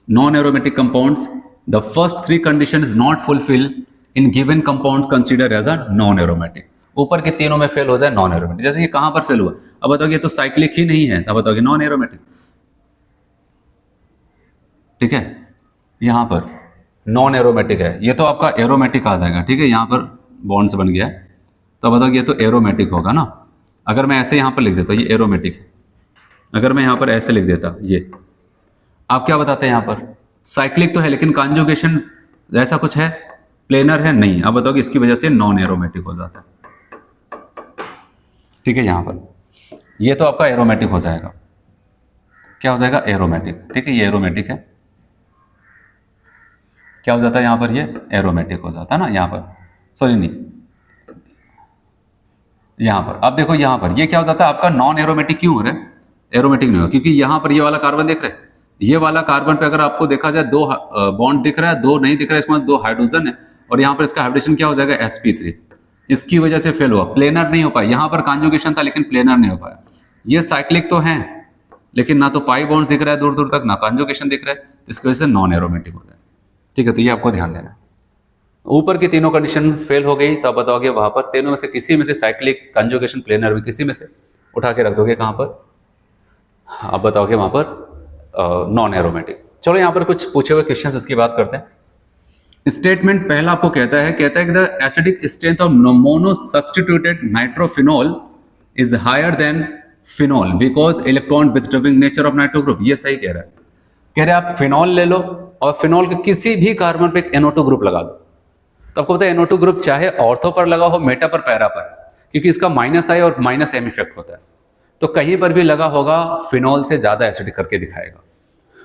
A: Non aromatic compounds, the first three condition is not fulfil in given compounds consider as a non aromatic. ऊपर के तीनों में फेल हो जाए नॉन एरोमेटिक। जैसे ये कहां पर फेल हुआ? अब बताओगे तो साइक्लिक ही नहीं है, तब बताओगे नॉन एरोमेटिक। ठीक है, यहां पर नॉन एरोमेटिक है, ये तो आपका एरोमेटिक आ जाएगा। ठीक है, यहां पर बॉन्ड्स बन गया, तो बताओगे ये तो एरोमेटिक होगा ना। अगर मैं ऐसे यहां पर लिख देता, ये एरोमेटिक है। अगर मैं यहां पर ऐसे लिख देता, ये आप क्या बताते हैं? यहां पर साइक्लिक तो है, लेकिन कॉन्जुगेशन ऐसा कुछ है? प्लेनर है? नहीं। अब बताओगे इसकी वजह से नॉन एरोमेटिक हो जाता है। ठीक है, यहां पर ये तो आपका एरोमेटिक हो जाएगा। क्या हो जाएगा? एरोमेटिक। ठीक है, ये एरोमेटिक है। क्या हो जाता है यहां पर? ये एरोमेटिक हो जाता है ना। यहां पर सॉरी नहीं, यहां पर अब देखो, यहां पर ये क्या हो जाता है आपका? नॉन एरोमेटिक क्यों हो रहा है? एरोमेटिक नहीं हो, क्योंकि यहां पर ये वाला कार्बन देख रहे हैं, ये वाला कार्बन पे अगर आपको देखा जाए दो बॉन्ड दिख रहा है, दो नहीं दिख रहा है, इसमें दो हाइड्रोजन है, और यहाँ पर इसका हाइब्रिडेशन क्या हो जाएगा? sp3। इसकी वजह से फेल हुआ, प्लेनर नहीं हो पाया। यहाँ पर कॉन्जुगेशन था लेकिन प्लेनर नहीं हो पाया। ये साइक्लिक तो है, लेकिन ना तो पाई बॉन्ड दिख रहा है दूर दूर तक, ना कॉन्जुगेशन दिख रहा है, इसकी वजह से नॉन एरोमेटिक हो जाए। ठीक है, तो ये आपको ध्यान देना। ऊपर की तीनों कंडीशन फेल हो गई, तो आप बताओगे वहां पर तीनों में से किसी में से साइक्लिक, कॉन्जुगेशन, प्लेनर भी किसी में से उठा के रख दोगे कहां पर? आप बताओगे वहां पर नॉन एरोमेटिक। चलो, यहां पर कुछ पूछे हुए क्वेश्चंस, उसकी बात करते हैं। स्टेटमेंट पहला आपको कहता है कि the acidic strength of mono substituted nitrophenol is higher than phenol because electron withdrawing nature of nitro group. ये सही कह रहा है। कह रहे आप फिनॉल ले लो और फिनॉल के किसी भी कार्बन पे एक NO2 ग्रुप लगा दो, तो आपको पता है NO2 ग्रुप चाहे ऑर्थो पर लगा हो, मेटा पर, पैरा पर, क्योंकि इसका -I और -M इफेक्ट होता है, तो कहीं पर भी लगा होगा फिनॉल से ज्यादा एसिडिक करके दिखाएगा।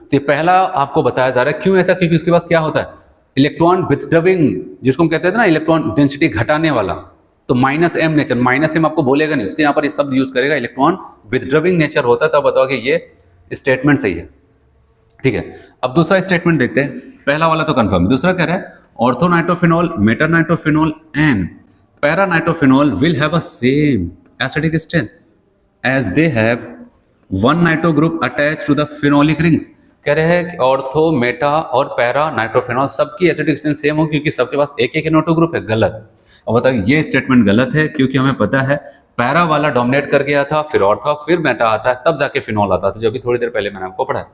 A: तो ये पहला आपको बताया जा रहा है। क्यों ऐसा? क्योंकि उसके पास क्या होता है? इलेक्ट्रॉन विथड्रॉइंग, जिसको हम कहते थे ना इलेक्ट्रॉन डेंसिटी घटाने वाला, तो -M नेचर, -M आपको बोलेगा नहीं, उसके यहाँ पर ये शब्द यूज करेगा, इलेक्ट्रॉन विथड्रॉइंग नेचर होता है, तब बताओगे ये स्टेटमेंट सही है। ठीक है, अब दूसरा स्टेटमेंट देखते हैं। पहला वाला तो कंफर्म, दूसरा कह रहा है ortho nitrophenol, meta nitrophenol and para nitrophenol will have a same acidic strength as they have one nitro group attach to the phenolic rings. कह रहे हैं ऑर्थो, मेटा और पैरा नाइट्रोफिनॉल सबकी एसिडिक स्ट्रेंथ सेम हो, क्योंकि सबके पास एक एक NO2 ग्रुप है। गलत। और बताइए ये स्टेटमेंट गलत है, क्योंकि हमें पता है पैरा वाला डोमिनेट कर गया था, फिर ऑर्थो, फिर मेटा आता है, तब जाके फिनॉल आता था, जो अभी थोड़ी देर पहले मैंने आपको पढ़ा।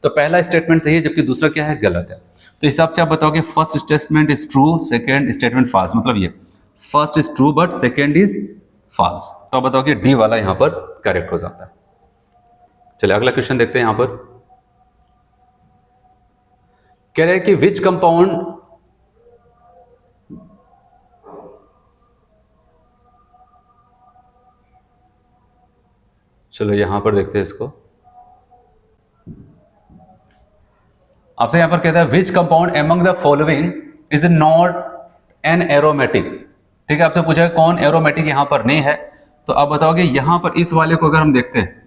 A: तो पहला स्टेटमेंट सही है, जबकि दूसरा क्या है? गलत है। तो हिसाब से आप बताओगे first statement is true, second statement false. मतलब ये first is true but second is false, तो आप बताओगे डी वाला यहां पर करेक्ट हो जाता है। चलिए अगला क्वेश्चन देखते हैं। यहां पर कह रहे हैं कि विच कंपाउंड चलो यहां पर देखते हैं इसको। आपसे यहां पर कहता है which compound among the following is not an aromatic. ठीक है, आपसे पूछा है कौन एरोमेटिक यहां पर नहीं है, तो आप बताओगे यहां पर इस वाले को अगर हम देखते हैं,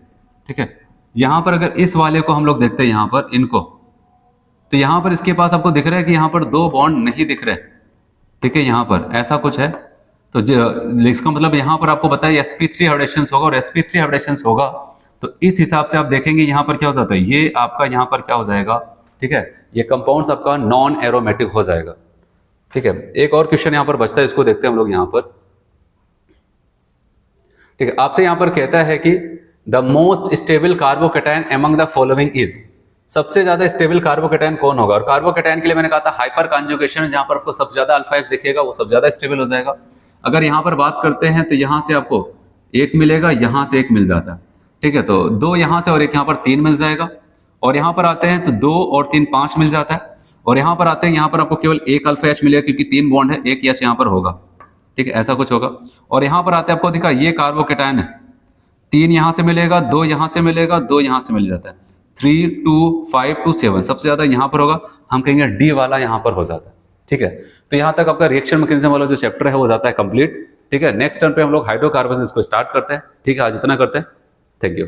A: ठीक है, यहां पर अगर इस वाले को हम लोग देखते हैं, यहां पर इनको, तो यहां पर इसके पास आपको दिख रहा है कि यहां पर दो बॉन्ड नहीं दिख रहे। ठीक है, यहां पर ऐसा कुछ है, तो इसका मतलब यहाँ पर आपको बताया sp3 हाइब्रिडेशंस होगा, और sp3 हाइब्रिडेशंस होगा तो इस हिसाब से आप देखेंगे यहाँ पर क्या हो जाता है, ये आपका यहाँ पर क्या हो जाएगा, ठीक है, ये कंपाउंड्स आपका नॉन एरोमेटिक हो जाएगा। ठीक है, एक और क्वेश्चन यहाँ पर बचता है, इसको देखते हैं हम लोग यहाँ पर। ठीक है, आपसे यहाँ पर कहता है कि the most stable carbocation among the following is, सबसे ज्यादा स्टेबल कार्बोकेटायन कौन होगा। और कार्बोकेटायन के लिए मैंने कहा था हाइपर कॉन्जुगेशन, जहां पर आपको सबसे ज्यादा अल्फा एच दिखेगा वो सबसे ज्यादा स्टेबल हो जाएगा। अगर यहाँ पर बात करते हैं तो यहाँ से आपको एक मिलेगा, यहाँ से एक मिल जाता है। ठीक है, तो दो यहाँ से और एक यहाँ पर तीन मिल जाएगा, और यहाँ पर आते हैं तो दो और तीन पांच मिल जाता है, और यहाँ पर आते हैं यहाँ पर आपको केवल एक अल्फा एच मिलेगा क्योंकि तीन बॉन्ड है, एक एच यहाँ पर होगा। ठीक है, ऐसा कुछ होगा। और यहाँ पर आते हैं आपको दिखा ये कार्बोकेटायन है, तीन यहाँ से मिलेगा, दो यहाँ से मिलेगा, दो यहाँ से मिल जाता है, 3 2 5 2 7 सबसे ज्यादा यहाँ पर होगा, हम कहेंगे डी वाला यहाँ पर हो जाता है। ठीक है, तो यहाँ तक आपका रिएक्शन मैकेनिज्म वाला जो चैप्टर है वो जाता है कंप्लीट। ठीक है, नेक्स्ट टर्न पे हम लोग हाइड्रोकार्बन इसको स्टार्ट करते हैं। ठीक है, आज इतना करते हैं, थैंक यू।